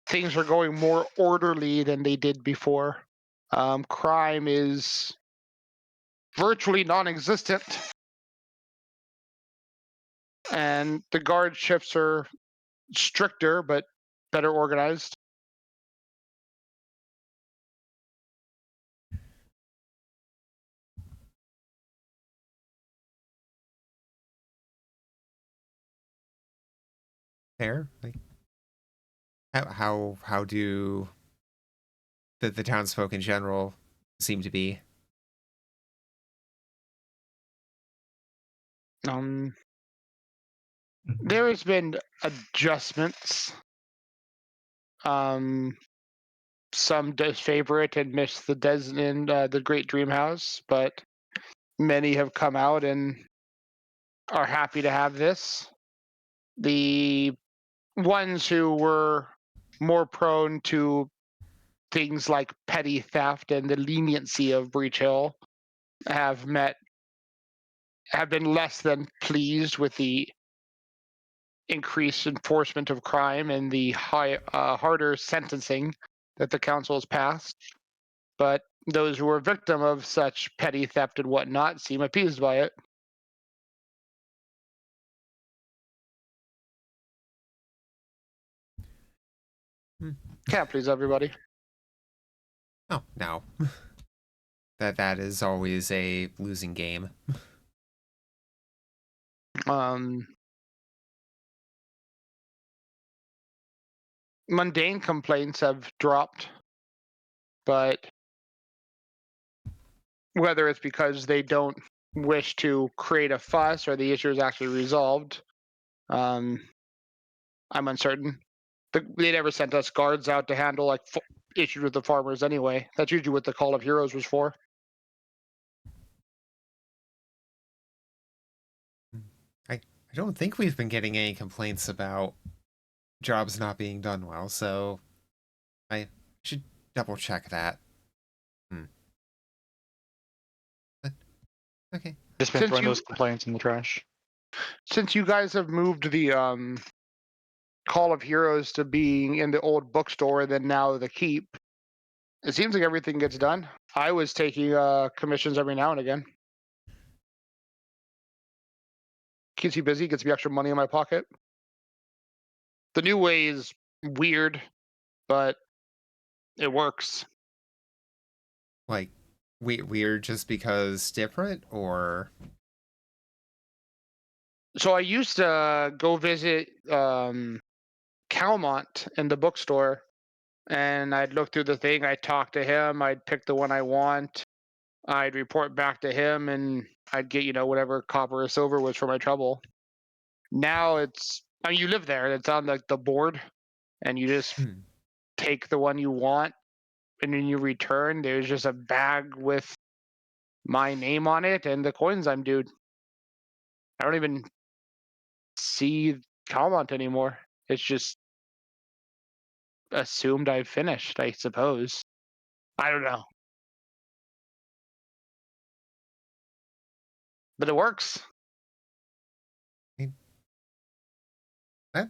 Things are going more orderly than they did before. Crime is virtually non-existent. And the guard shifts are stricter, but better organized. Fair? Like, how do the townsfolk in general seem to be? There has been adjustments. Some disfavor it and miss the the Great Dream House, but many have come out and are happy to have this. The ones who were more prone to things like petty theft and the leniency of Breach Hill have been less than pleased with the increased enforcement of crime and the harder sentencing that the council has passed. But those who are victim of such petty theft and whatnot seem appeased by it. Can't please everybody. Oh, no. That is always a losing game. Mundane complaints have dropped, but whether it's because they don't wish to create a fuss or the issue is actually resolved, I'm uncertain. They never sent us guards out to handle like issues with the farmers anyway. That's usually what the Call of Heroes was for. I don't think we've been getting any complaints about jobs not being done well, so I should double check that. Okay. Just been Since throwing you- those complaints in the trash. Since you guys have moved the Call of Heroes to being in the old bookstore and then now the Keep, it seems like everything gets done. I was taking commissions every now and again. Keeps you busy, gets me extra money in my pocket. The new way is weird, but it works. Like, weird just because different, or? So I used to go visit Calmont in the bookstore, and I'd look through the thing, I'd talk to him, I'd pick the one I want, I'd report back to him, and I'd get, whatever copper or silver was for my trouble. Now you live there, it's on the board, and you just take the one you want, and then you return, there's just a bag with my name on it and the coins I'm due. I don't even see Calmont anymore. It's just assumed I've finished, I suppose. I don't know. But it works.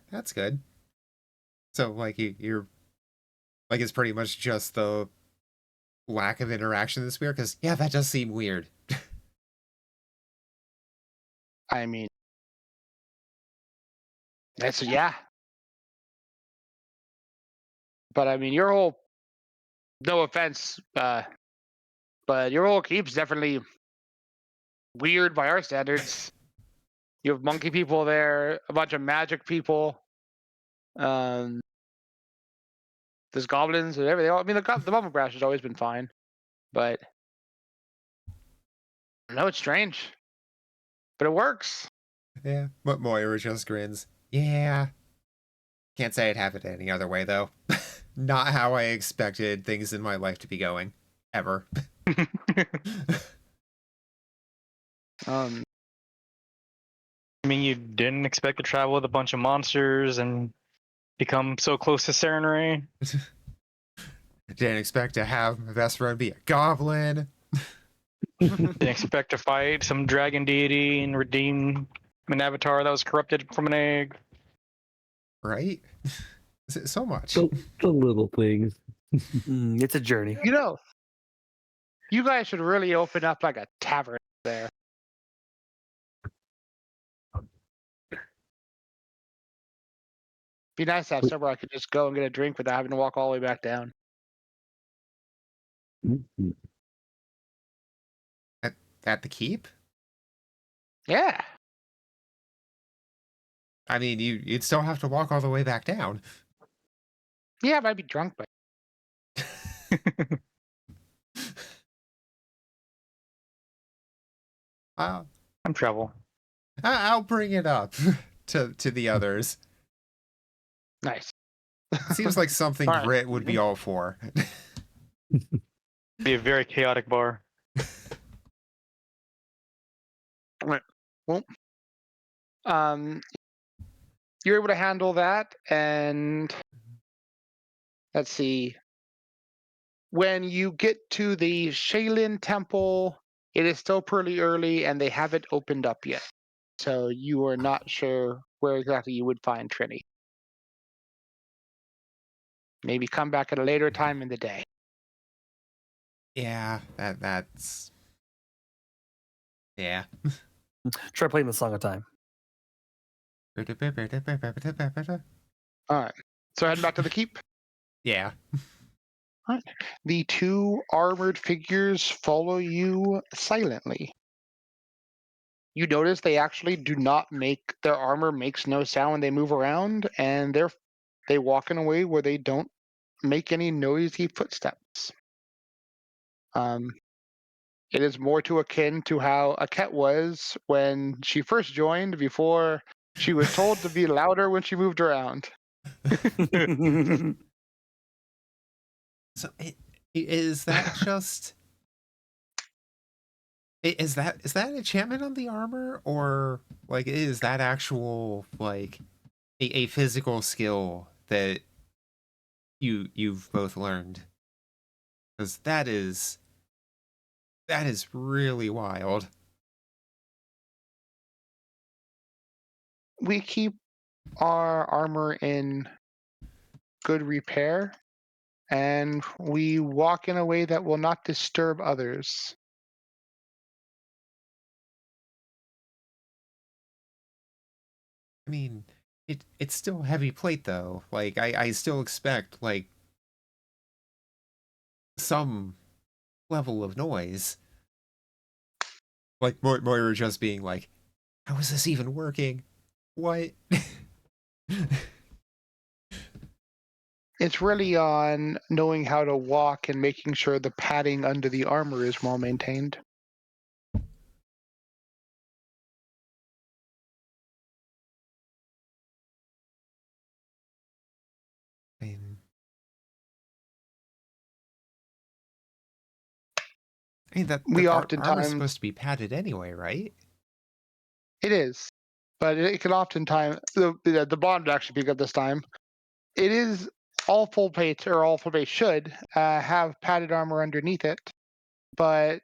That's good. So, like, you're like, it's pretty much just the lack of interaction this weird, because yeah, that does seem weird. I mean, yeah. But I mean, your whole, no offense, but your whole keep's definitely weird by our standards. You have monkey people there, a bunch of magic people. There's goblins and everything. I mean, the Bubble Brash has always been fine, but I know it's strange, but it works. Yeah, but Moira just grins. Yeah. Can't say I'd have it any other way, though. Not how I expected things in my life to be going. Ever. Um, I mean, you didn't expect to travel with a bunch of monsters and become so close to Serenray. Didn't expect to have my best friend be a goblin. Didn't expect to fight some dragon deity and redeem an avatar that was corrupted from an egg. Right? So much. The little things. It's a journey. you know, you guys should really open up like a tavern there. Be nice to have somewhere I could just go and get a drink without having to walk all the way back down. Mhm. At the keep? Yeah. I mean, you'd still have to walk all the way back down. Yeah, but I'd be drunk by. I'll I'm travel. bring it up to the others. Nice. Seems like something All right. Grit would be all for. Be a very chaotic bar. Well, you're able to handle that, and let's see. When you get to the Shaylin Temple, it is still pretty early, and they haven't opened up yet. So you are not sure where exactly you would find Trini. Maybe come back at a later time in the day. Yeah, that's... Yeah. Try playing the Song of Time. All right. So heading back to the keep. Yeah. The two armored figures follow you silently. You notice they actually do not make their armor makes no sound when they move around, and they walk in a way where they don't make any noisy footsteps. It is more to akin to how Aket was when she first joined, before she was told to be louder when she moved around. So is that just... Is that an enchantment on the armor, or like is that actual like a physical skill that you've both learned? Because that is really wild. We keep our armor in good repair, and we walk in a way that will not disturb others. I mean, it's still heavy plate though. Like I still expect like some level of noise. Like Moira just being like, how is this even working? What? It's really on knowing how to walk and making sure the padding under the armor is well maintained. I mean that We armor's oftentimes supposed to be padded anyway, right? it is, but it can oftentimes the bond actually pick up this time. It is all full plate, or all full plate should have padded armor underneath it, but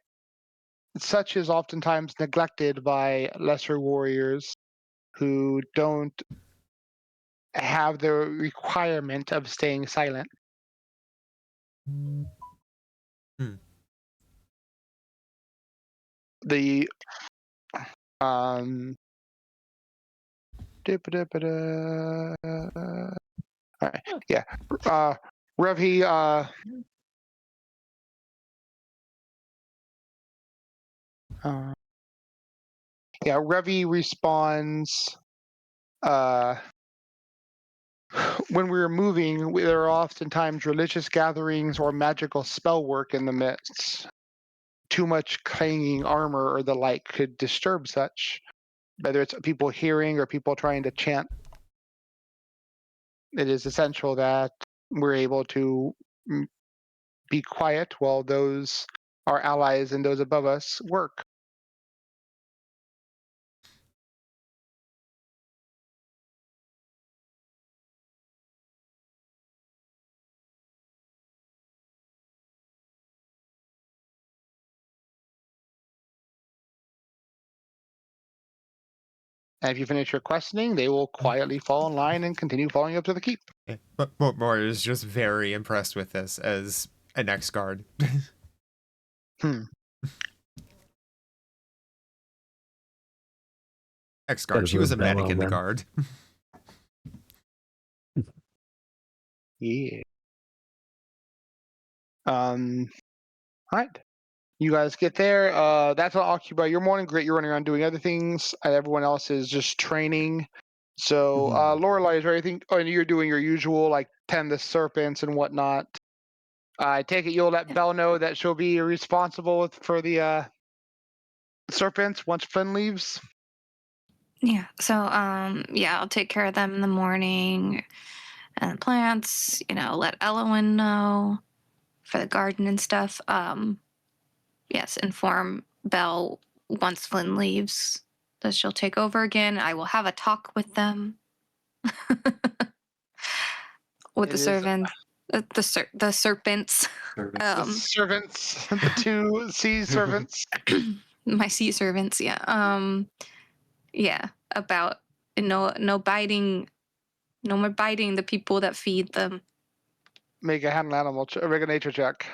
such is oftentimes neglected by lesser warriors who don't have the requirement of staying silent. Hmm. The um all right, yeah. Revi, Revi responds, when we were moving, there are oftentimes religious gatherings or magical spell work in the midst. Too much clanging armor or the like could disturb such, whether it's people hearing or people trying to chant. It is essential that we're able to be quiet while those, our allies and those above us, work. And if you finish your questioning, they will quietly fall in line and continue following up to the keep. But Mora is just very impressed with this as an ex-guard. Ex-guard. She was a medic in the guard. Yeah. All right. You guys get there. That's what occupy your morning. Great, you're running around doing other things. Everyone else is just training. So, Lorelai, is there anything? Oh, and you're doing your usual, like tend the serpents and whatnot. I take it you'll let Belle know that she'll be responsible for the serpents once Flynn leaves. Yeah. So, I'll take care of them in the morning, and the plants. Let Elowin know for the garden and stuff. Yes, inform Belle once Flynn leaves that she'll take over again. I will have a talk with them. With the servants, the serpents. The servants, the two sea servants. My sea servants. Yeah. About no biting, no more biting the people that feed them. Make a handle animal, make a nature check.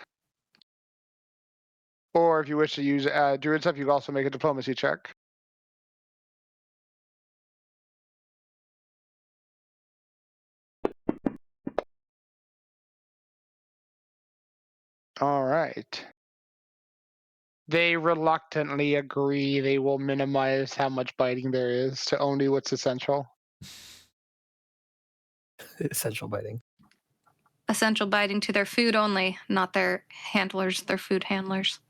Or if you wish to use druid stuff, you can also make a diplomacy check. All right. They reluctantly agree they will minimize how much biting there is to only what's essential. Essential biting. Essential biting to their food only, not their handlers, their food handlers.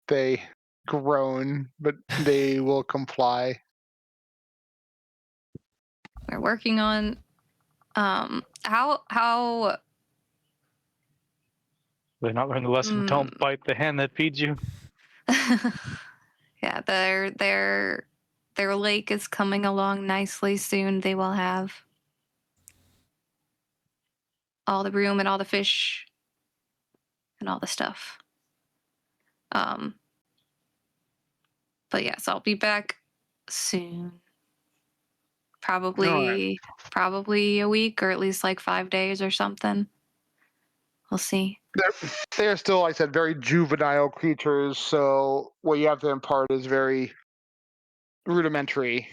They groan, but they will comply. We're working on how They not learn the lesson. Don't bite the hand that feeds you. yeah, their lake is coming along nicely soon. They will have all the room and all the fish and all the stuff. But yes, I'll be back soon. Probably a week, or at least like 5 days or something. We'll see. They're still, like I said, very juvenile creatures, so what you have to impart is very rudimentary.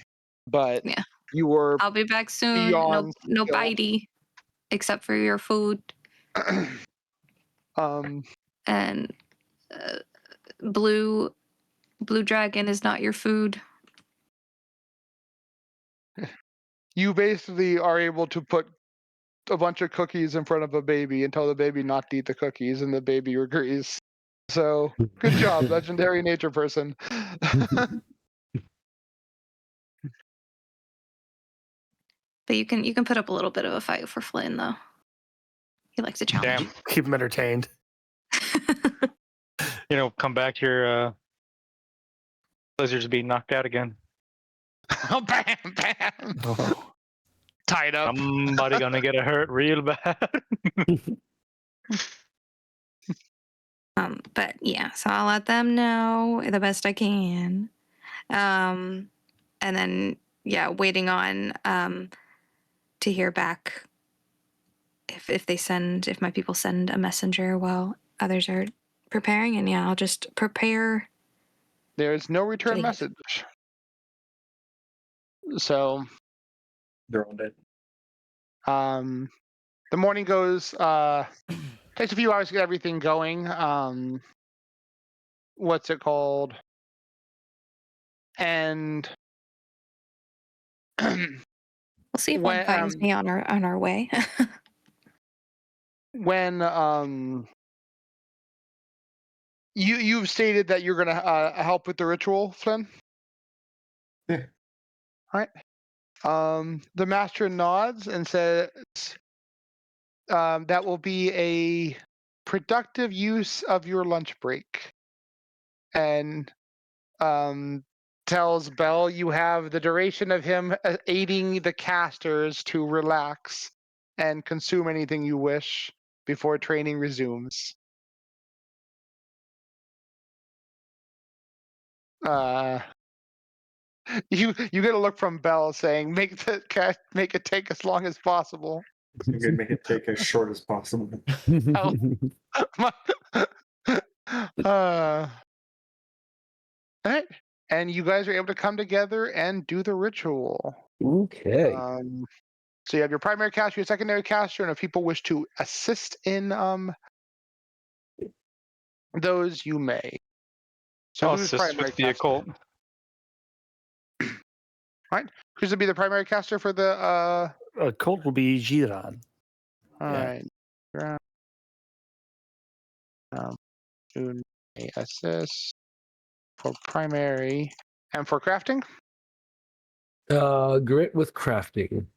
But Yeah, you were I'll be back soon. beyond No skill. bitey, except for your food. And blue dragon is not your food. You basically are able to put a bunch of cookies in front of a baby and tell the baby not to eat the cookies, and the baby agrees. So, good job, legendary nature person. But you can put up a little bit of a fight for Flynn, though. He likes a challenge. Damn. Keep him entertained. Come back here. Blizzard's being knocked out again. Bam, bam. Oh. Tied up. Somebody gonna get hurt real bad. But yeah, so I'll let them know the best I can. And then waiting on to hear back if my people send a messenger while others are preparing, and I'll just prepare. There's no return Leave. message. So They're all dead. The morning goes. Takes a few hours to get everything going. What's it called? And We'll see if When, one finds me on our way. when you've stated that you're gonna help with the ritual, Flynn. Yeah. All right. The master nods and says, "That will be a productive use of your lunch break." And tells Bell you have the duration of him aiding the casters to relax and consume anything you wish before training resumes. You get a look from Bell saying, "Make it take as long as possible." You can make it take as short as possible. All right, and you guys are able to come together and do the ritual. Okay. So you have your primary caster, your secondary caster, and if people wish to assist in those, you may. So I'll who's assist primary with the caster? occult. Right. Who's to be the primary caster for the Colt will be Jiran. All Yeah. right. Who may assist for primary and for crafting? Grit with crafting.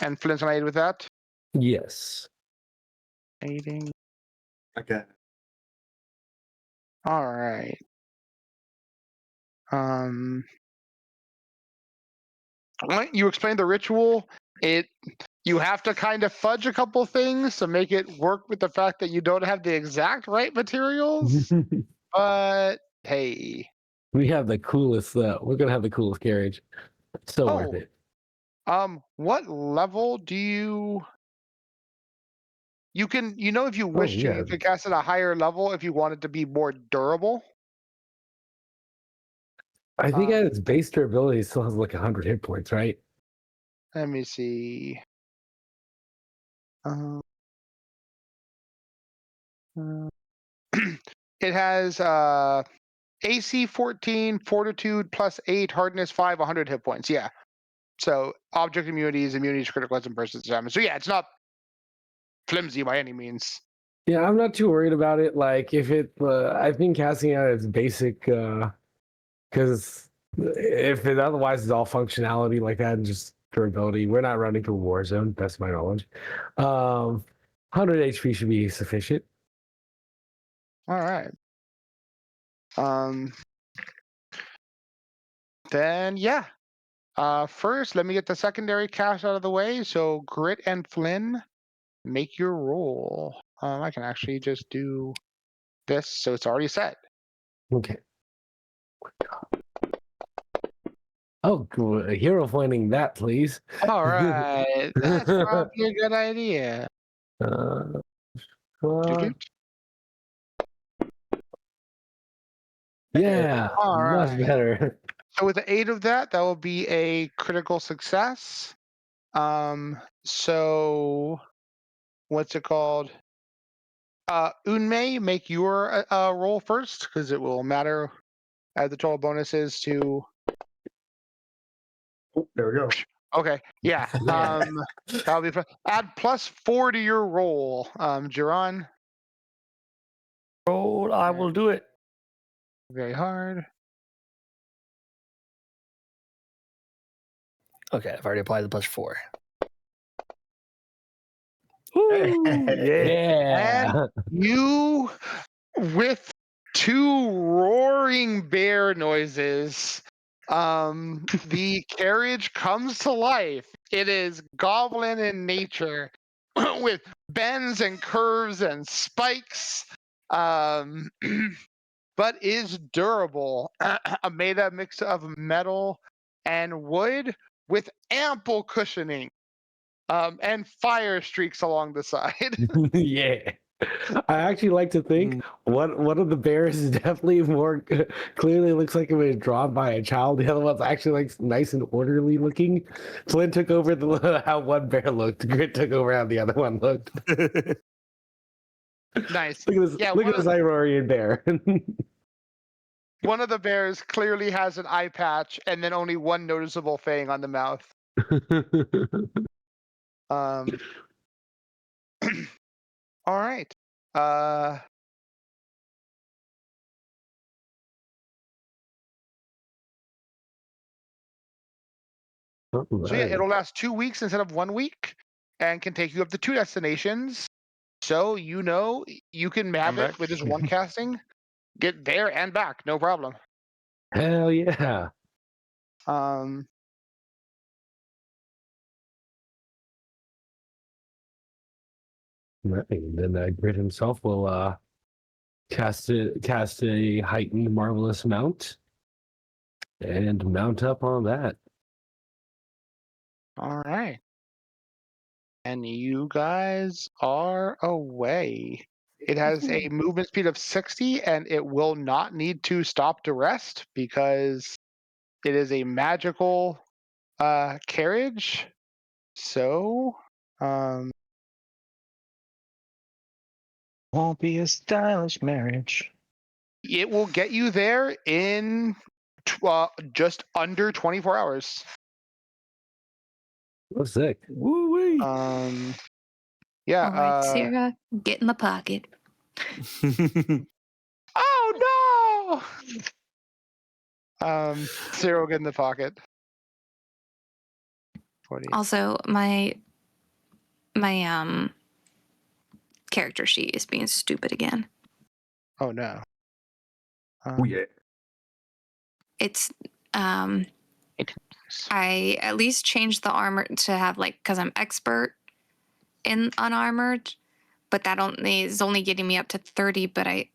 And Flynn's gonna aid with that? Yes. Aiding. Again. All right. When you explain the ritual, you have to kind of fudge a couple things to make it work with the fact that you don't have the exact right materials. But hey. We have the coolest. We're gonna have the coolest carriage. So worth it. What level do you can if you wish to, yeah. you could cast at a higher level if you want it to be more durable. I think at its base durability, it still has like 100 hit points, right? Let me see. It has AC 14, Fortitude +8, Hardness 5, 100 hit points. Yeah. So object immunities to critical hits and persistent damage. So yeah, it's not flimsy by any means. Yeah, I'm not too worried about it. Like if it, I think casting out its basic, because if it otherwise is all functionality like that and just durability, we're not running through a war zone. That's my knowledge. 100 HP should be sufficient. All right. Then yeah. First, let me get the secondary cast out of the way. So Grit and Flynn, make your roll. I can actually just do this, so it's already set. Okay. Oh, cool. A hero finding that, please. All right, that's probably a good idea. Yeah, All much right. better. So with the 8 of that will be a critical success. So what's it called? Unmei, make your roll first because it will matter as the total bonus is to. Oh, there we go. Okay, yeah. That'll be fun. Add +4 to your roll, Jiran. Roll, I will do it. Very hard. Okay, I've already applied the +4. Woo, yeah. Yeah. And you, with 2 roaring bear noises, the carriage comes to life. It is goblin in nature, with bends and curves and spikes, but is durable. Made a mix of metal and wood with ample cushioning, and fire streaks along the side. Yeah. I actually like to think one of the bears is definitely more clearly looks like it was drawn by a child. The other one's actually like nice and orderly looking. Flynn took over how one bear looked. Grit took over how the other one looked. Nice. Look at this! Yeah, Look at this Irorian bear. one of the bears clearly has an eye patch and then only one noticeable fang on the mouth. Um. All right. So yeah, it'll last 2 weeks instead of 1 week, and can take you up to 2 destinations. So you can have it back. with just one casting, get there and back, no problem. Hell yeah! Um. Right. Then Grit himself will cast a heightened marvelous mount and mount up on that. All right. And you guys are away. It has a movement speed of 60, and it will not need to stop to rest because it is a magical carriage. So, Won't be a stylish marriage. it will get you there in just under 24 hours. Oh, sick! Woo wee. Yeah. All right, Sarah, get in the pocket. Oh no! Zero get in the pocket. 40. Also, my character sheet is being stupid again. Oh no. Oh yeah. It's I at least changed the armor to have because I'm expert in unarmored, but that is only getting me up to 30, but I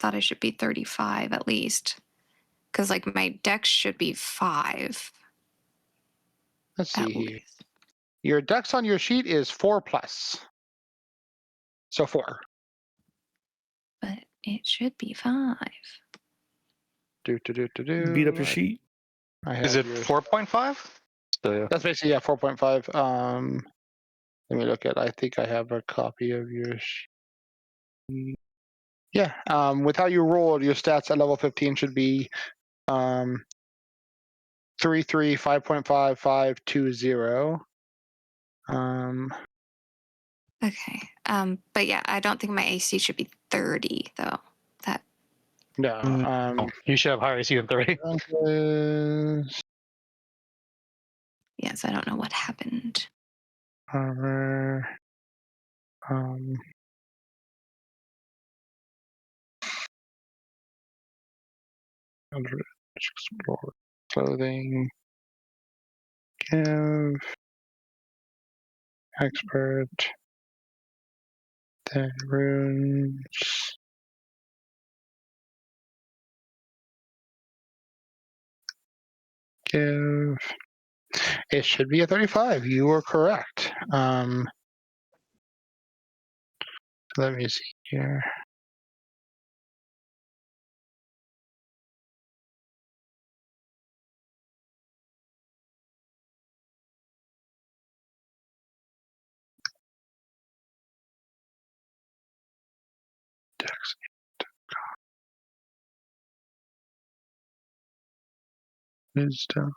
thought I should be 35 at least. Because my dex should be 5. Let's at see here. least. Your dex on your sheet is 4+. So 4. But it should be 5. Do. Beat up your sheet. Is it 4.5? Still, yeah. That's basically 4.5. Let me look at. I think I have a copy of your sheet. Yeah. With how you rolled, your stats at level 15 should be 3, 5.5, 5, 2, 0. Okay. But yeah, I don't think my AC should be 30 though. That No. You should have higher AC than 30. yes, I don't know what happened. Armor. Explore clothing. Give. Expert. Then runes. Give. It should be a 35. You are correct. Let me see here. Dex. Wisdom.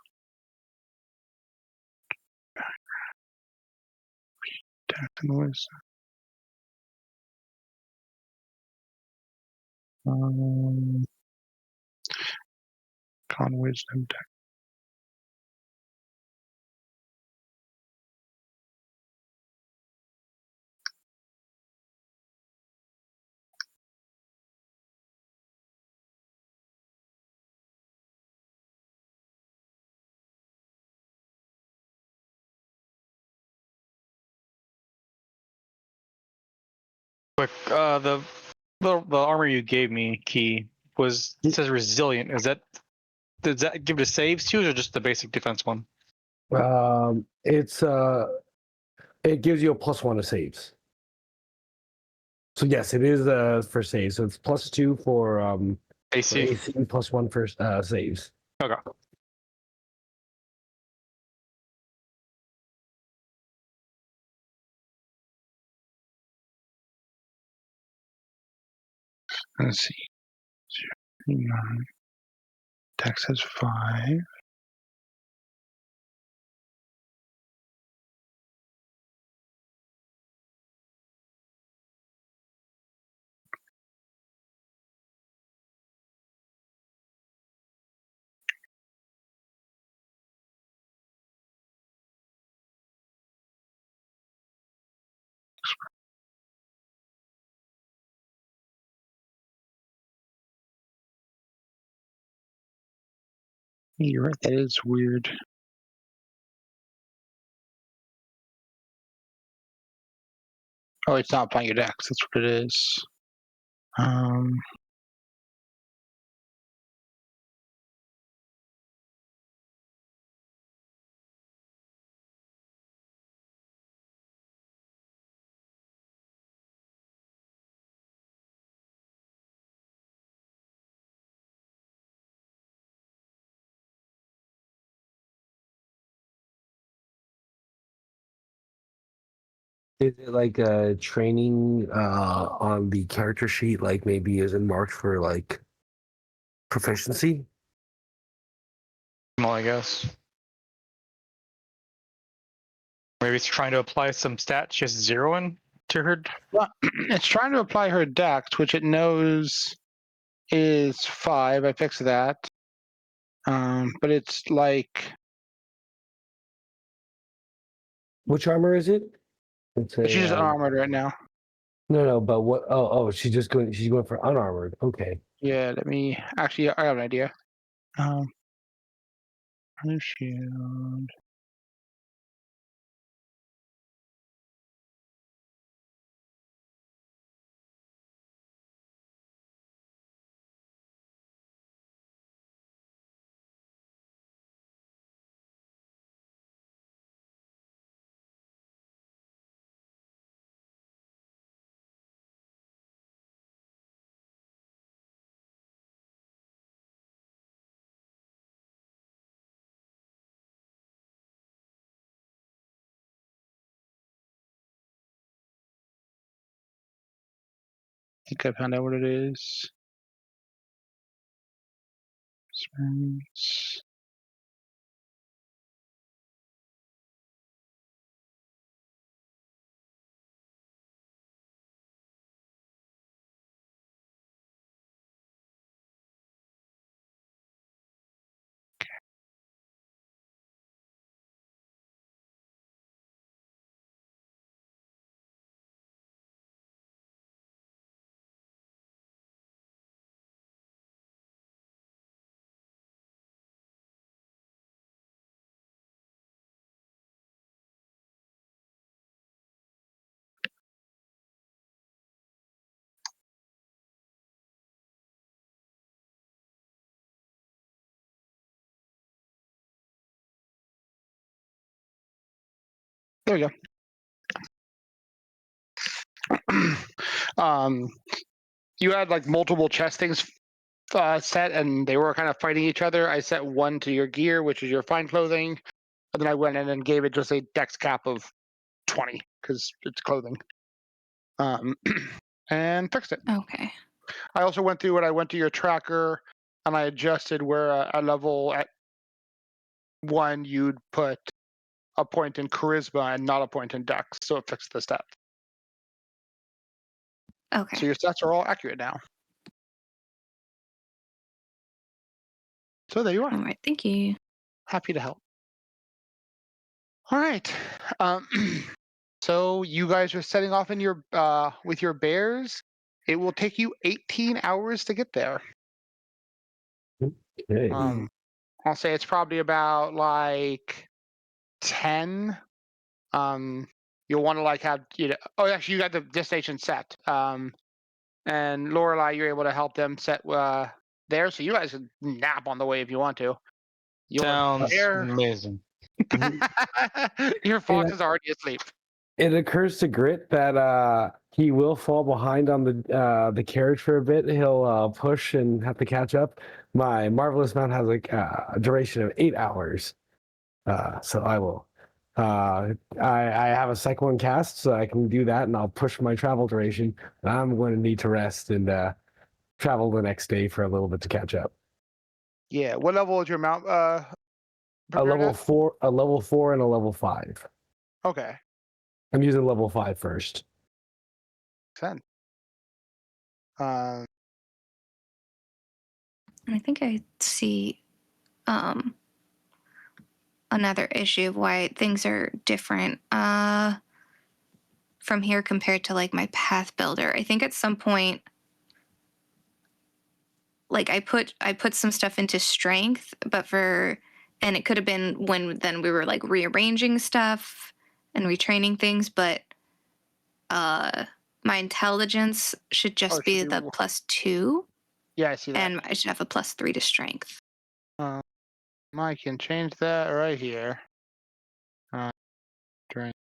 Dex and wisdom. Con wisdom. Dex. Quick, the armor you gave me, Key, it says resilient. Does that give it a saves too, or just the basic defense one? It gives you a +1 to saves. So yes, it is for save. So it's +2 for AC. AC, +1 for saves. Okay. Let's see. 9. Dex has 5. You're right. That is weird. Oh, it's not applying your dex. That's what it is. Is it like a training on the character sheet? Like maybe is it marked for like proficiency? Well, I guess. Maybe it's trying to apply some stat she has 0 in to her. Well, it's trying to apply her dex, which it knows is 5. I fixed that. But it's like Which armor is it? It's a, she's just unarmored right now. No, but what? Oh, she's going for unarmored. Okay. Yeah, let me actually. I have an idea. Shield. I think I found out what it is. Experiments. There we go. You had like multiple chest things set, and they were kind of fighting each other. I set one to your gear, which is your fine clothing, and then I went in and gave it just a dex cap of 20 because it's clothing. And fixed it. Okay. I also went through I went to your tracker, and I adjusted where a level at 1 you'd put a point in charisma and not a point in dex, so it fixed the stat. Okay. So your stats are all accurate now. So there you are. All right. Thank you. Happy to help. All right. So you guys are setting off in your with your bears. It will take you 18 hours to get there. Okay. I'll say it's probably about like 10. You'll want to like have oh, actually you got the destination set. And Lorelai, you're able to help them set there, so you guys can nap on the way if you want to. You're Sounds there. amazing. Your fox is already asleep. It occurs to Grit that he will fall behind on the carriage for a bit. He'll push and have to catch up. My marvelous mount has like a duration of 8 hours, so I will. I have a second one cast, so I can do that, and I'll push my travel duration. I'm going to need to rest and travel the next day for a little bit to catch up. Yeah. What level is your mount? A prepared level at? 4, a level 4, and a level 5. Okay. I'm using level 5 first. 10. And I think I see another issue of why things are different from here compared to like my path builder. I think at some point, like I put some stuff into strength, and it could have been when then we were like rearranging stuff and retraining things, but my intelligence should just it should be be the +2, Yeah, I see that. and I should have a +3 to strength. I can change that right here. Drink.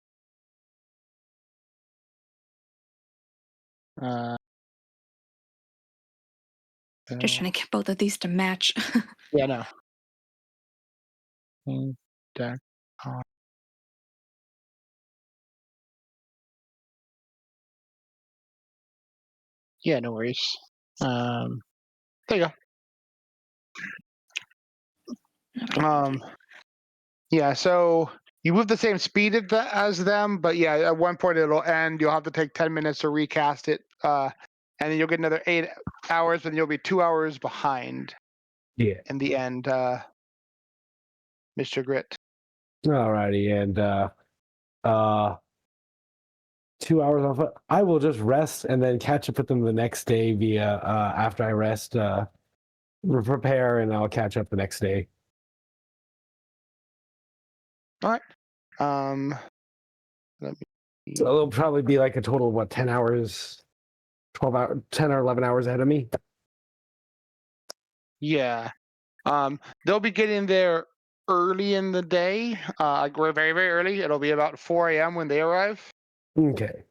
Just trying to get both of these to match. Yeah, no. Deck. Yeah, no worries. There you go. Yeah, so you move the same speed as them, but yeah, at one point it'll end. You'll have to take 10 minutes to recast it, and then you'll get another 8 hours, and you'll be 2 hours behind. Yeah. In the end, Mr. Grit. Alrighty, and 2 hours off. I will just rest and then catch up with them the next day via after I rest, prepare, and I'll catch up the next day. All right. Let me. So it'll probably be like a total of what, 10 hours, 12 hours, 10 or 11 hours ahead of me. Yeah. They'll be getting there early in the day. Like we're very, very early. It'll be about 4 a.m. when they arrive. Okay.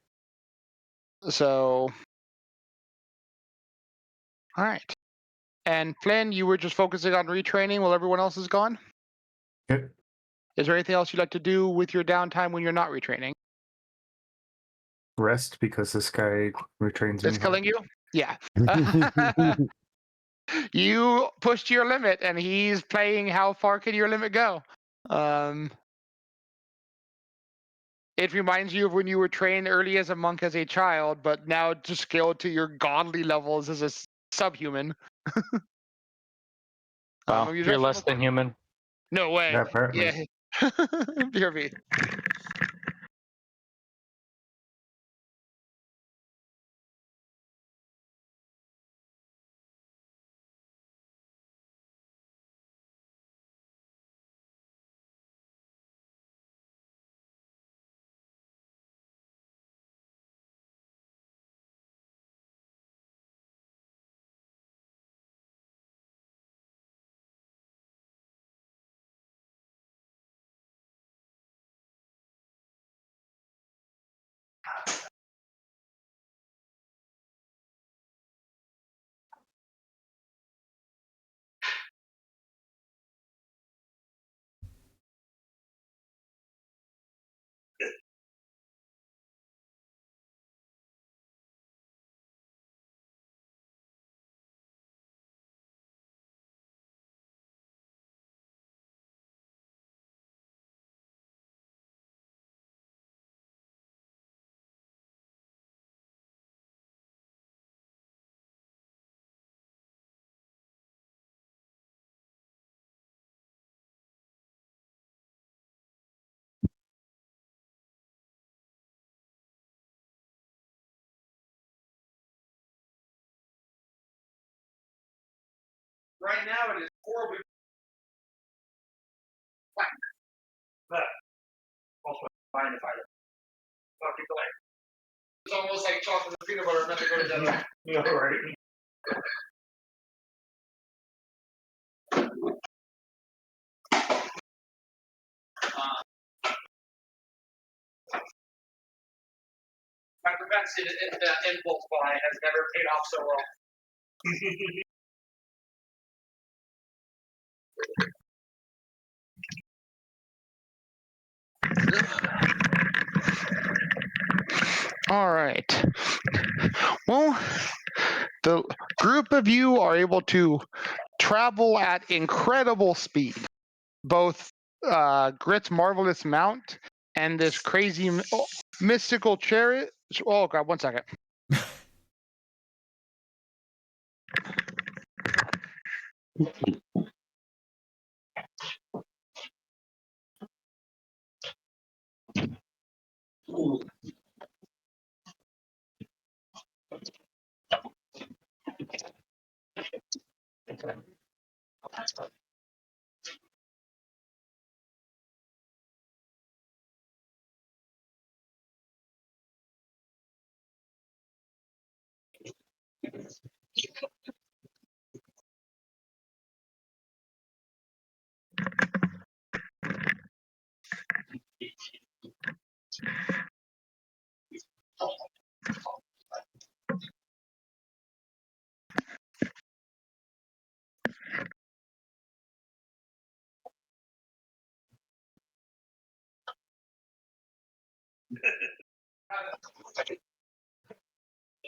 So, all right. And Flynn, you were just focusing on retraining while everyone else is gone? Yep. Is there anything else you'd like to do with your downtime when you're not retraining? Rest because this guy retrains me. It's killing you? Yeah. You pushed your limit, and he's playing how far can your limit go? It reminds you of when you were trained early as a monk as a child, but now to scale to your godly levels as a subhuman. Wow, you're less than human. No way. Yeah, apparently. Yeah. BRB. Right now it is horribly. But also fine if I fucking play. It's almost like chocolate and peanut butter meant to go together. No, right? propensity to impulse buy has never paid off so well. All right. Well, the group of you are able to travel at incredible speed. Both Grit's marvelous mount and this crazy mystical chariot. Oh god, 1 second.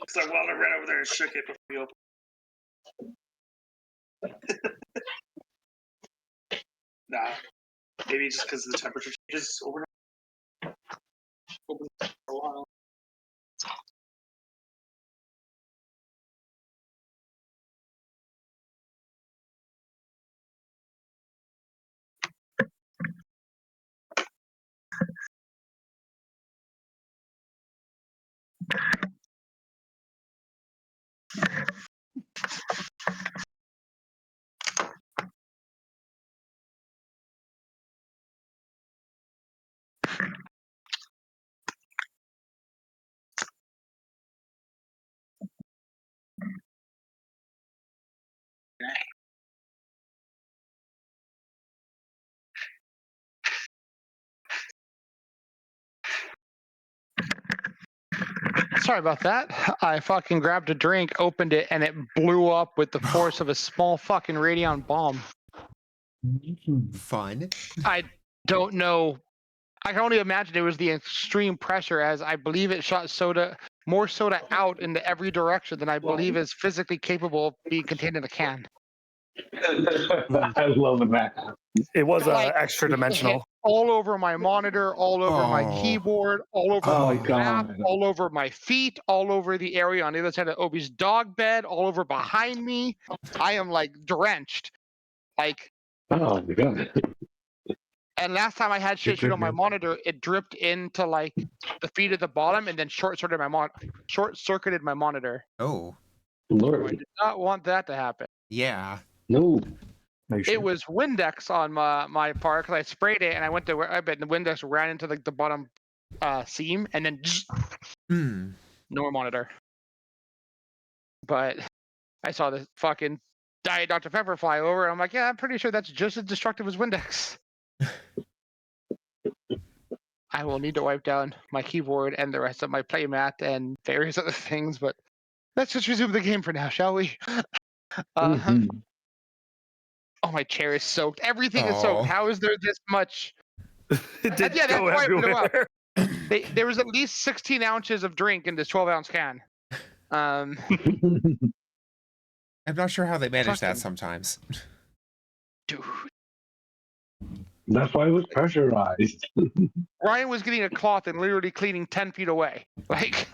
So Wellner ran over there and shook it before we opened. Nah, maybe just because the temperature changes overnight. Open for a while. Sorry about that. I fucking grabbed a drink, opened it, and it blew up with the force of a small fucking radion bomb. Fun. I don't know. I can only imagine it was the extreme pressure, as I believe it shot more soda out into every direction than I believe is physically capable of being contained in a can. I love that. It was Like, extra it hit dimensional. all over my monitor, all over my Oh. keyboard, all over Oh, my map, God. all over my feet, all over the area on the other side of Obi's dog bed, all over behind me. I am like drenched. Like, Oh, my God. and last time I had shit shoot on my monitor, it dripped into like the feed at the bottom and then short-circuited my monitor. Oh, I Lord. did not want that to happen. yeah. No. Are you sure? It was Windex on my part because I sprayed it and I went to where I bet the Windex ran into like the bottom seam and then Hmm. no more monitor. But I saw this fucking Diet Dr. Pepper fly over and I'm like, yeah, I'm pretty sure that's just as destructive as Windex. I will need to wipe down my keyboard and the rest of my playmat and various other things, but let's just resume the game for now, shall we? Mhm. Oh, my chair is soaked. Everything is soaked. Oh. How is there this much? It did Yeah, that's go why I blew up. everywhere. There was at least 16 ounces of drink in this 12-ounce can. I'm not sure how they manage that Fucking- sometimes. Dude. That's why it was pressurized. Ryan was getting a cloth and literally cleaning 10 feet away. Like,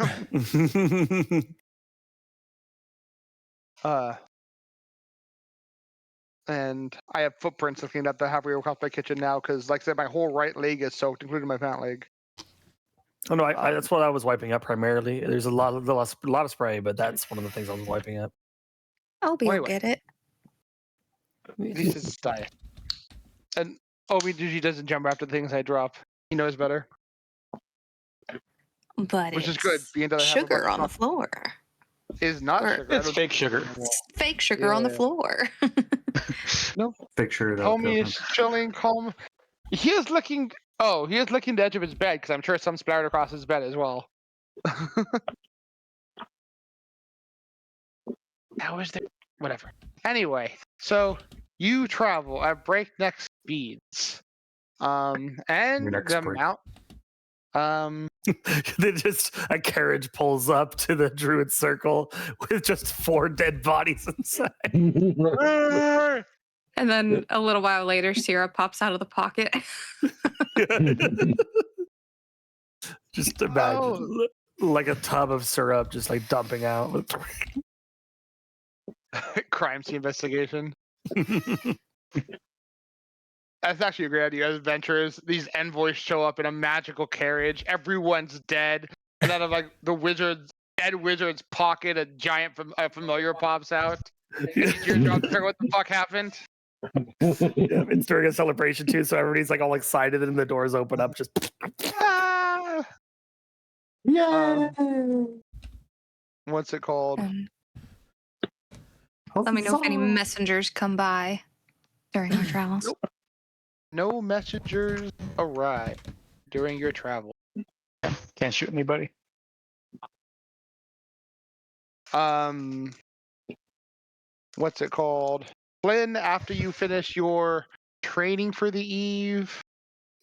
and I have footprints of cleaned up that halfway across my kitchen now because, like I said, my whole right leg is soaked, including my pant leg. Oh no, that's what I was wiping up primarily. There's a lot of spray, but that's one of the things I was wiping up. Obi will Anyway. get it. At least it's diet. And Obi usually doesn't jump after the things I drop. He knows better, But which it's is good. Being that I have a sugar bunch on the of floor. is not Or- sugar. I It's don't fake sugar. It's fake sugar on the Yeah. floor. Picture that. Homie is chilling, calm. He is licking. Oh, he is licking the edge of his bed because I'm sure some splattered across his bed as well. How is there? Whatever. Anyway, so you travel at breakneck speeds. And Next the break. amount. They just a carriage pulls up to the druid circle with just 4 dead bodies inside. And then a little while later, Sierra pops out of the pocket. Just imagine like a tub of syrup just like dumping out. Crime scene investigation. That's actually a great idea. As adventurers, these envoys show up in a magical carriage. Everyone's dead, and out of like the dead wizard's pocket, a giant familiar pops out. And it's your job to figure out what the fuck happened. Yeah, it's during a celebration too, so everybody's like all excited, and the doors open up. Just Ah! Yeah. What's it called? Let me know if any messengers come by during our travels. Nope. No messengers arrive during your travel. Can't shoot anybody. What's it called? Flynn, after you finish your training for the eve,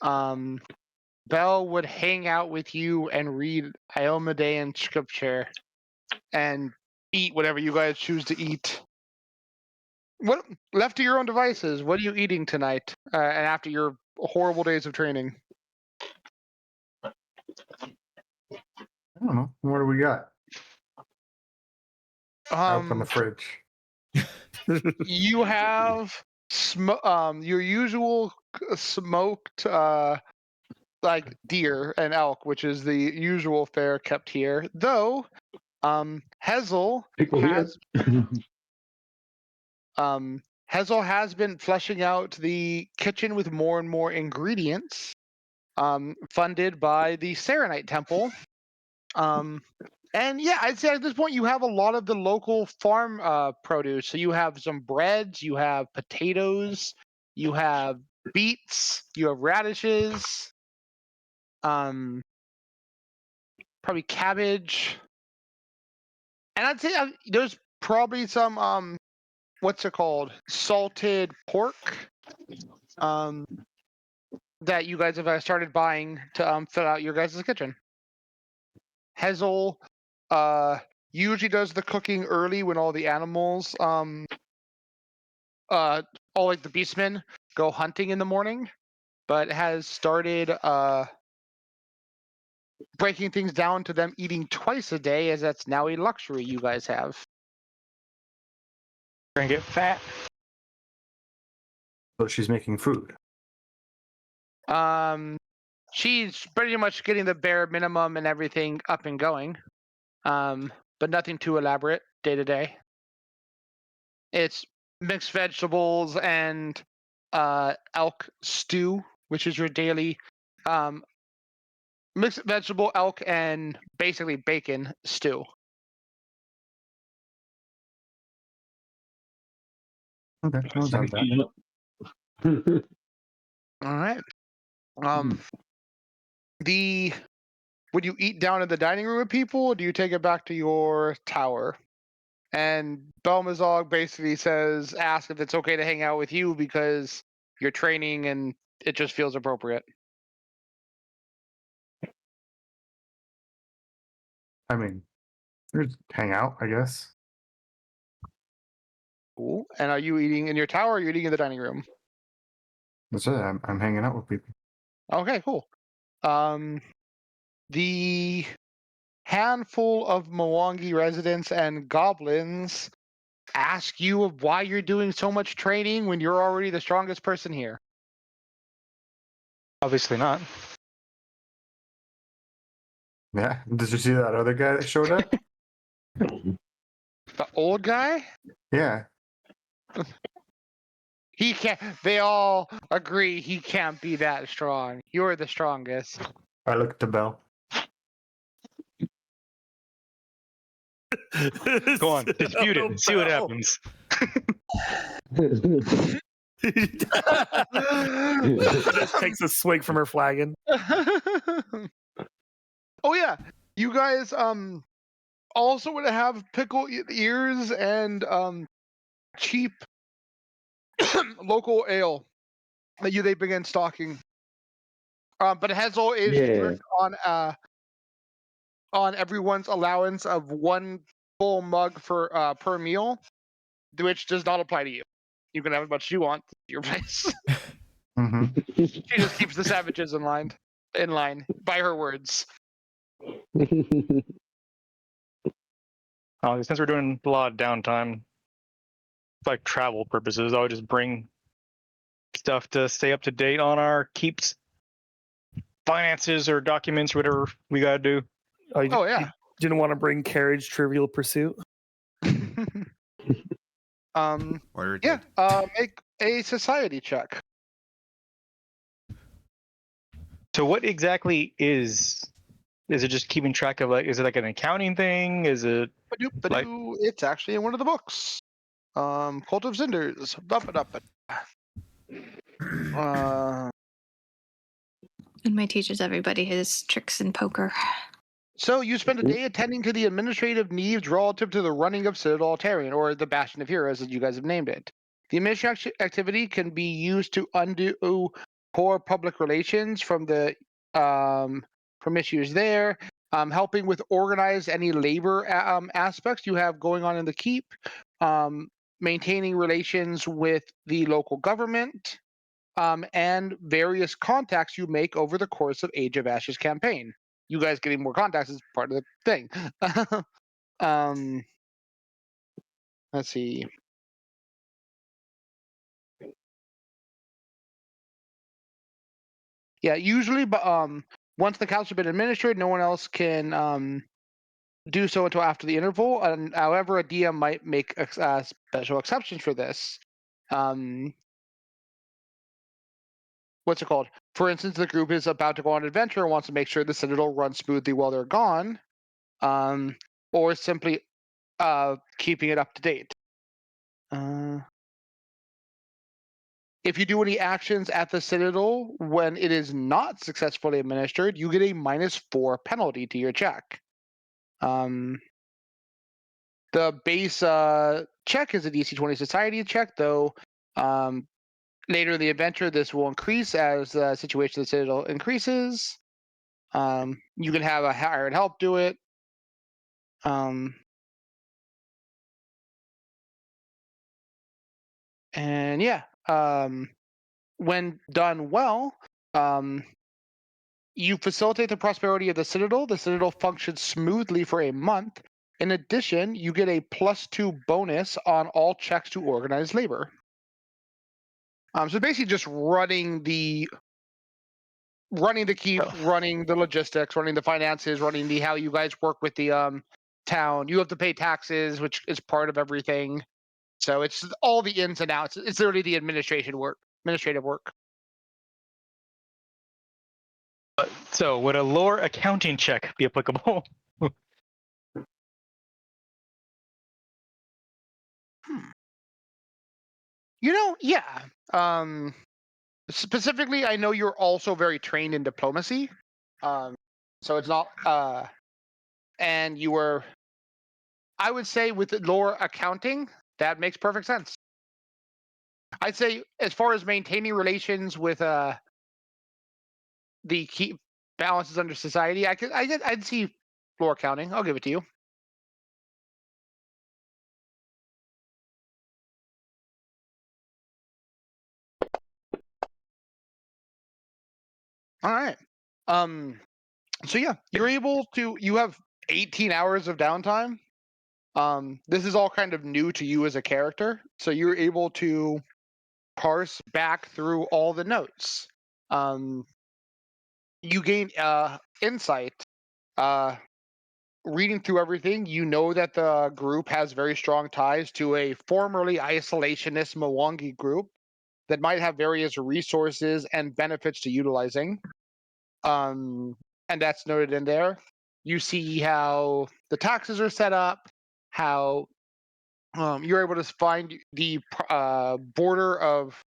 Belle would hang out with you and read Iomedean scripture and eat whatever you guys choose to eat. What left to your own devices? What are you eating tonight? And after your horrible days of training? I don't know. What do we got? I open the fridge. You have your usual smoked like deer and elk, which is the usual fare kept here. Though Hazel has Hazel has been fleshing out the kitchen with more and more ingredients, funded by the Serenite Temple. And yeah, I'd say at this point you have a lot of the local farm produce. So you have some breads, you have potatoes, you have beets, you have radishes, probably cabbage, and I'd say there's probably some what's it called, salted pork, that you guys have started buying to fill out your guys' kitchen. Hazel usually does the cooking early when all the animals, all like the beastmen go hunting in the morning, but has started breaking things down to them eating twice a day, as that's now a luxury you guys have. We're gonna get fat. So she's making food. She's pretty much getting the bare minimum and everything up and going, but nothing too elaborate day to day. It's mixed vegetables and elk stew, which is your daily mixed vegetable, elk, and basically bacon stew. Okay, I'll have that. All right. Would you eat down in the dining room with people, or do you take it back to your tower? And Belmazog basically asks if it's okay to hang out with you because you're training and it just feels appropriate. I mean, just hang out, I guess. Cool. And are you eating in your tower, or are you eating in the dining room? That's it. I'm hanging out with people. Okay, cool. The handful of Mwangi residents and goblins ask you why you're doing so much training when you're already the strongest person here. Obviously not. Yeah. Did you see that other guy that showed up? The old guy? Yeah. He can't. They all agree he can't be that strong. You're the strongest. I looked to Belle. Go on, dispute it. See what happens. Just takes a swig from her flagon. Oh yeah, You guys also would have pickle ears and cheap local ale that they begin stocking. But it has all is Yeah. strict on everyone's allowance of one full mug for per meal, which does not apply to you. You can have as much as you want at your place. Mm-hmm. She just keeps the savages in line by her words. Since we're doing a lot of downtime, like travel purposes, I would just bring stuff to stay up to date on our keeps, finances, or documents, whatever we gotta do. Oh, Oh yeah. You didn't want to bring carriage Trivial Pursuit? Order Yeah. did. Make a society check. So what exactly is it just keeping track of, like, is it like an accounting thing? Is it like It's actually in one of the books. Cult of Cinders. And my teaches everybody his tricks in poker. So you spend a day attending to the administrative needs relative to the running of Citadel Altarian, or the Bastion of Heroes, as you guys have named it. The administrative activity can be used to undo poor public relations from issues there, helping with organize any labor aspects you have going on in the keep, maintaining relations with the local government, and various contacts you make over the course of Age of Ashes campaign. You guys getting more contacts is part of the thing. Let's see. Yeah, usually, but once the council has been administered, no one else can do so until after the interval. And however, a DM might make special exceptions for this. What's it called? For instance, the group is about to go on an adventure and wants to make sure the Citadel runs smoothly while they're gone, or simply keeping it up to date. If you do any actions at the Citadel when it is not successfully administered, you get a -4 penalty to your check. The base check is a DC 20 Society check, though later in the adventure this will increase as the situation of the Citadel increases. You can have a hired help do it. And yeah, when done well, you facilitate the prosperity of the Citadel. The Citadel functions smoothly for a month. In addition, you get a +2 bonus on all checks to organize labor. So basically just running the keep, running the logistics, running the finances, running the how you guys work with the town. You have to pay taxes, which is part of everything. So it's all the ins and outs. It's literally the administrative work. So would a lore accounting check be applicable? Yeah. Specifically, I know you're also very trained in diplomacy. So it's not and you were, I would say, with lore accounting, that makes perfect sense. I'd say as far as maintaining relations with the key balances under society, I'd see lore accounting. I'll give it to you. All right. So yeah, you have 18 hours of downtime. This is all kind of new to you as a character, so you're able to parse back through all the notes. You gain insight. Reading through everything, you know that the group has very strong ties to a formerly isolationist Mwangi group that might have various resources and benefits to utilizing. And that's noted in there. You see how the taxes are set up, how you're able to find the border of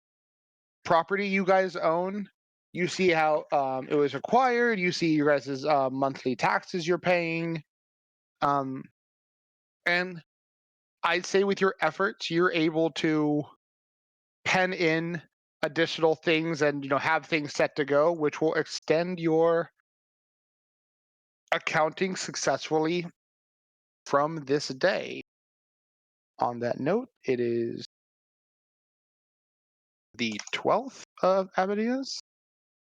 property you guys own, You see how it was acquired. You see your guys' monthly taxes you're paying. And I'd say with your efforts, you're able to pen in additional things and have things set to go, which will extend your accounting successfully from this day. On that note, it is the 12th of Abadias.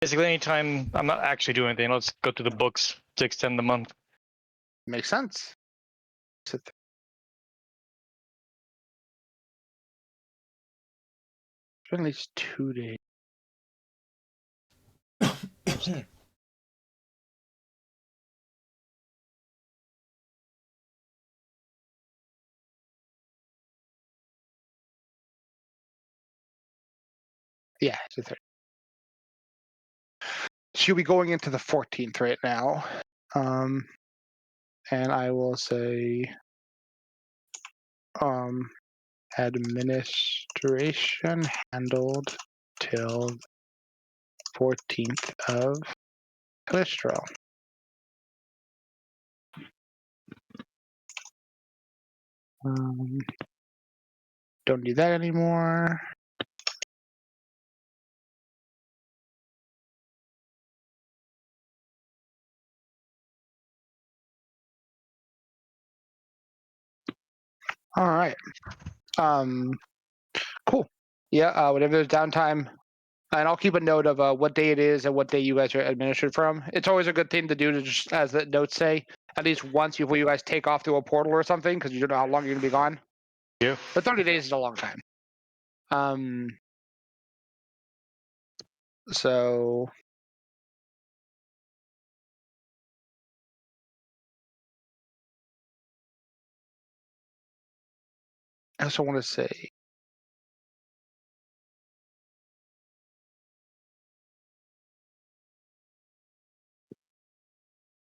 Basically, anytime I'm not actually doing anything, let's go through the books to extend the month. Makes sense. At least 2 days. Yeah, it's the 3rd. She'll be going into the 14th right now. And I will say administration handled till 14th of Calistral. Don't need that anymore. All right. Cool. Yeah. Whenever there's downtime, and I'll keep a note of what day it is and what day you guys are administered from. It's always a good thing to do to just, as the notes say, at least once before you guys take off through a portal or something, because you don't know how long you're gonna be gone. Yeah. But 30 days is a long time. So I also want to say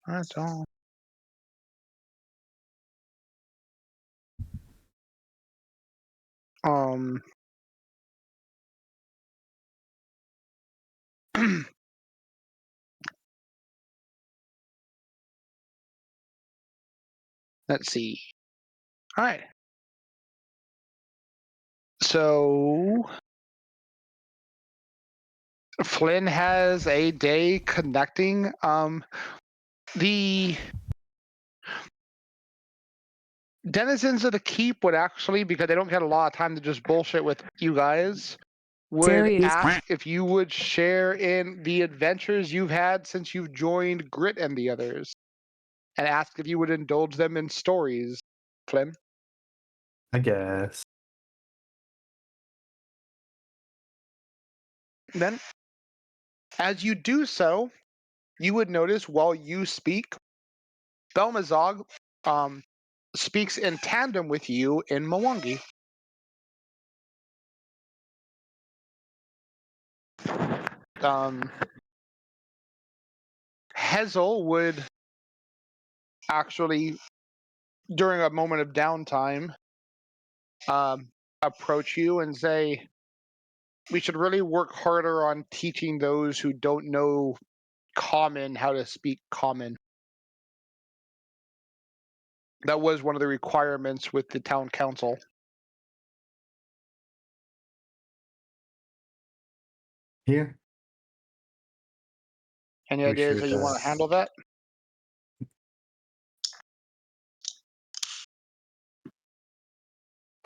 that's all. Let's see. All right. So Flynn has a day connecting. The denizens of the keep would actually, because they don't get a lot of time to just bullshit with you guys, would Serious. ask if you would share in the adventures you've had since you've joined Grit and the others, and ask if you would indulge them in stories. Flynn? I guess. Then, as you do so, you would notice while you speak, Belmazog speaks in tandem with you in Mwangi. Hezel would actually, during a moment of downtime, approach you and say, we should really work harder on teaching those who don't know Common how to speak Common. That was one of the requirements with the town council. Yeah. Any We ideas should, how you want to handle that?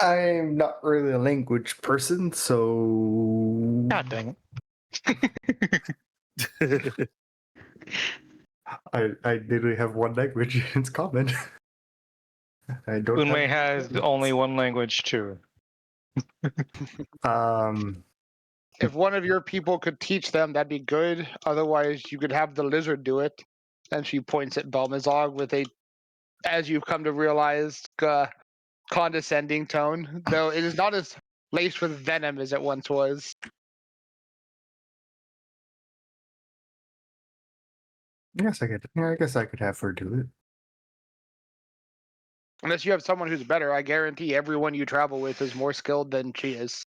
I'm not really a language person, so God dang I literally have one language. It's common. I it. don't Unmei have has only one language too. If one of your people could teach them, that'd be good. Otherwise, you could have the lizard do it. And she points at Belmazog with a, as you've come to realize, condescending tone, though it is not as laced with venom as it once was. Yes, I could. Yeah, I guess I could have her do it. Unless you have someone who's better, I guarantee everyone you travel with is more skilled than she is.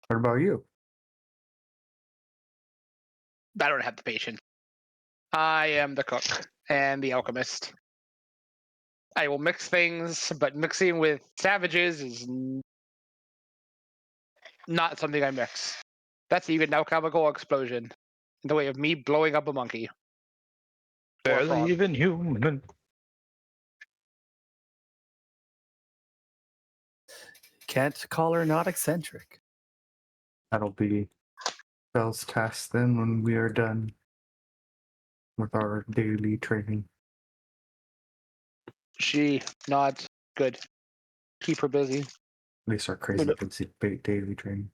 What about you? I don't have the patience. I am the cook and the alchemist. I will mix things, but mixing with savages is not something I mix. That's even an alchemical explosion in the way of me blowing up a monkey. Or a frog. Barely even human. Can't call her not eccentric. That'll be Bell's task then when we are done with our daily training. She nods. Good. Keep her busy. At least our crazy daily training.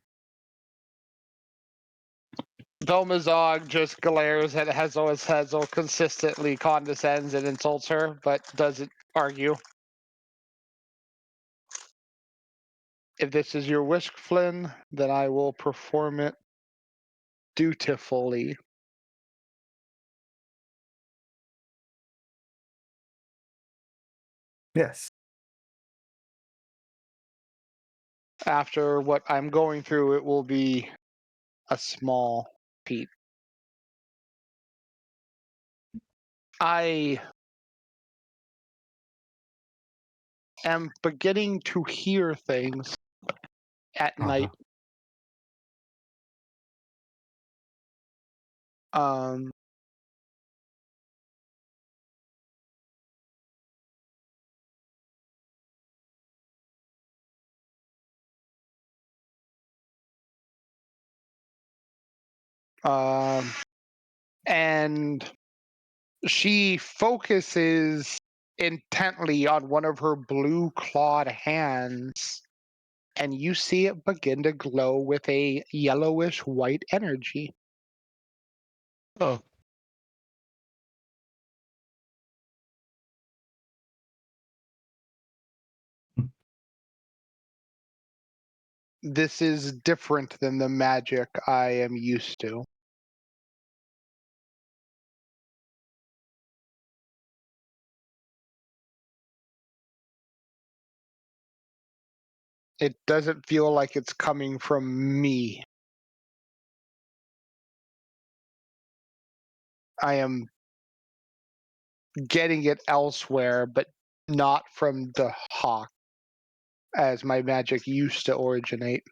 Belmazog just glares at Hezel as Hezel consistently condescends and insults her, but doesn't argue. If this is your wish, Flynn, then I will perform it dutifully. Yes. After what I'm going through, it will be a small feat. I am beginning to hear things at night. Um, and she focuses intently on one of her blue clawed hands, and you see it begin to glow with a yellowish white energy. Oh, This is different than the magic I am used to. It doesn't feel like it's coming from me. I am getting it elsewhere, but not from the hawk, as my magic used to originate.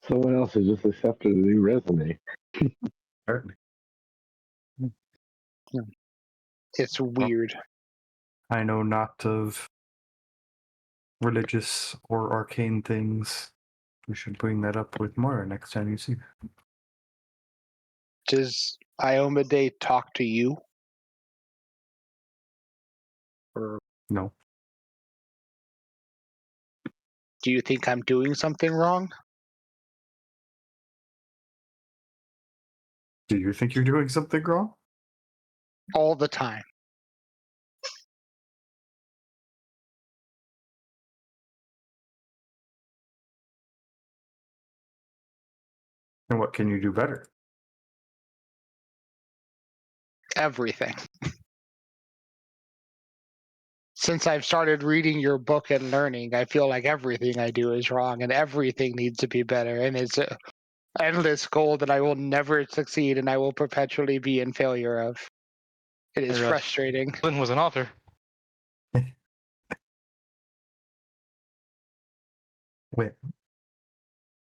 Someone else has just accepted a new resume. Certainly. It's weird. I know not of religious or arcane things. We should bring that up with Mora next time you see her. Does Iomade talk to you? Or No. do you think I'm doing something wrong? Do you think you're doing something wrong? All the time. And what can you do better? Everything. Since I've started reading your book and learning, I feel like everything I do is wrong and everything needs to be better. And it's an endless goal that I will never succeed and I will perpetually be in failure of. It is frustrating. Flynn was an author. Wait.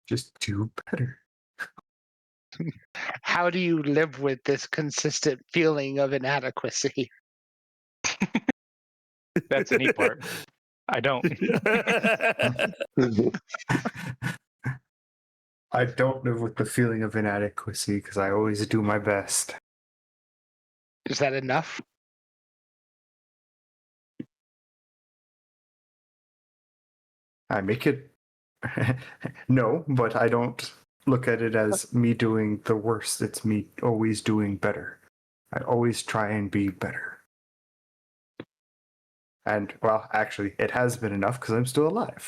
Just do better. How do you live with this consistent feeling of inadequacy? That's the neat part. I don't. I don't live with the feeling of inadequacy because I always do my best. Is that enough? I make it. No, but I don't look at it as me doing the worst. It's me always doing better. I always try and be better. And, well, actually, it has been enough because I'm still alive.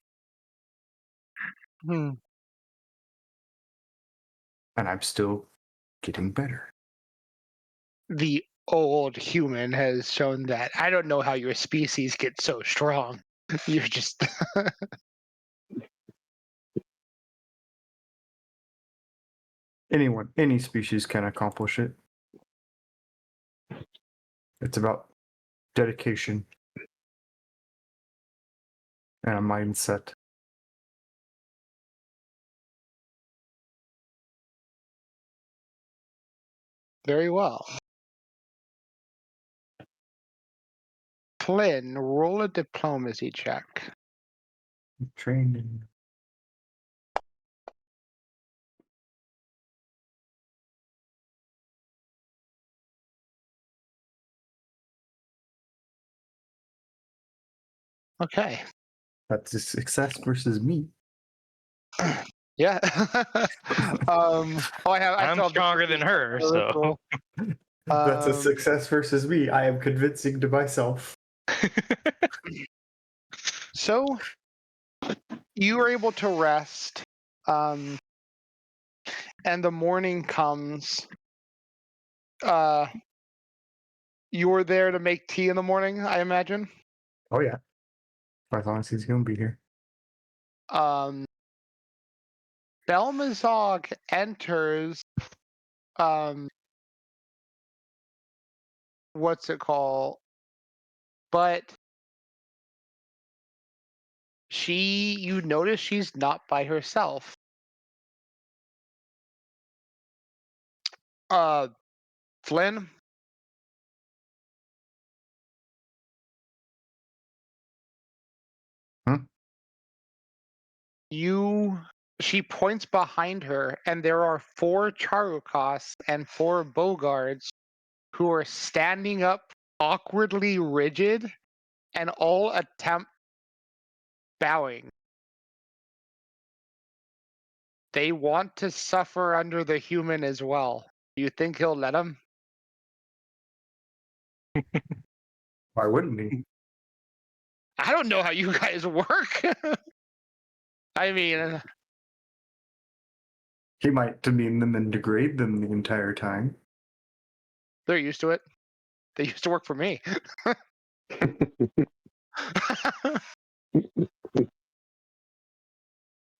And I'm still getting better. The old human has shown that I don't know how your species gets so strong. You're just Any species can accomplish it. It's about dedication and a mindset. very well. Flynn, roll a diplomacy check. Trained in Okay. that's a success versus me. Yeah. Oh, I I'm still have the stronger than her, so. roll. That's a Um, success versus me. I am convincing to myself. So you are able to rest, and the morning comes. You were there to make tea in the morning, I imagine. Oh yeah. As long as he's gonna be here. Belmazog enters. What's it called? But you notice she's not by herself. Flynn, she points behind her, and there are 4 Charukas and 4 Bogards who are standing up awkwardly rigid and all attempt bowing. They want to suffer under the human as well. Do you think he'll let them? Why wouldn't he? I don't know how you guys work. I mean, He might demean them and degrade them the entire time. they're used to it. They used to work for me.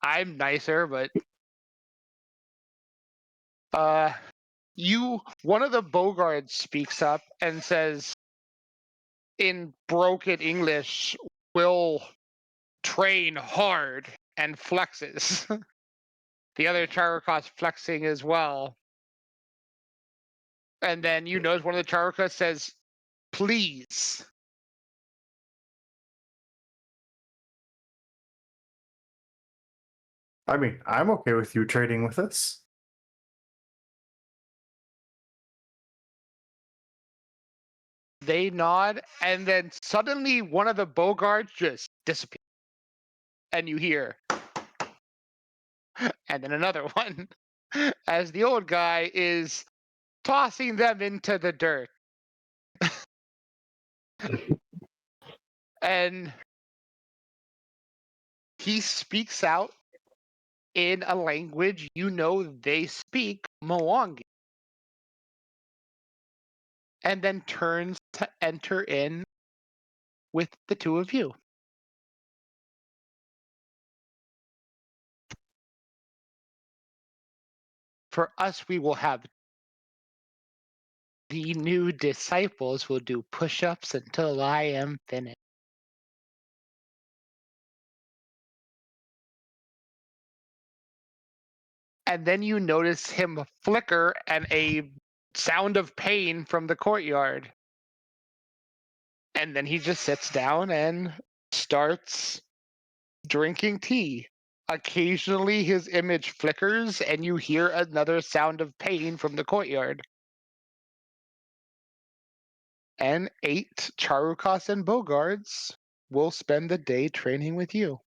I'm nicer, but one of the Bogards speaks up and says in broken English, "Will train hard," and flexes. The other Charukas flexing as well. And then you notice one of the Charukas says, "Please." I mean, I'm okay with you trading with us. They nod, and then suddenly one of the Bogards just disappears. And you hear, and then another one, as the old guy is tossing them into the dirt. And he speaks out in a language you know they speak, Mwangi, and then turns to enter in with the two of you. For us, we will have the new disciples will do push-ups until I am finished. And then you notice him flicker and a sound of pain from the courtyard. And then he just sits down and starts drinking tea. Occasionally his image flickers and you hear another sound of pain from the courtyard. And 8 Charukas and Bogards will spend the day training with you.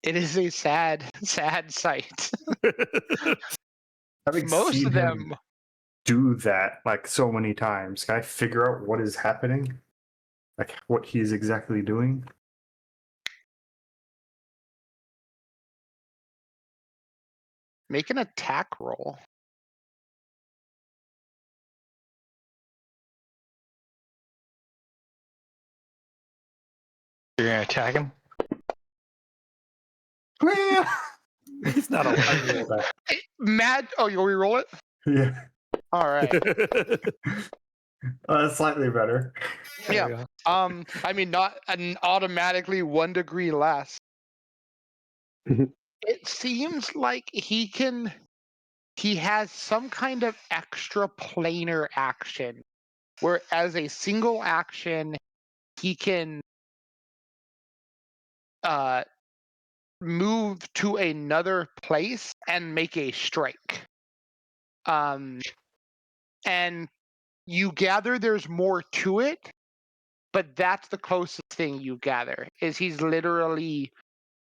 It is a sad, sad sight. Having Most seen of them, him do that like so many times, can I figure out what is happening? Like what he's exactly doing? make an attack roll. You're gonna attack him? He's not alive. Mad. Oh, you'll re-roll it. Yeah. All right. Slightly better. Yeah. There we go. I mean, not an automatically 1 degree less. It seems like he has some kind of extra planar action, where as a single action, he can move to another place and make a strike. And you gather there's more to it, but that's the closest thing you gather, is he's literally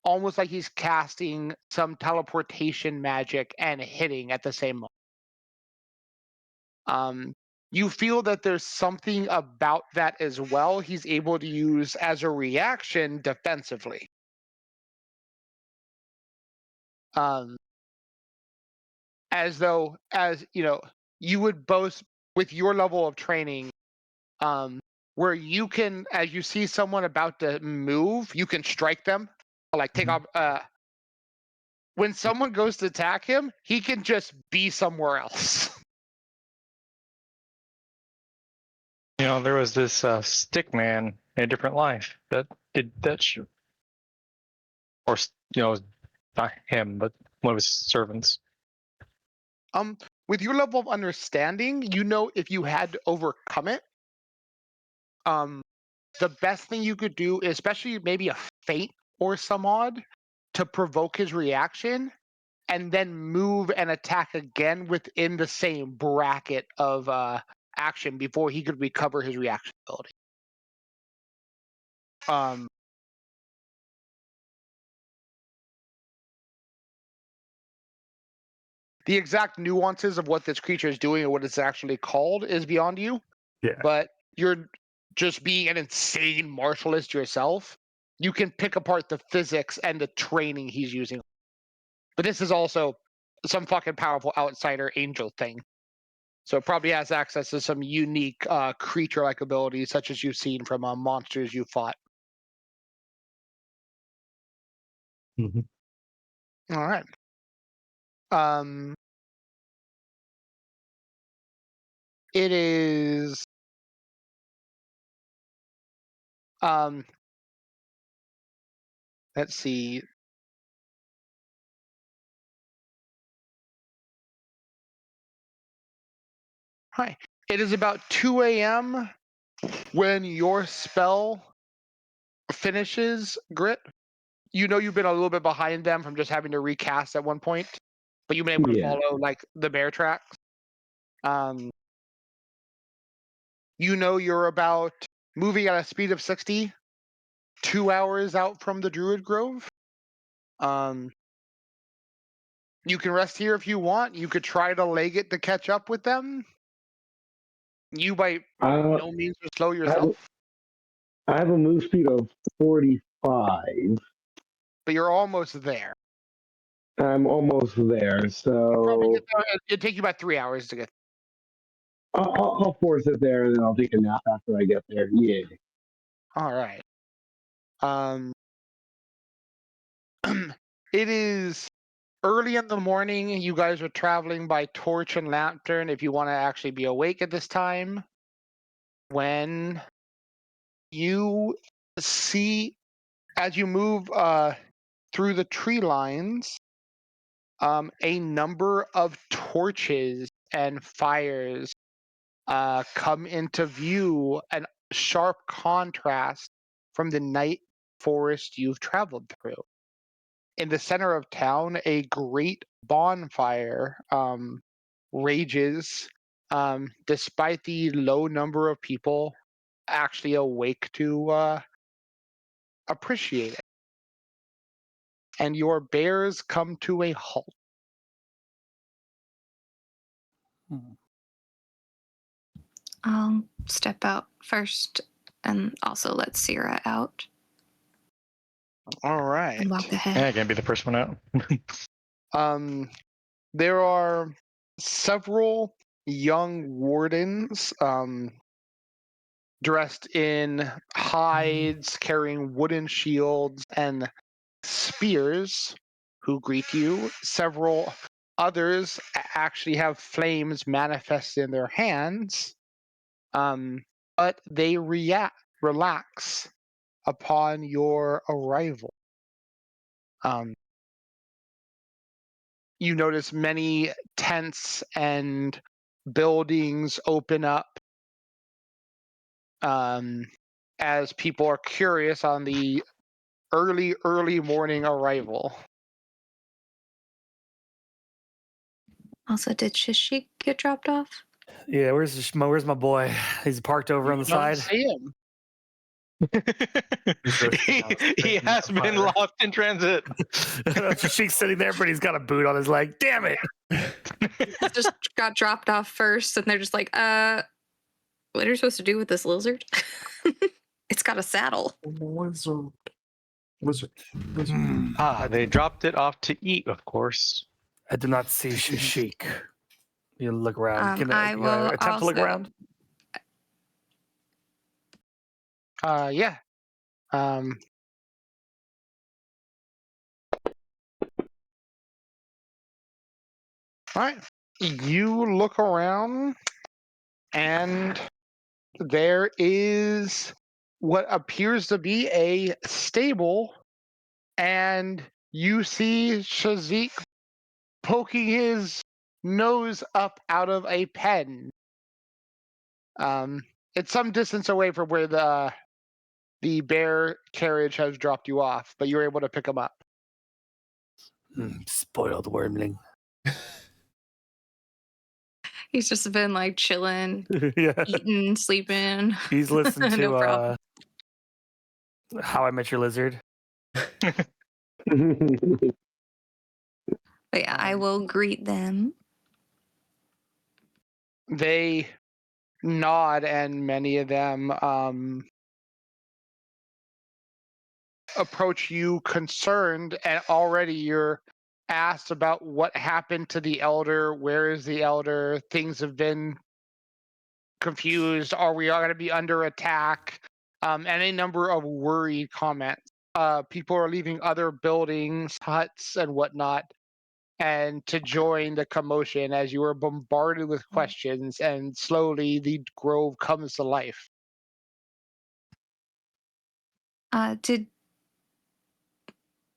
almost like he's casting some teleportation magic and hitting at the same moment. You feel that there's something about that as well he's able to use as a reaction defensively. As you know, you would both, with your level of training, where you can, as you see someone about to move, you can strike them, like take off. When someone goes to attack him, he can just be somewhere else. You know, there was this stick man in a different life that did that shit. Or, you know, not him, but one of his servants. With your level of understanding, you know, if you had to overcome it, the best thing you could do, especially maybe a feint or some odd, to provoke his reaction, and then move and attack again within the same bracket of action before he could recover his reaction ability. The exact nuances of what this creature is doing or what it's actually called is beyond you. Yeah. But you're just being an insane martialist yourself. You can pick apart the physics and the training he's using. But this is also some fucking powerful outsider angel thing. So it probably has access to some unique creature-like abilities, such as you've seen from monsters you fought. Mm-hmm. All right. It is. Let's see. Hi. It is about 2 a.m. when your spell finishes, Grit. You know you've been a little bit behind them from just having to recast at one point, but you've been able to follow like the bear tracks. You know you're about moving at a speed of 60, 2 hours out from the Druid Grove. You can rest here if you want. You could try to leg it to catch up with them. You by no means will slow yourself. I have a move speed of 45. But you're almost there. I'm almost there, so It'd take you about 3 hours to get. I'll force it there, and then I'll take a nap after I get there. Yeah. All right. It is early in the morning. You guys are traveling by torch and lantern if you want to actually be awake at this time. When you see, as you move through the tree lines, a number of torches and fires come into view, and sharp contrast from the night forest you've traveled through. In the center of town, a great bonfire rages, despite the low number of people actually awake to appreciate it. And your bears come to a halt. I'll step out first and also let Sierra out All right. and walk ahead. Yeah, I can't be the first one out. there are several young wardens dressed in hides, carrying wooden shields and spears who greet you. Several others actually have flames manifest in their hands, but they relax upon your arrival. You notice many tents and buildings open up as people are curious on the early morning arrival. Also, did Shishik get dropped off? Yeah, where's my boy? He's parked over on the Don't side. see him. he has been lost in transit. She's sitting there, but he's got a boot on his leg. Damn it! Just got dropped off first, and they're just like, what are you supposed to do with this lizard? It's got a saddle. Lizard. They dropped it off to eat, of course. I do not see Shashik. You look around. Can I will attempt to look also- around? Yeah. All right. You look around, and there is what appears to be a stable, and you see Shazik poking his nose up out of a pen. It's some distance away from where the bear carriage has dropped you off, but you're able to pick him up. Spoiled wormling. He's just been like chilling, Yeah. eating, sleeping. He's listened to No problem. How I Met Your Lizard. But yeah, I will greet them. They nod, and many of them approach you concerned, and already you're asked about what happened to the elder. Where is the elder? Things have been confused. Are we going to be under attack? And a number of worried comments. People are leaving other buildings, huts, and whatnot, and to join the commotion as you are bombarded with questions, and slowly the grove comes to life. Did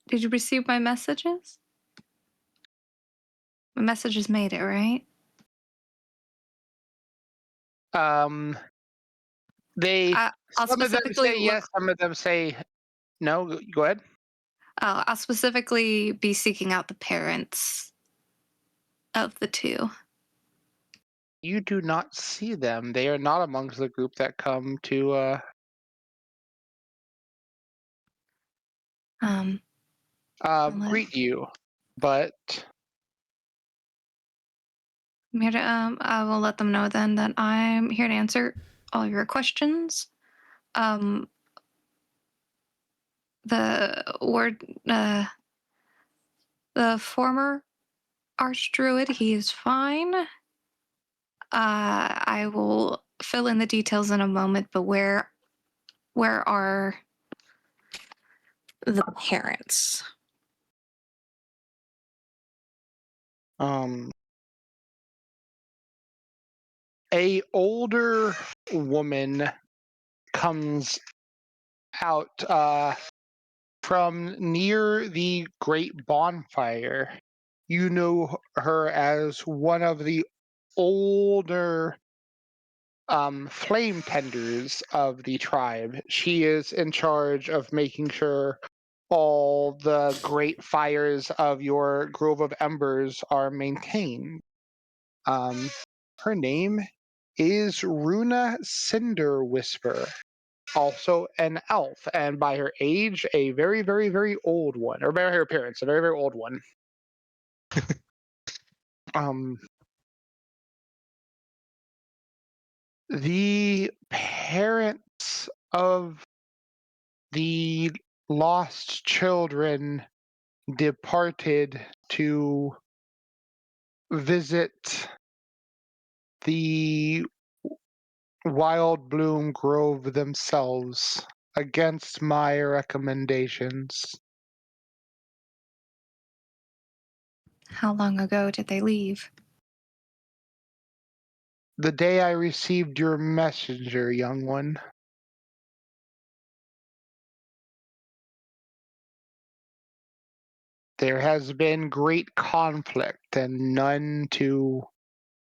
you receive my messages? My messages made it, right? They I'll some of them specifically say yes, some of them say no. Go ahead. I'll specifically be seeking out the parents of the two. You do not see them. They are not amongst the group that come to greet you. But I'm here to I will let them know then that I'm here to answer all your questions. The former archdruid, he is fine. I will fill in the details in a moment, but where are the parents? A older woman comes out from near the great bonfire. You know her as one of the older flame tenders of the tribe. She is in charge of making sure all the great fires of your Grove of Embers are maintained. Her name is Runa Cinder Whisper, also an elf, and by her age, a very, very, very old one, or by her appearance, a very, very old one. The parents of the lost children departed to visit the Wild Bloom Grove themselves against my recommendations. How long ago did they leave? The day I received your messenger, young one. There has been great conflict and none to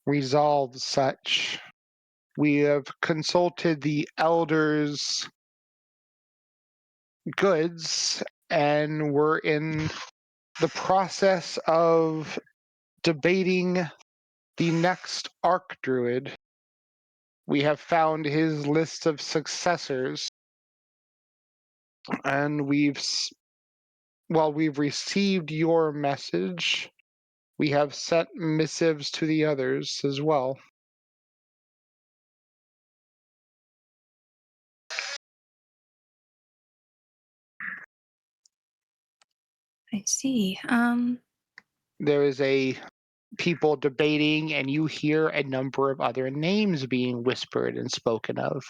resolve such. We have consulted the elders' goods and we're in the process of debating the next Archdruid. We have found his list of successors, and while we've received your message, we have sent missives to the others as well. I see. There is a people debating, and you hear a number of other names being whispered and spoken of.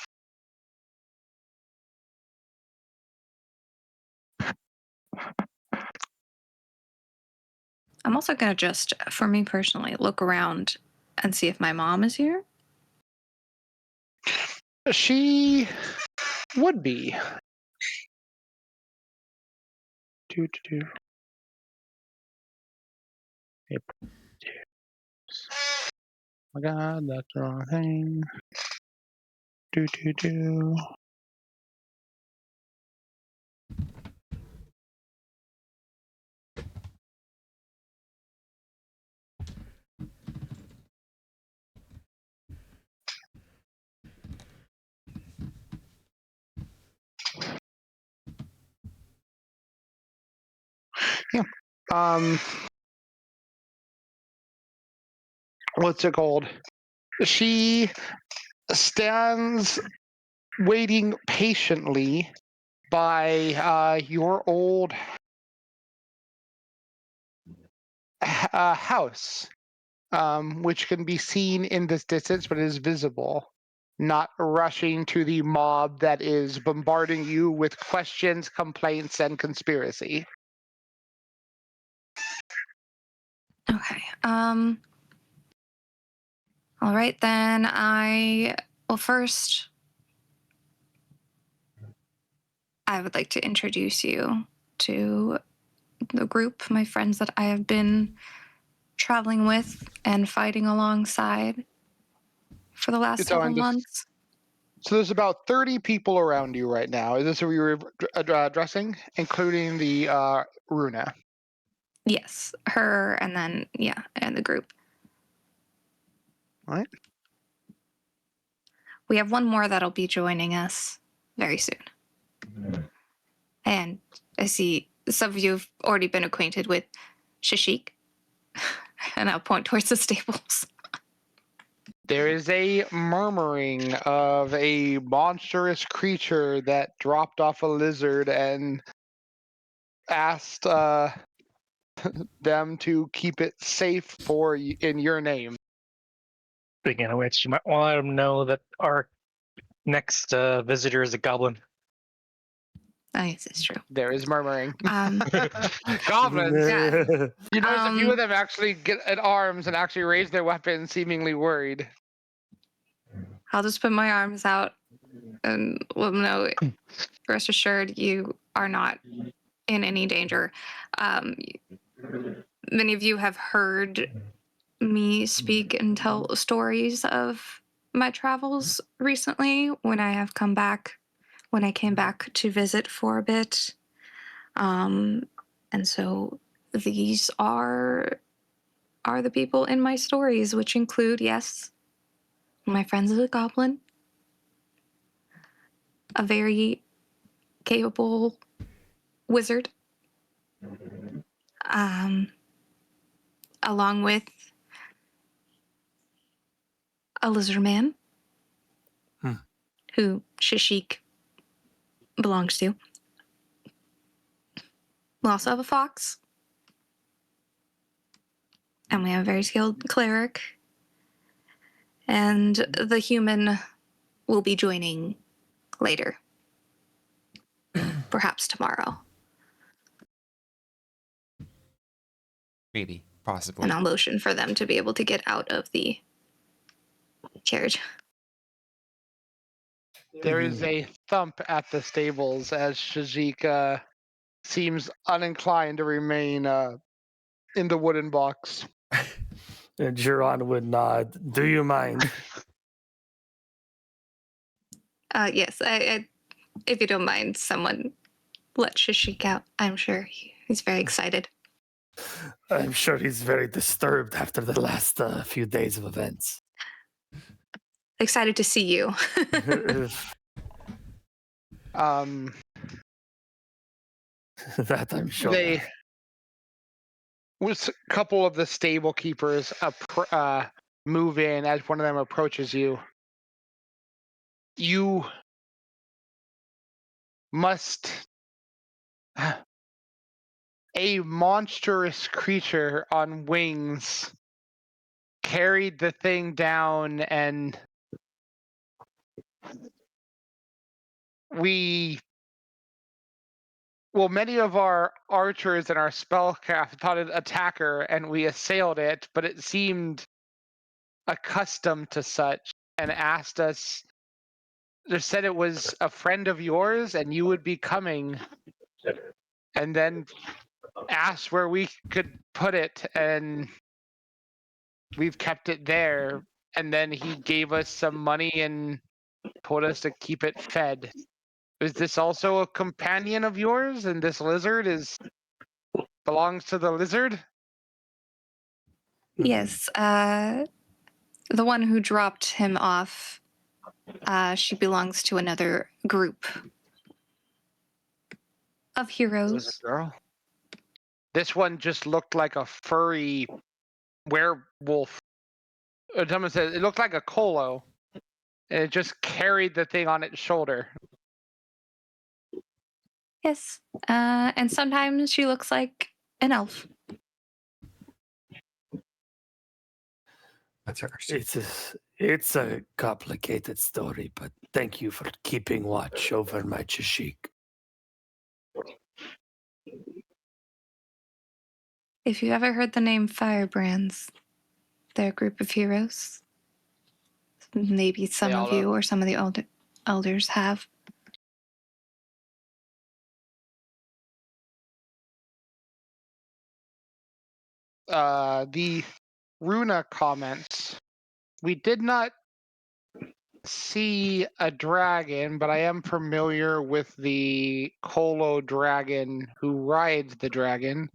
I'm also gonna just, for me personally, look around and see if my mom is here. She would be. Oh my god, that's the wrong thing. Yeah. What's it called? She stands waiting patiently by your old house, which can be seen in this distance but is visible, not rushing to the mob that is bombarding you with questions, complaints, and conspiracy. Okay. All right then. First, I would like to introduce you to the group, my friends that I have been traveling with and fighting alongside for the last several months. So there's about 30 people around you right now. Is this who you were addressing, including the Runa? Yes, her, and then and the group. All right. We have one more that'll be joining us very soon. And I see some of you have already been acquainted with Shashik, and I'll point towards the stables. There is a murmuring of a monstrous creature that dropped off a lizard and asked them to keep it safe in your name. Speaking of which, you might want to let them know that our next visitor is a goblin. Oh, yes, it's true. There is murmuring. Goblins. Yeah. You notice a few of them actually get at arms and actually raise their weapons, seemingly worried. I'll just put my arms out and let them know, rest assured, you are not in any danger. Many of you have heard me speak and tell stories of my travels recently when I came back to visit for a bit. And so these are the people in my stories, which include, yes, my friends of the goblin, a very capable wizard, along with a lizard man who Shashik belongs to. We also have a fox and we have a very skilled cleric. And the human will be joining later. Perhaps tomorrow. Maybe, possibly. And I'll motion for them to be able to get out of the carriage. There is a thump at the stables as Shajik seems uninclined to remain in the wooden box. And Jiron would nod. Do you mind? Yes, I, if you don't mind, someone let Shashik out. I'm sure he's very excited. I'm sure he's very disturbed after the last few days of events. Excited to see you. That I'm sure. They, with a couple of the stable keepers, move in as one of them approaches you. You must. A monstrous creature on wings carried the thing down, and many of our archers and our spellcraft thought it attacker, and we assailed it, but it seemed accustomed to such and asked us. They said it was a friend of yours and you would be coming, and then asked where we could put it, and we've kept it there. And then he gave us some money and told us to keep it fed. Is this also a companion of yours, and this lizard belongs to the lizard? Yes, the one who dropped him off, she belongs to another group of Was heroes. it a girl? This one just looked like a furry werewolf. Someone said it looked like a colo, and it just carried the thing on its shoulder. Yes, and sometimes she looks like an elf. That's interesting. It's a complicated story, but thank you for keeping watch over my Chashik. If you ever heard the name Firebrands, they're a group of heroes. Maybe some of you or some of the elders have. The Runa comments. We did not see a dragon, but I am familiar with the Colo dragon who rides the dragon.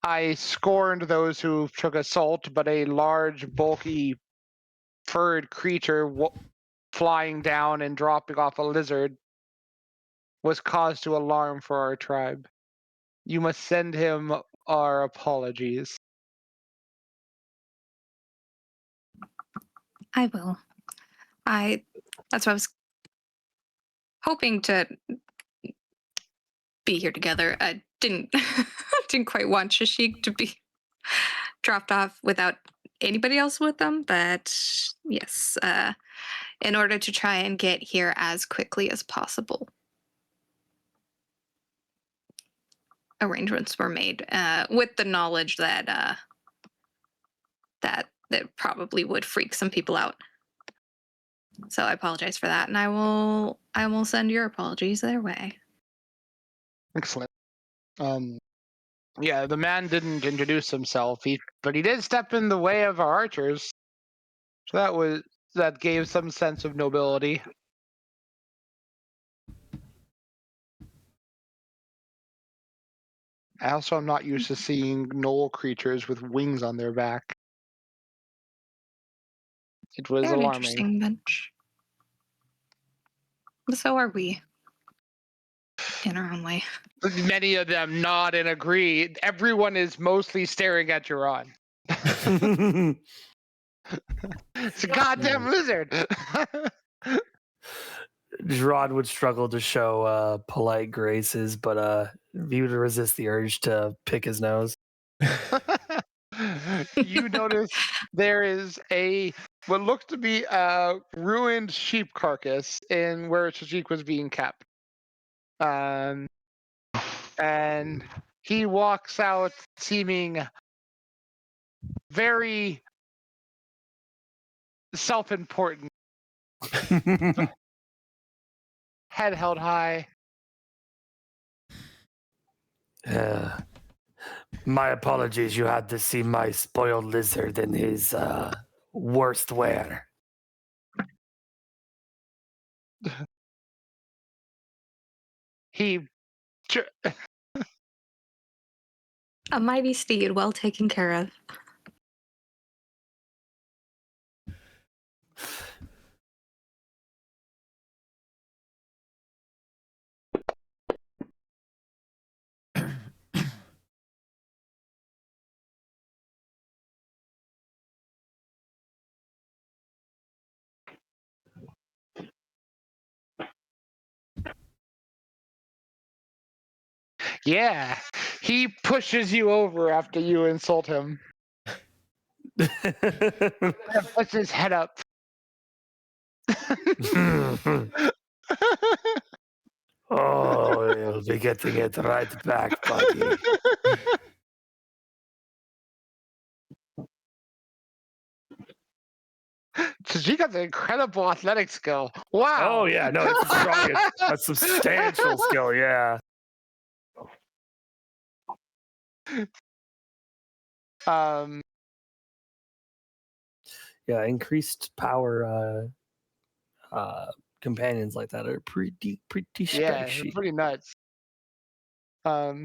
I scorned those who took assault, but a large, bulky, furred creature flying down and dropping off a lizard was cause to alarm for our tribe. You must send him our apologies. I will. That's what I was hoping to be here together. I didn't quite want Shashik to be dropped off without anybody else with them, but yes, in order to try and get here as quickly as possible. Arrangements were made with the knowledge that that probably would freak some people out. So I apologize for that, and I will send your apologies their way. Excellent. Yeah, the man didn't introduce himself, but he did step in the way of our archers. So that gave some sense of nobility. I also am not used to seeing gnoll creatures with wings on their back. It was They're an alarming. interesting bunch. But so are we. In our own way. Many of them nod and agree. Everyone is mostly staring at Jiron. It's a goddamn lizard. Gerard would struggle to show polite graces, but he would resist the urge to pick his nose. You notice there is what looks to be a ruined sheep carcass in where Shajik was being kept. And he walks out seeming very self-important, head held high. My apologies. You had to see my spoiled lizard in his worst wear. He A mighty steed, well taken care of. Yeah, he pushes you over after you insult him and puts his head up. Oh, you'll be getting it right back, buddy. She got an incredible athletic skill. Wow. Oh yeah, no, it's strong. It's a substantial skill. Yeah. Um. Yeah, increased power. Companions like that are pretty Yeah, they're spicy. pretty nuts. But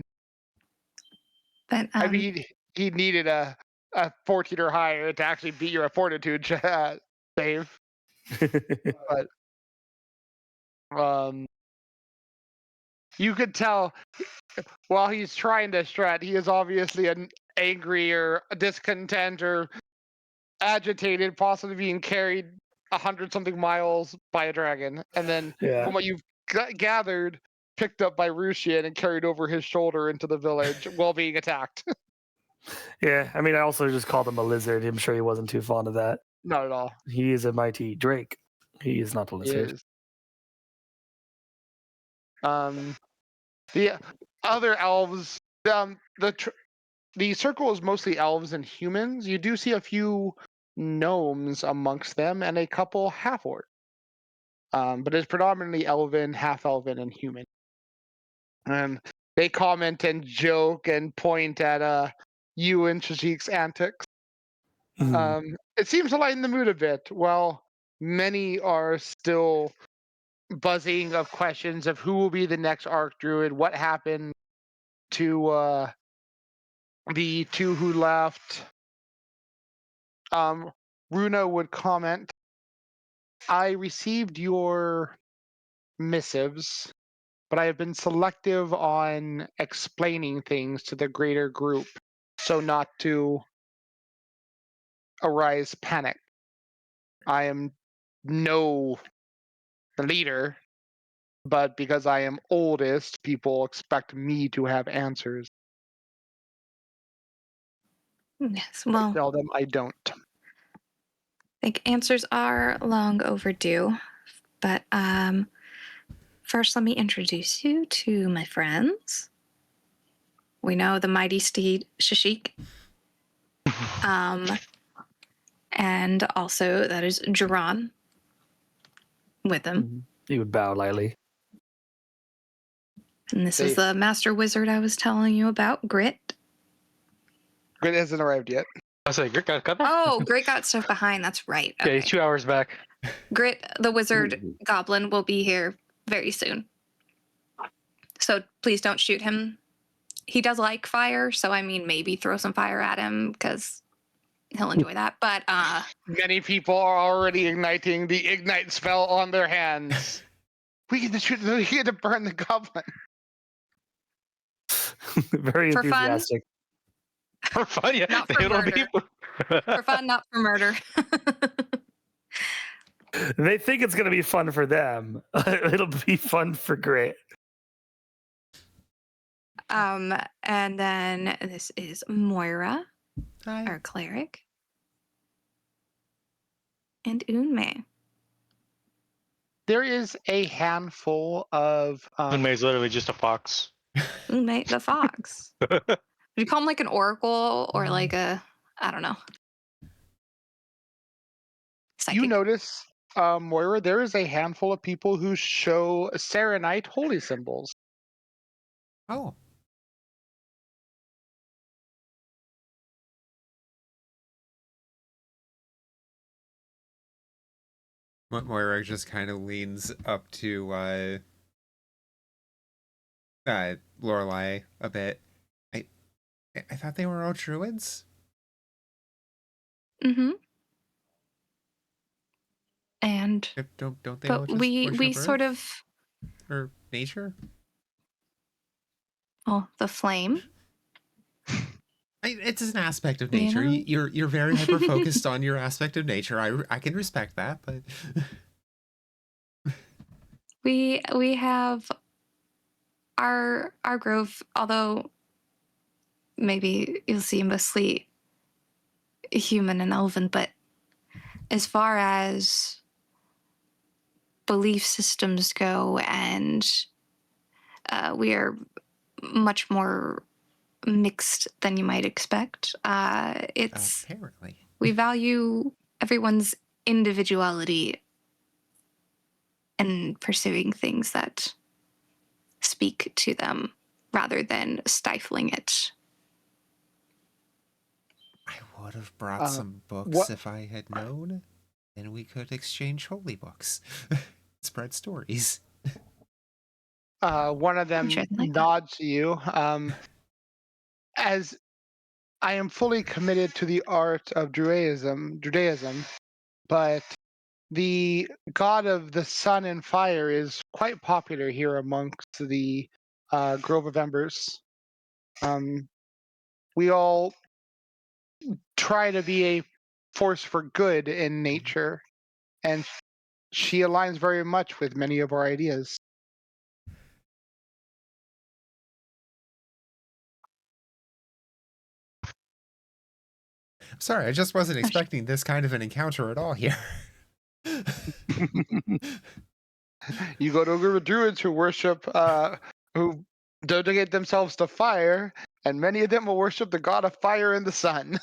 I mean, he needed a 14 or higher to actually beat your fortitude save. But you could tell while he's trying to strut, he is obviously an angry or discontent or agitated, possibly being carried 100-something miles by a dragon, and then Yeah. from what you've gathered, picked up by Rushian and carried over his shoulder into the village while being attacked. Yeah, I mean, I also just called him a lizard. I'm sure he wasn't too fond of that. Not at all. He is a mighty drake. He is not a He lizard. is. The other elves, the circle is mostly elves and humans. You do see a few gnomes amongst them and a couple half-orc. But it's predominantly elven, half-elven, and human. And they comment and joke and point at you and Shajik's antics. It seems to lighten the mood a bit. While many are still buzzing of questions of who will be the next Archdruid, what happened to the two who left. Runa would comment, I received your missives, but I have been selective on explaining things to the greater group so not to arise panic. I am no leader, but because I am oldest, people expect me to have answers. yes, well, I tell them I don't. I think answers are long overdue. But first, let me introduce you to my friends. We know the mighty steed Shashik. And also that is Jiran with him. He would bow lightly. And this is the master wizard I was telling you about, Grit. Grit hasn't arrived yet. I was like, Grit got there? Oh, Grit got stuff behind. That's right. Yeah, he's 2 hours back. Grit, the wizard goblin, will be here very soon. So please don't shoot him. He does like fire, so I mean, maybe throw some fire at him because he'll enjoy that. But many people are already igniting the ignite spell on their hands. We get to burn the goblin. Very For fun? enthusiastic. For fun, yeah. Not for It'll murder. be- For fun, not for murder. They think it's going to be fun for them. It'll be fun for Grit. And then this is Moira, Hi. our cleric, and Unme. There is a handful of Unmei's literally just a fox. Unme the fox. Would you call him like an oracle or like a, I don't know. Psychic. You notice, Moira, there is a handful of people who show Serenite holy symbols. Oh. Moira just kind of leans up to Lorelei a bit. I thought they were all druids. Mm-hmm. And Don't they all but just we worship sort Earth of, or nature? oh, the flame. It's an aspect of You nature. know? You're very hyper focused on your aspect of nature. I can respect that, but We have our grove, although maybe you'll see mostly human and elven, but as far as belief systems go, and we are much more mixed than you might expect. It's apparently we value everyone's individuality and pursuing things that speak to them rather than stifling it. I would have brought some books what- if I had known. Then we could exchange holy books, spread stories. One of them Sure, like that. nods to you. As I am fully committed to the art of Judaism, but the god of the sun and fire is quite popular here amongst the Grove of Embers. We all try to be a force for good in nature, and she aligns very much with many of our ideas. Sorry, I just wasn't expecting this kind of an encounter at all here. You go to a group of druids who worship, who dedicate themselves to fire, and many of them will worship the god of fire and the sun.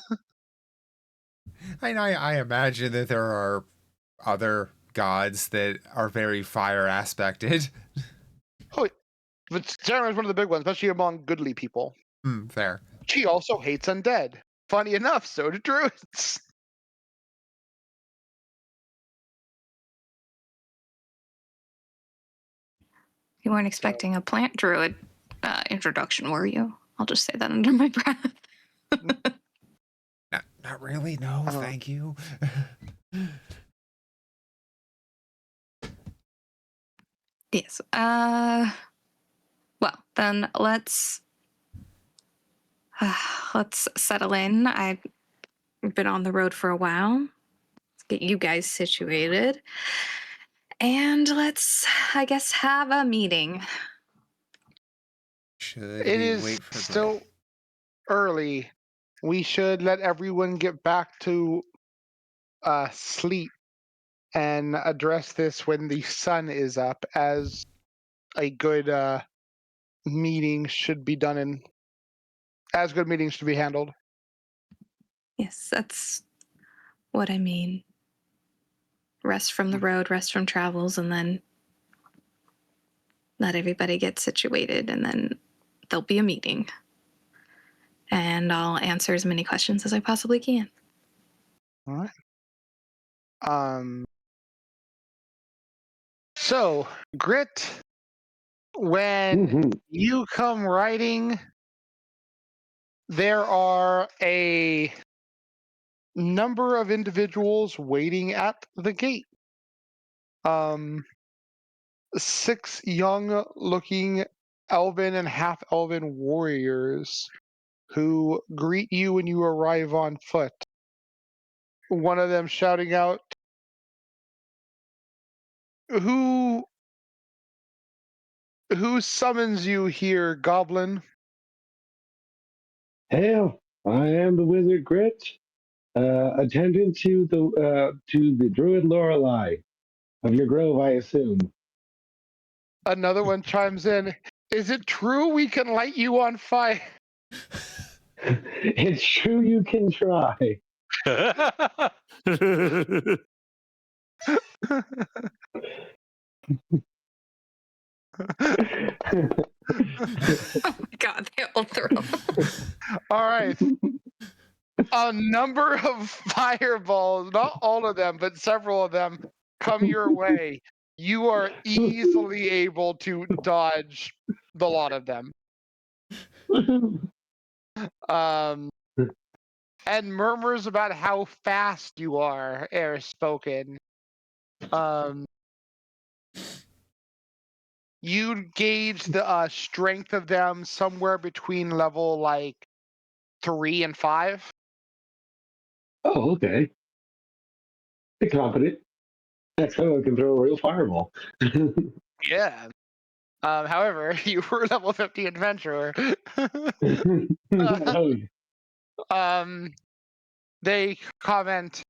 I imagine that there are other gods that are very fire aspected. Oh, but Sarah is one of the big ones, especially among goodly people. Fair. She also hates undead. Funny enough, so do druids. You weren't expecting a plant druid introduction, were you? I'll just say that under my breath. Not really. No, thank you. Yes. Well, then let's settle in. I've been on the road for a while. Let's get you guys situated. And let's, I guess, have a meeting. Should It we is wait for still early. We should let everyone get back to sleep and address this when the sun is up, as a good meeting should be done in as good meetings should be handled. Yes, that's what I mean. Rest from the road, rest from travels, and then let everybody get situated, and then there'll be a meeting. And I'll answer as many questions as I possibly can. All right. So, Grit, when you come riding, there are a number of individuals waiting at the gate. 6 young-looking elven and half-elven warriors who greet you when you arrive on foot. One of them shouting out, who summons you here, Goblin? Hail! I am the wizard Grit, attendant to the druid Lorelei of your grove, I assume. Another one chimes in. Is it true we can light you on fire? It's true you can try. Oh my god, they all throw. All right. A number of fireballs, not all of them, but several of them, come your way. You are easily able to dodge the lot of them. And murmurs about how fast you are spoken. You'd gauge the strength of them somewhere between level like 3 and 5. Oh, okay. They're confident. Next time I can throw a real fireball. Yeah. However, you were level 50 adventurer. Oh, They comment,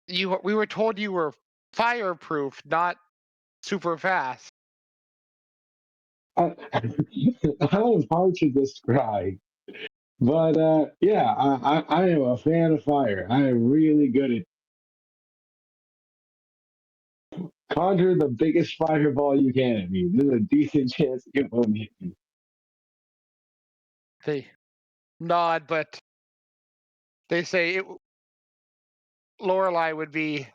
we were told you were fireproof, not super fast. that was hard to describe. But yeah, I am a fan of fire. I am really good at conjure the biggest fireball you can at me. There's a decent chance it won't hit me. They nod, but they say Lorelei would be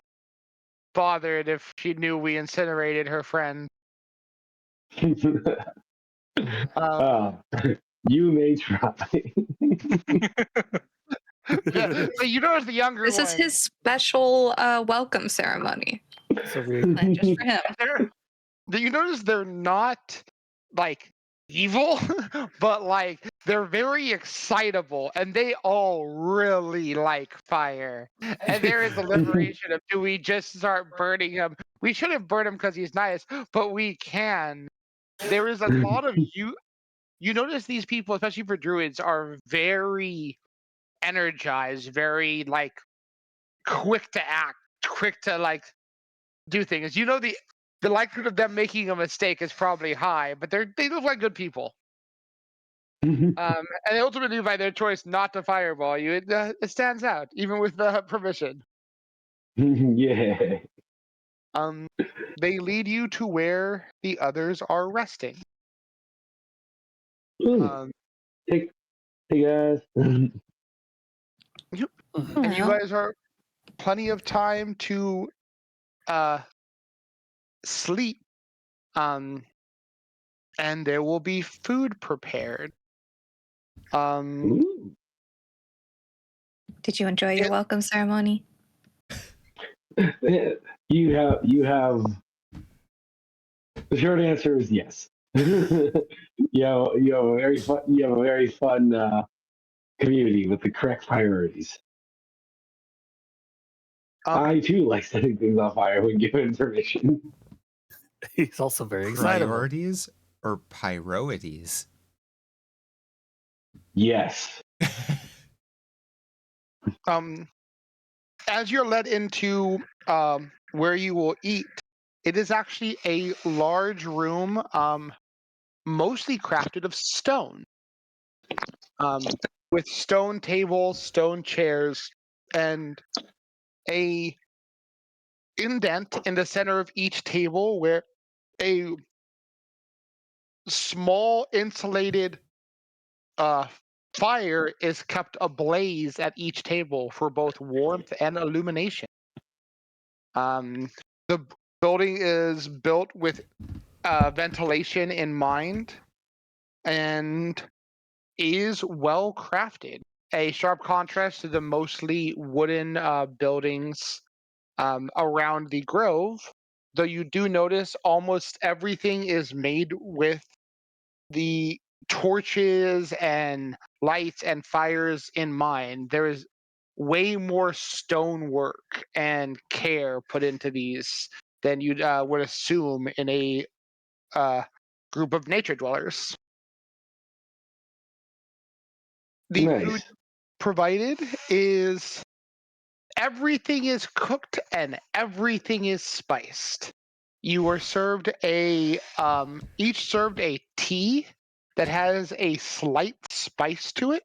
bothered if she knew we incinerated her friend. Ah, you may try. But you notice the younger This one. is his special welcome ceremony. So we Planned just for him. You notice they're not like evil, but like they're very excitable, and they all really like fire. And there is a liberation of, do we just start burning him? We shouldn't burn him because he's nice, but we can. There is a lot of you. You notice these people, especially for druids, are very energized, very like quick to act, quick to like do things. You know, the likelihood of them making a mistake is probably high, but they look like good people. And they ultimately, by their choice not to fireball you, it stands out, even with the permission. Yeah. They lead you to where the others are resting. Ooh, hey guys. And you Well, guys are plenty of time to sleep. And there will be food prepared. Ooh. did you enjoy your welcome ceremony? You have the short answer is yes. You have a very fun community with the correct priorities. I too like setting things on fire when given permission. he's also very excited. Priorities or priorities? Yes. As you're led into where you will eat, it is actually a large room, mostly crafted of stone, with stone tables, stone chairs, and a indent in the center of each table where a small insulated fire is kept ablaze at each table for both warmth and illumination. The building is built with ventilation in mind and is well crafted. A sharp contrast to the mostly wooden buildings around the grove, though you do notice almost everything is made with the torches and lights and fires in mind. There is way more stonework and care put into these than you'd would assume in a group of nature dwellers. The Nice. food provided is everything is cooked and everything is spiced. You are served each served a tea that has a slight spice to it,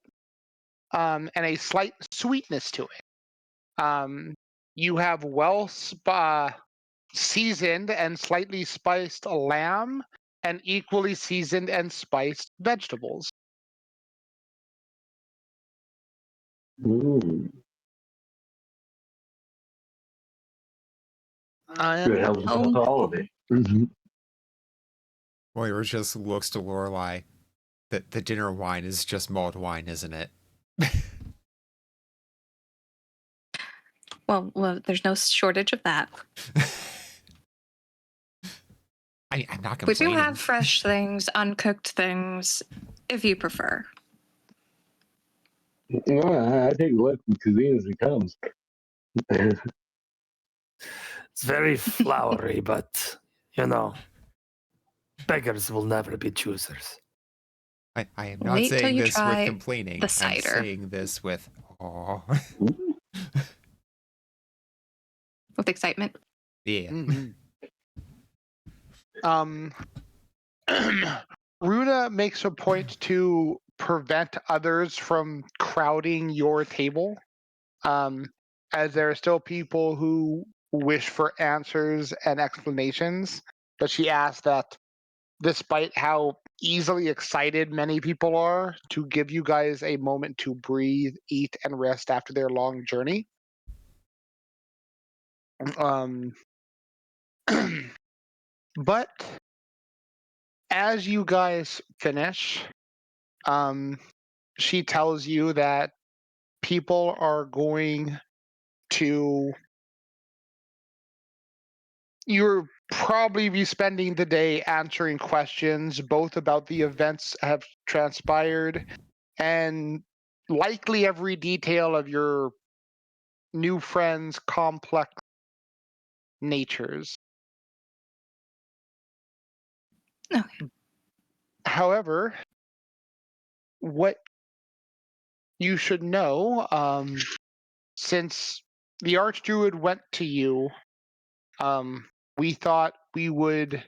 and a slight sweetness to it. You have seasoned and slightly spiced lamb and equally seasoned and spiced vegetables. Mm. Good help with Oh. all of it. Mhm. Moira just looks to Lorelai. The dinner wine is just mulled wine, isn't it? Well, there's no shortage of that. I'm not We do complaining. have fresh things, uncooked things, if you prefer. No, I take Western cuisine as it comes. It's very flowery, but beggars will never be choosers. I am not Wait till saying you this with try complaining. the I'm cider. saying this with With excitement. yeah. Runa makes a point to prevent others from crowding your table, as there are still people who wish for answers and explanations. But she asks that, despite how easily excited many people are, to give you guys a moment to breathe, eat, and rest after their long journey. But as you guys finish, she tells you that people are going to. You're probably be spending the day answering questions, both about the events that have transpired and likely every detail of your new friend's complex natures. Okay. However, what you should know, since the Archdruid went to you, we thought we would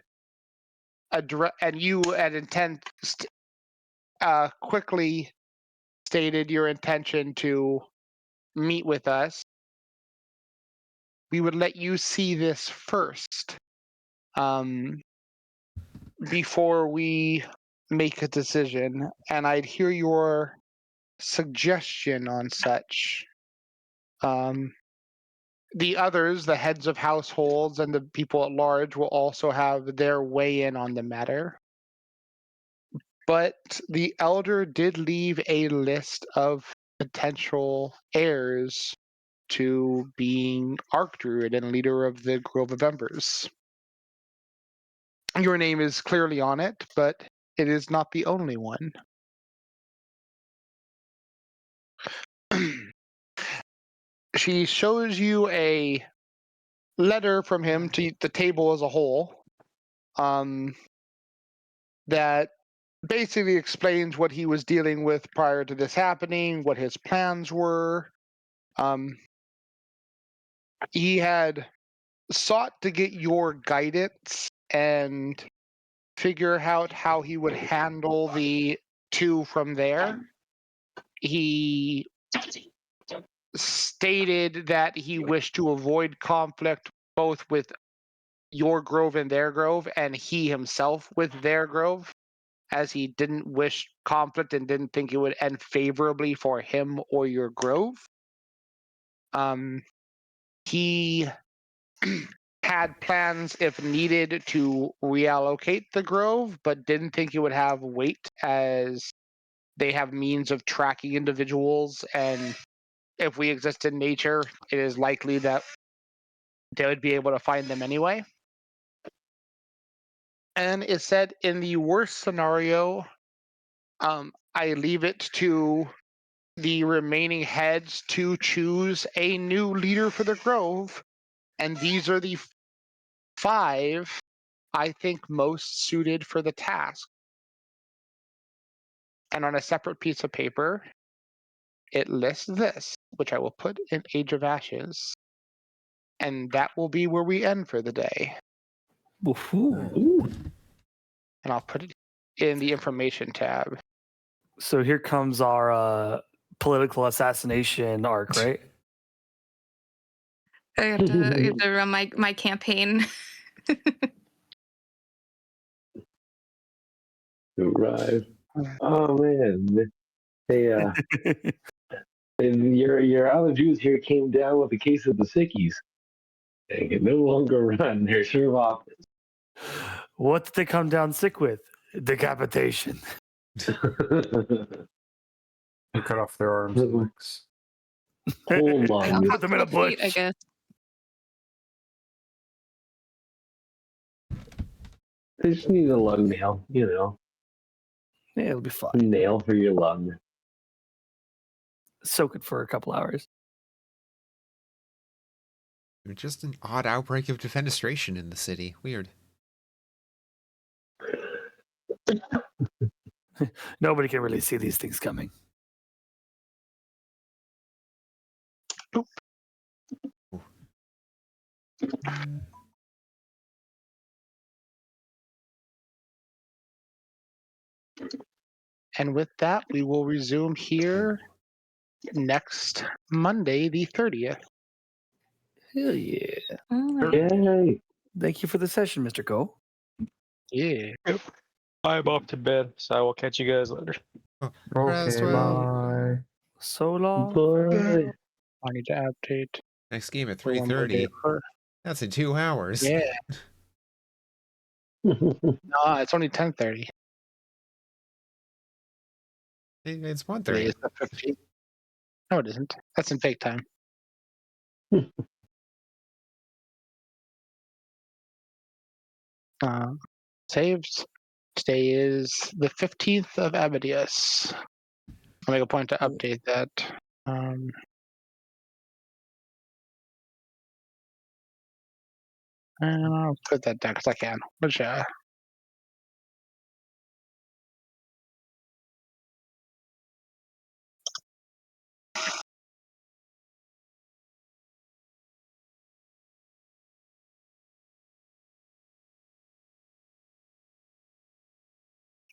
address, and you at intent quickly stated your intention to meet with us. We would let you see this first, before we make a decision, and I'd hear your suggestion on such. The others, the heads of households and the people at large, will also have their weigh in on the matter. But the elder did leave a list of potential heirs to being Archdruid and leader of the Grove of Embers. Your name is clearly on it, but it is not the only one. She shows you a letter from him to the table as a whole, that basically explains what he was dealing with prior to this happening, what his plans were. He had sought to get your guidance and figure out how he would handle the two from there. He stated that he wished to avoid conflict both with your grove and their grove, and he himself with their grove, as he didn't wish conflict and didn't think it would end favorably for him or your grove. He had plans, if needed, to reallocate the grove, but didn't think it would have weight, as they have means of tracking individuals, and if we exist in nature, it is likely that they would be able to find them anyway. And it said, in the worst scenario, I leave it to the remaining heads to choose a new leader for the grove, and these are the 5, I think most suited for the task. And on a separate piece of paper, it lists this, which I will put in Age of Ashes. And that will be where we end for the day. Woohoo. And I'll put it in the information tab. So here comes our political assassination arc, right? I have to run my campaign. Right. Oh man. Hey, and your other Jews here came down with a case of the sickies. They can no longer run their serve office. What did they come down sick with? Decapitation. You cut off their arms and legs. Whole lungs. Put them in a Feet, I bush. guess. They just need a lung nail, Yeah, it'll be fine. nail for your lung. Soak it for a couple hours. Just an odd outbreak of defenestration in the city. Weird. Nobody can really see these things coming. And with that, we will resume here next Monday, the 30th. Hell yeah. All right. Yay! Thank you for the session, Mr. Cole. Yeah. I'm off to bed, so I will catch you guys later. Oh, Okay, well. bye. So long. Bye. I need to update. Next game at for one more day 3:30. for- That's in 2 hours. Yeah. No, it's only 10:30. It's Today 1:30. is the 15th. No, it isn't. That's in fake time. Saves. Today is the 15th of Abadius. I'll make a point to update that. And I'll put that down because I can. Which,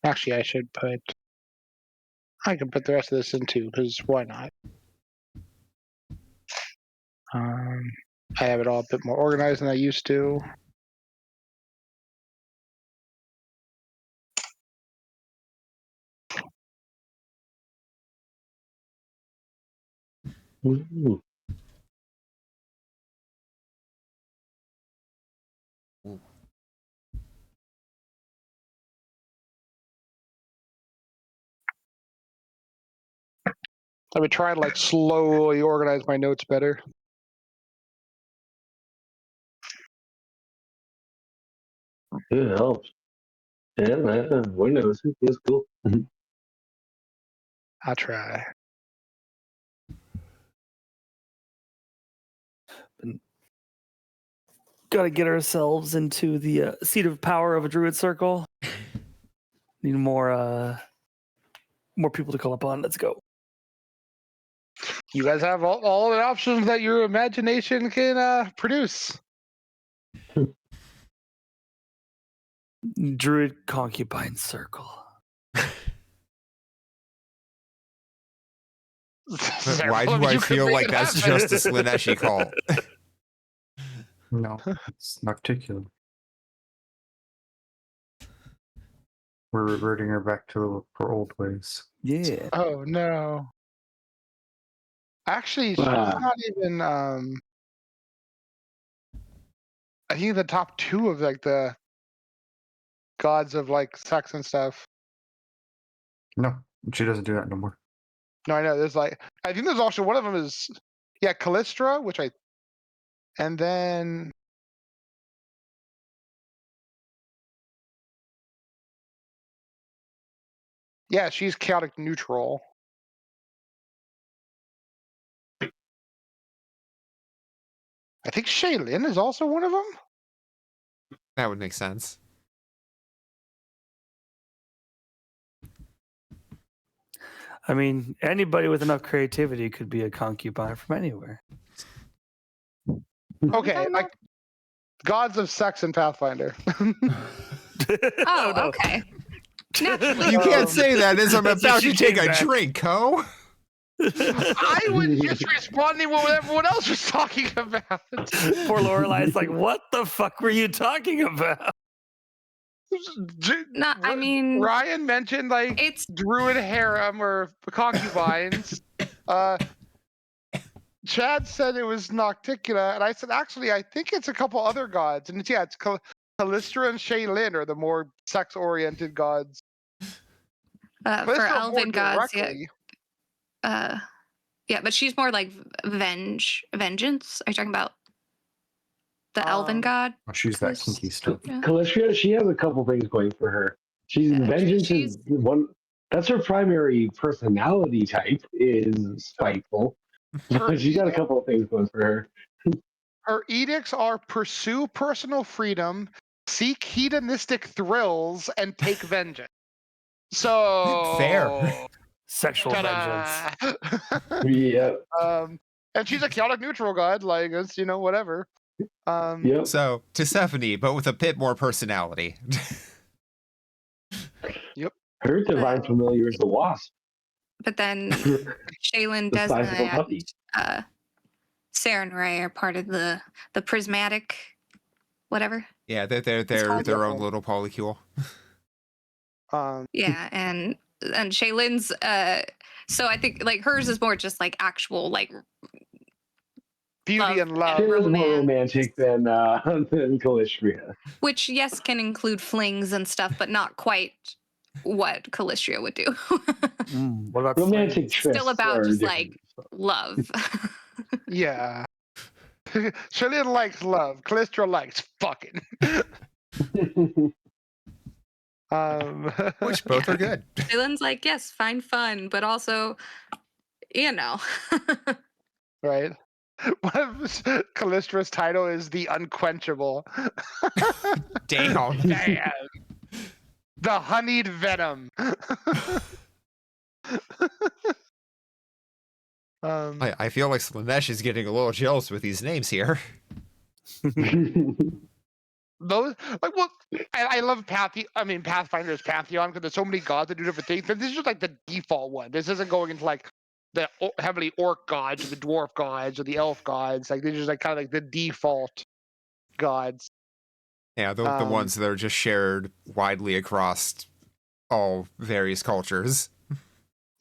actually, I can put the rest of this in too, because why not? I have it all a bit more organized than I used to. Ooh. I've been trying to like slowly organize my notes better. It helps. Yeah, Windows is cool. I'll try. Got to get ourselves into the seat of power of a druid circle. Need more people to call upon. Let's go. You guys have all the options that your imagination can produce. Druid concubine circle. But why do I feel like that's just a Slaneshi call? No, it's Nocticulum. We're reverting her back to her old ways. Yeah. Oh no. Actually, she's Ah. not even. I think the top 2 of like the gods of like sex and stuff. No, she doesn't do that no more. No, I know. There's like I think there's also one of them is Callistra, and then she's chaotic neutral. I think Shaylin is also one of them. That would make sense. I mean, anybody with enough creativity could be a concubine from anywhere. Okay, like gods of sex in Pathfinder. Oh, no. okay. Naturally. You can't say that as I'm That's about what to she take came a back. drink, Ho. I was just responding what everyone else was talking about. Poor Lorelai's like, what the fuck were you talking about? No, I mean, Ryan mentioned like it's druid harem or concubines. Chad said it was Nocticula, and I said actually I think it's a couple other gods, and it's Callistra and Shaylin are the more sex-oriented gods. for Callistra more elven gods, directly. yeah, but she's more like vengeance. Are you talking about the elven god? I'll choose that kinky stuff. Yeah. Calistria, she has a couple things going for her. She's Yeah, vengeance she's- is one. That's her primary personality type is spiteful. But she's got a couple of things going for her. Her edicts are pursue personal freedom, seek hedonistic thrills, and take vengeance. So Fair. Sexual vengeance. vengeance. Yeah. And she's a chaotic neutral god, like it's whatever. Yep. So, Tisiphone, but with a bit more personality. Her divine familiar is the wasp. But then Shaylin, The size of Desna, a puppy. and Sarah and Ray are part of the prismatic, whatever. Yeah, they're called- their own little polycule. Yeah, and Shaylin's so I think like hers is more just like actual like beauty love and love. She is more romance. romantic than Calistria. Which yes can include flings and stuff, but not quite what Calistria would do. What about Romantic slings? twists Still about are just different. love. Yeah. Shalian likes love. Callistra likes fucking. Which both are good. Shaylin's like, yes, find fun, but also, Right. One of Callistra's title is the Unquenchable. Damn. Damn. The honeyed venom. I feel like Slanesh is getting a little jealous with these names here. Those like well, I love Pathfinder's Pantheon because there's so many gods that do different things. But this is just like the default one. This isn't going into like the heavily orc gods or the dwarf gods or the elf gods. Like these are like kind of like the default gods. Yeah, the ones that are just shared widely across all various cultures.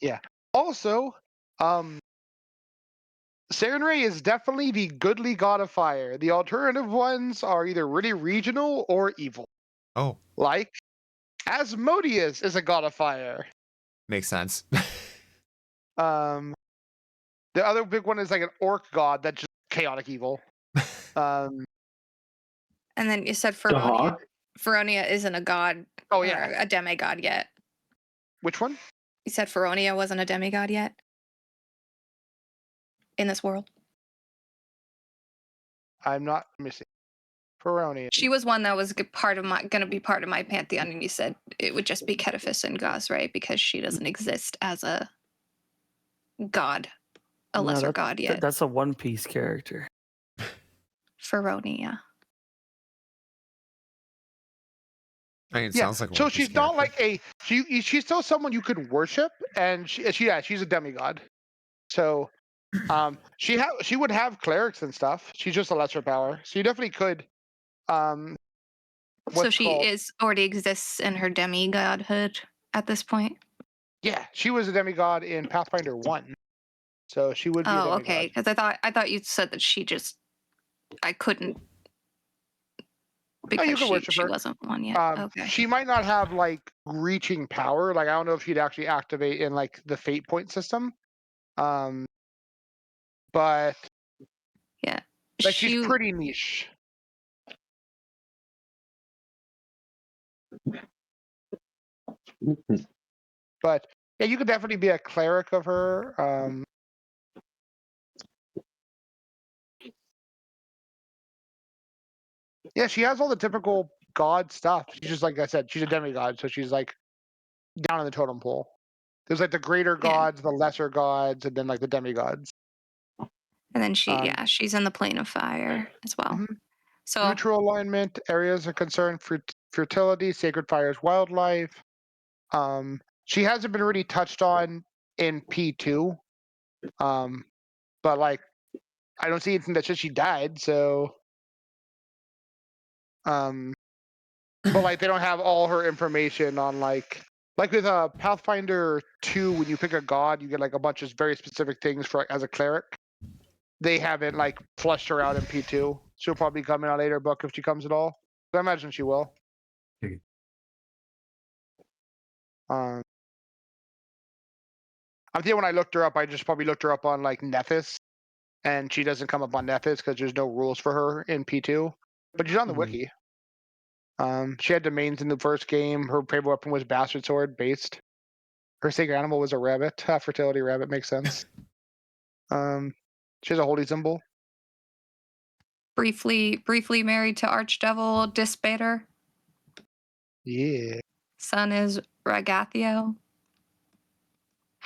Yeah. Also, Sarenrae is definitely the goodly god of fire. The alternative ones are either really regional or evil. Oh, Like Asmodeus is a god of fire. makes sense. The other big one is like an orc god that's just chaotic evil. And then you said The Feronia. hawk. Feronia isn't a god Oh or yeah. a demigod yet. Which one? You said Feronia wasn't a demigod yet in this world. I'm not missing. Feronia. She was one that was going to be part of my pantheon, and you said it would just be Kedifis and Gauss, right? Because she doesn't exist as a god, a No, lesser that- god yet. That's a One Piece character. Feronia. I mean, it Yeah. sounds like a So One Piece she's not character. like she's still someone you could worship, and she's a demigod. So, she would have clerics and stuff. She's just a lesser power, so you definitely could. So what's she called- already exists in her demigodhood at this point. Yeah, she was a demigod in Pathfinder 1. So she would be a Oh, demigod. okay. Because I thought you said that I couldn't because you can worship she her. wasn't one yet. Okay. She might not have like reaching power. Like I don't know if she'd actually activate in like the fate point system. But Yeah. like she's pretty niche. But yeah, you could definitely be a cleric of her. Yeah, she has all the typical god stuff. She's just like I said, she's a demigod, so she's like down in the totem pole. There's like the greater Yeah. gods, the lesser gods, and then like the demigods. And then Um, she's in the plane of fire as well. Mhm. So Neutral alignment areas of concern for fertility, sacred fires, wildlife. She hasn't been really touched on in P2. But like I don't see anything that says she died, so but like they don't have all her information on like with Pathfinder 2, when you pick a god, you get like a bunch of very specific things for as a cleric. They haven't like flushed her out in P2. She'll probably come in a later book if she comes at all. But I imagine she will. Okay. I think when I looked her up, I just probably looked her up on like Nephis, and she doesn't come up on Nephis because there's no rules for her in P2. But she's on the wiki. She had domains in the first game. Her favorite weapon was Bastard Sword based. Her sacred animal was a rabbit. Fertility rabbit makes sense. She has a holy symbol. briefly married to Archdevil Dispater. Yeah. Son is Ragathiel,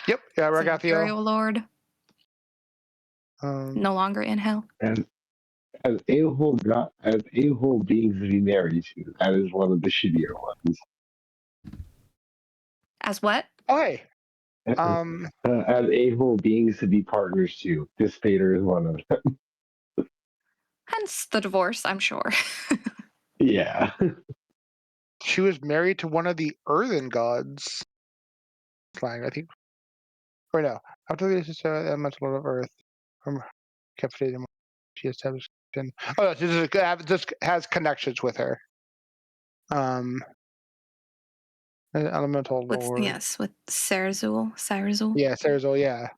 Yep. Yeah, Ragathiel. Imperial Lord, Um, no longer in hell. And as a-hole beings to be married to, that is one of the shittier ones. As what? okay. As a-hole beings to be partners to, this Fader is one of them. Hence the divorce, I'm sure. Yeah. She was married to one of the earthen gods. Flying, I think. Or no. After this is elemental lord of earth. From captivated, she established. Oh, this has connections with her. An elemental with lord. yes, with Sarazul. Yeah, Sarazul, yeah.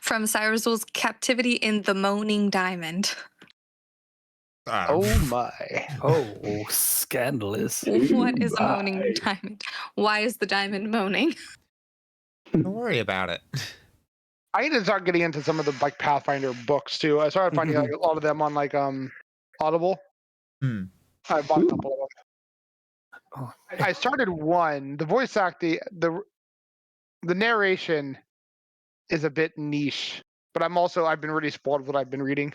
From Sarazul's captivity in the Moaning Diamond. Oh my. Oh, scandalous. What is a moaning Bye. diamond? Why is the diamond moaning? Don't worry about it. I need to start getting into some of the like Pathfinder books too. I started finding like a lot of them on like Audible. Hmm. I bought a couple of them. Oh, I started one. The voice acting, the narration is a bit niche, but I've been really spoiled with what I've been reading.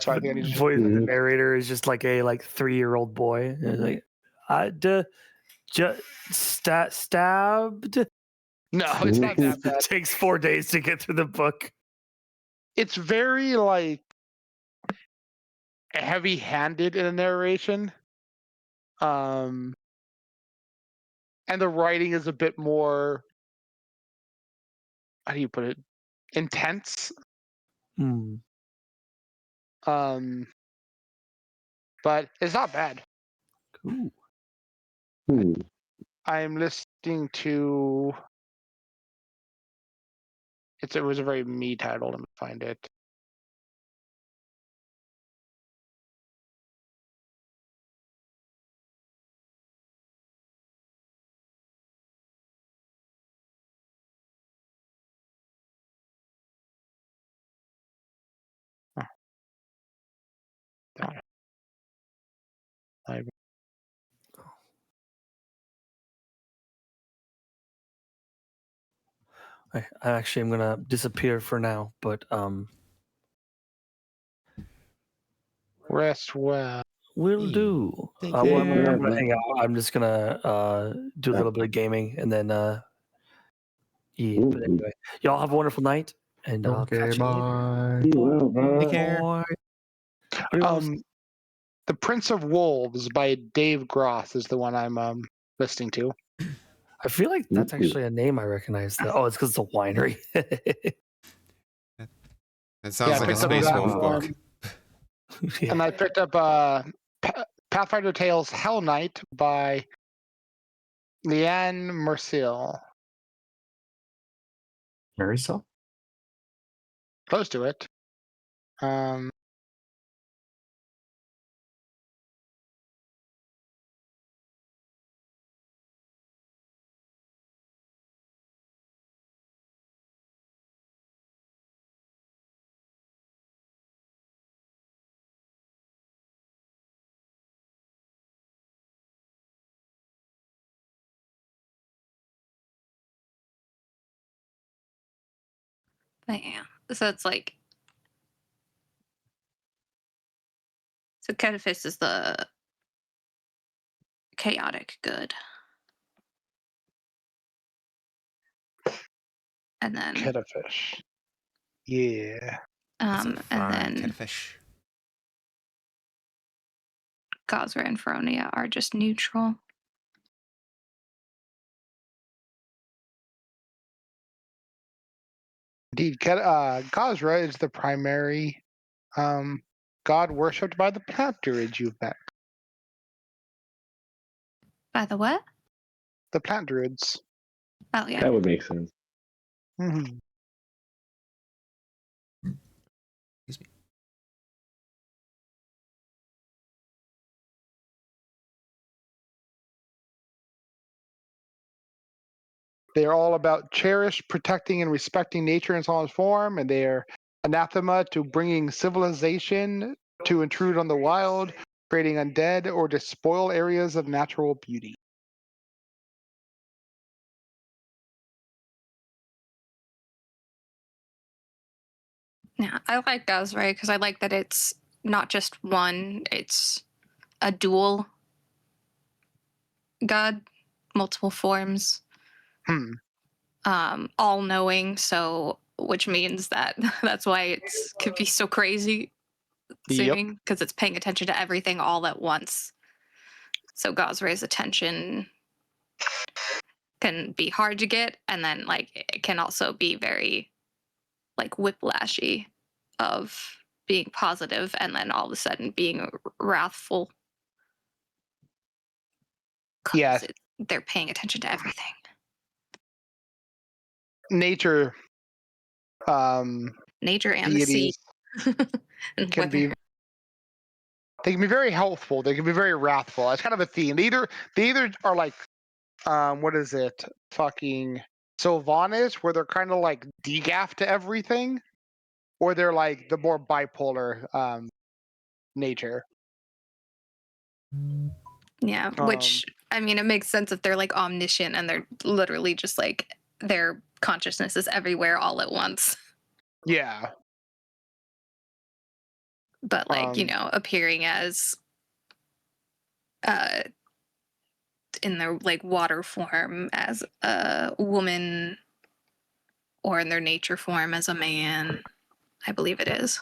So I think I need the to. voice of the narrator is just like a 3-year-old boy. And it's like, I stabbed. No, it's not that bad. It takes 4 days to get through the book. It's very like heavy-handed in a narration. And the writing is a bit more, how do you put it, intense. Hmm. But it's not bad. Cool. I'm listening to. It was a very me title. Let me find it. Huh. Darn it. I actually am gonna disappear for now, but Rest well. will Hey, do. take Well, I'm care. gonna hang out. I'm just gonna do a little bit of gaming and then eat. But anyway, y'all have a wonderful night, and I'll Okay, catch you later. bye. Take care. Bye. Adios. The Prince of Wolves by Dave Gross is the one I'm listening to. I feel like that's actually a name I recognize. Though. Oh, it's because it's a winery. That sounds I like a picked up Space that Wolf book. one, Yeah. and I picked up Pathfinder Tales Hell Knight by Leanne Merciel. Marisol? Close to it. Yeah. So it's like. So Cetaphis is the chaotic good. And then Kettafish. Yeah. That's a and fine then catfish. Gosra and Feronia are just neutral. Indeed, Gosra is the primary god worshipped by the plant druids you've met. By the what? The plant druids. Oh yeah. That would make sense. Mhm. Excuse me. They are all about cherish, protecting, and respecting nature in its all its form, and they are anathema to bringing civilization to intrude on the wild, creating undead, or to spoil areas of natural beauty. Yeah, I like Gosra because I like that it's not just one, it's a dual god, multiple forms, Hmm. all knowing, so which means that that's why it's could be so crazy Yep. seeming because it's paying attention to everything all at once. So Gosra's attention can be hard to get, and then like it can also be very like whiplashy of being positive and then all of a sudden being wrathful. 'Cause Yes. they're paying attention to everything. Nature Nature and the sea. deities And can be. They can be very helpful. They can be very wrathful. It's kind of a theme. They either are like, what is it? Fucking Sylvanas, where they're kind of like degaff to everything, or they're like the more bipolar nature. Yeah, which I mean, it makes sense if they're like omniscient and they're literally just like their consciousness is everywhere all at once. Yeah. But like, appearing as in their like water form as a woman or in their nature form as a man, I believe it is.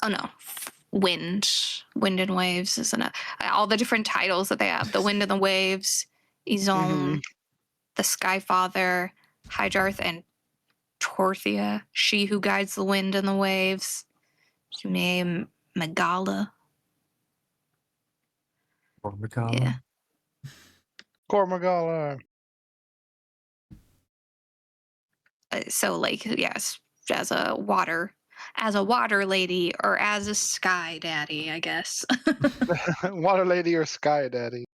Oh no, wind and waves isn't it? All the different titles that they have: the wind and the waves, Izon, the Sky Father, Hydarth, and Torthia, she who guides the wind and the waves. Name Megala. Or Mikala. Yeah. Gormagala. So like yes, as a water lady or as a sky daddy, I guess. Water Lady or Sky Daddy.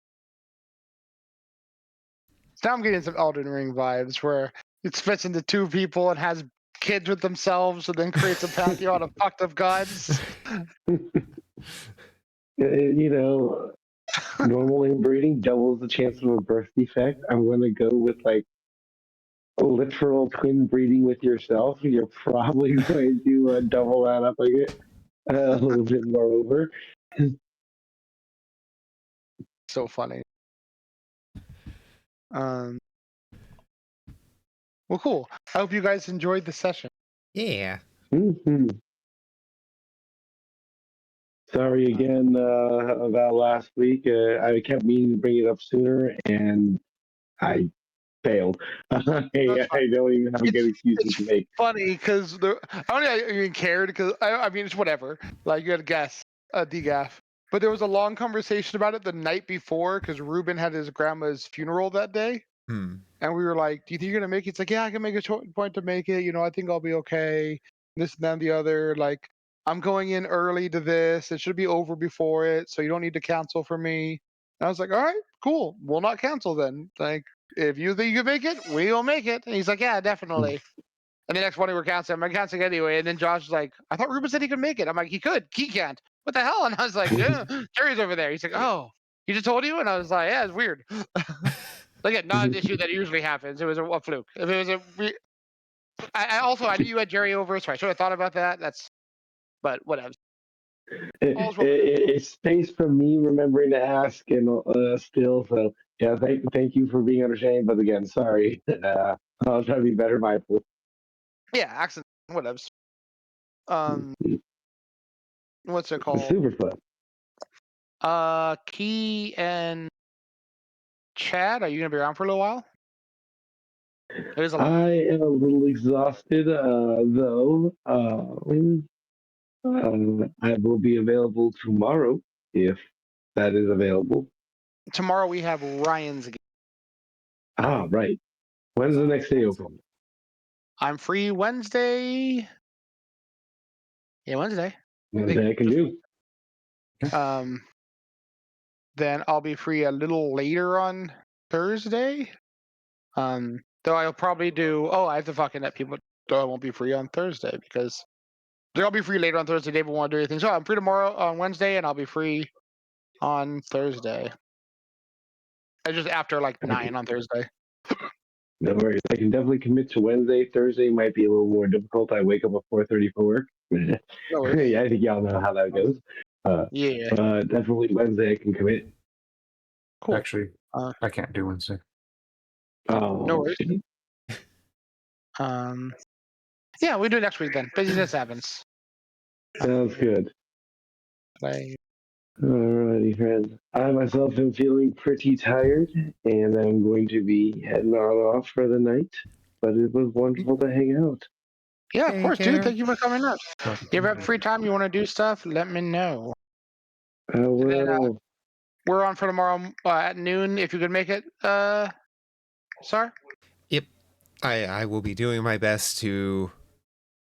Now I'm getting some Elden Ring vibes where it splits into two people and has kids with themselves and then creates a pantheon of fucked up gods. Normal inbreeding doubles the chance of a birth defect. I'm going to go with like a literal twin breeding with yourself. You're probably going to double that up a little bit more over. So funny. Well, cool. I hope you guys enjoyed the session. Yeah. Mm-hmm. Sorry again about last week. I kept meaning to bring it up sooner, and I failed. I don't even have good excuses to make. Funny because I don't even cared because I mean it's whatever. Like you had a guess, a degaff, but there was a long conversation about it the night before because Ruben had his grandma's funeral that day, and we were like, "Do you think you're gonna make it?" It's like, "Yeah, I can make a point to make it. I think I'll be okay." This and then the other. Like I'm going in early to this. It should be over before it, so you don't need to cancel for me. And I was like, "All right, cool. We'll not cancel then." Like. If you think you can make it, we'll make it. And he's like, yeah, definitely. And the next morning we're canceling. I'm canceling anyway. And then Josh is like, I thought Ruben said he could make it. I'm like, he could. He can't. What the hell? And I was like, yeah, Jerry's over there. He's like, oh, he just told you? And I was like, yeah, it's weird. Again, not an issue that usually happens. It was a fluke. If it was I knew you had Jerry over, so I should have thought about that. But whatever. All's well. It's space from me remembering to ask and still. So yeah, thank you for being understanding. But again, sorry. I'll try to be better mindful. Yeah, accident. Whatever. What's it called? Super fun. Key and Chad, are you gonna be around for a little while? There's a lot. I am a little exhausted, though. I will be available tomorrow if that is available. Tomorrow we have Ryan's game. Ah, right. When's the next day open? I'm free Wednesday. Yeah, Wednesday. Wednesday I can do. Then I'll be free a little later on Thursday. Though I'll probably do. Oh, I have to fucking let people. Though I won't be free on Thursday because I'll be free later on Thursday. David won't do anything, so I'm free tomorrow on Wednesday, and I'll be free on Thursday. Just after like 9 on Thursday. No worries. I can definitely commit to Wednesday. Thursday might be a little more difficult. I wake up at 4:30 for work. No worries. Yeah, I think y'all know how that goes. Yeah. Definitely Wednesday I can commit. Cool. Actually, I can't do Wednesday. Oh, No worries. Yeah, we do next week then. Business happens. Sounds good. Like, Alrighty, friends. I myself am feeling pretty tired, and I'm going to be heading on off for the night. But it was wonderful to hang out. yeah, of Take course, care. dude. Thank you for coming up. If you ever have free time, you want to do stuff, let me know. I will. We're on for tomorrow at noon. If you could make it, Sir? Yep. I will be doing my best to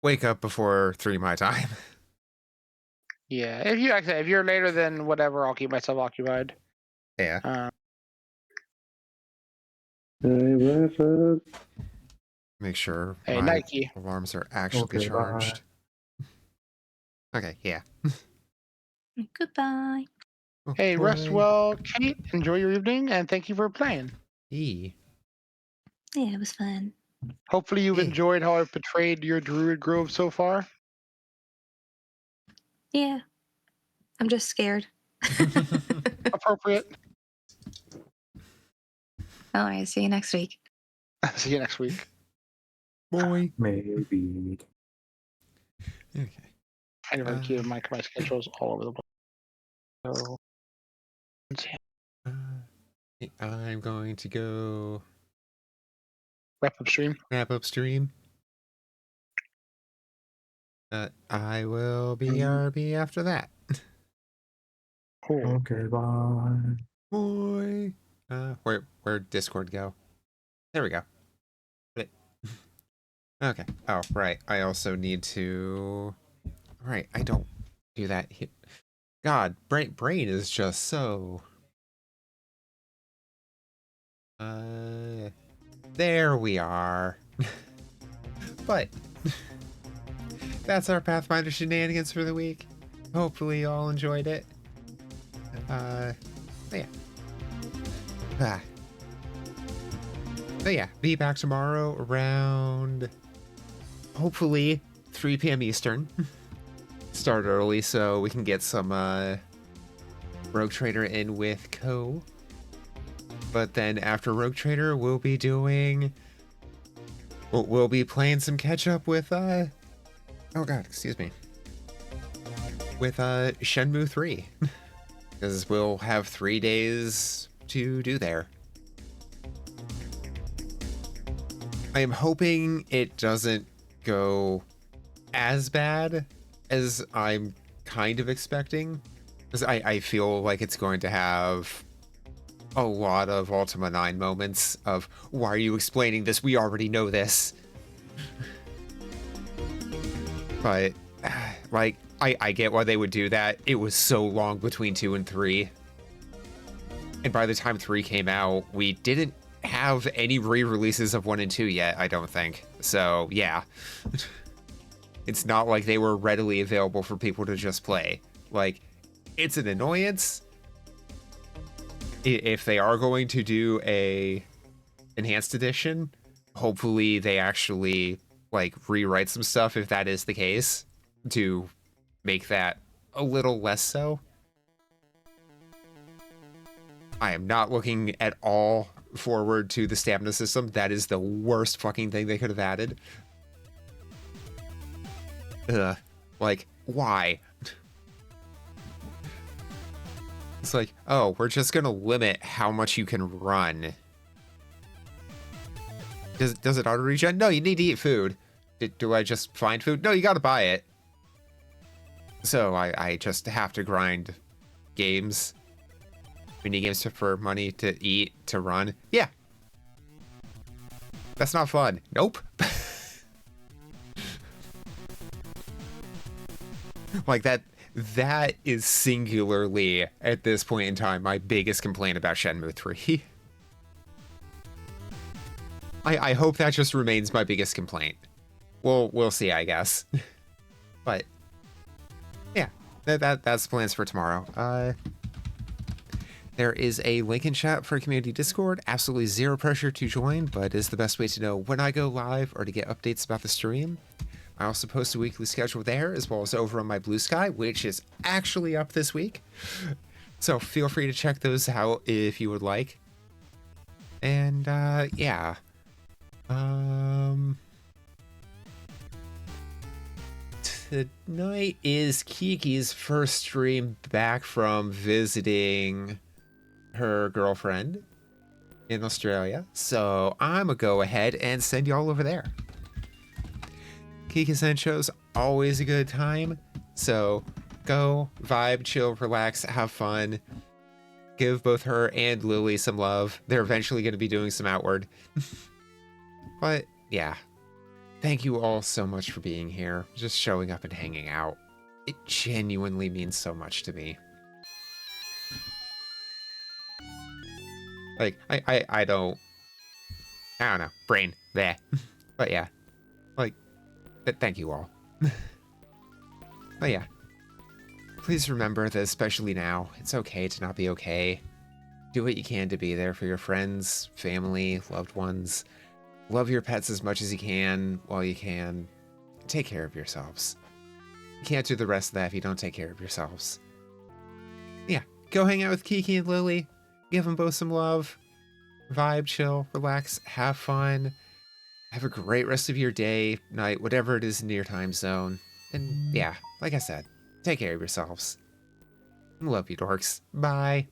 wake up before 3 my time. Yeah. If you're later than whatever, I'll keep myself occupied. Yeah. I wrap up. Make sure Hey, my Nike. alarms are actually Okay, bye. charged. Okay, yeah. Goodbye. Hey, rest Bye. well, Kate. Enjoy your evening, and thank you for playing. E. Yeah, it was fun. Hopefully, you've Yeah. enjoyed how I've portrayed your Druid Grove so far. Yeah. I'm just scared. Appropriate. All right, see you next week. See you next week. Boy. Maybe. Okay. I never keep my schedules all over the place. So, I'm going to go wrap up stream. wrap up stream. I will be RB after that. Cool. Okay, bye. Boy. Where'd Discord go? There we go. Wait. Okay. Oh, right. I also need to. Right. I don't do that. God, brain is just so. There we are. But that's our Pathfinder shenanigans for the week. Hopefully you all enjoyed it. Yeah. So yeah, be back tomorrow around hopefully 3 p.m. Eastern. Start early so we can get some Rogue Trader in with Co. But then after Rogue Trader, we'll be playing some catch up with oh god, excuse me. With Shenmue 3. Because we'll have 3 days to do there. I am hoping it doesn't go as bad as I'm kind of expecting. Because I feel like it's going to have a lot of Ultima 9 moments of, why are you explaining this? We already know this. But, like, I get why they would do that. It was so long between 2 and 3. And by the time 3 came out, we didn't have any re-releases of 1 and 2 yet, I don't think. So, yeah. It's not like they were readily available for people to just play. Like, it's an annoyance. If they are going to do a enhanced edition. Hopefully they actually like rewrite some stuff if that is the case to make that a little less so. I am not looking at all forward to the stamina system. That is the worst fucking thing they could have added. Ugh. Like, why? It's like, oh, we're just gonna limit how much you can run. Does it auto regen? No, you need to eat food. Do I just find food? No, you gotta buy it. So I just have to grind games. Mini games for money to eat, to run. Yeah. That's not fun. Nope. Like that is singularly, at this point in time, my biggest complaint about Shenmue 3. I hope that just remains my biggest complaint. We'll see, I guess. But yeah, that's the plans for tomorrow. There is a link in chat for community Discord. Absolutely zero pressure to join, but is the best way to know when I go live or to get updates about the stream. I also post a weekly schedule there, as well as over on my Blue Sky, which is actually up this week. So feel free to check those out if you would like. And yeah. Tonight is Kiki's first stream back from visiting her girlfriend in Australia. So I'm gonna go ahead and send y'all over there. Kiki Sencho's always a good time. So go, vibe, chill, relax, have fun. Give both her and Lily some love. They're eventually going to be doing some outward. But yeah, thank you all so much for being here, just showing up and hanging out. It genuinely means so much to me. Like, I don't know, brain, there. But yeah, like, thank you all. But yeah, please remember that especially now, it's okay to not be okay. Do what you can to be there for your friends, family, loved ones. Love your pets as much as you can while you can. Take care of yourselves. You can't do the rest of that if you don't take care of yourselves. Yeah, go hang out with Kiki and Lily. Give them both some love. Vibe, chill, relax, have fun. Have a great rest of your day, night, whatever it is in your time zone. And yeah, like I said, take care of yourselves. Love you, dorks. Bye.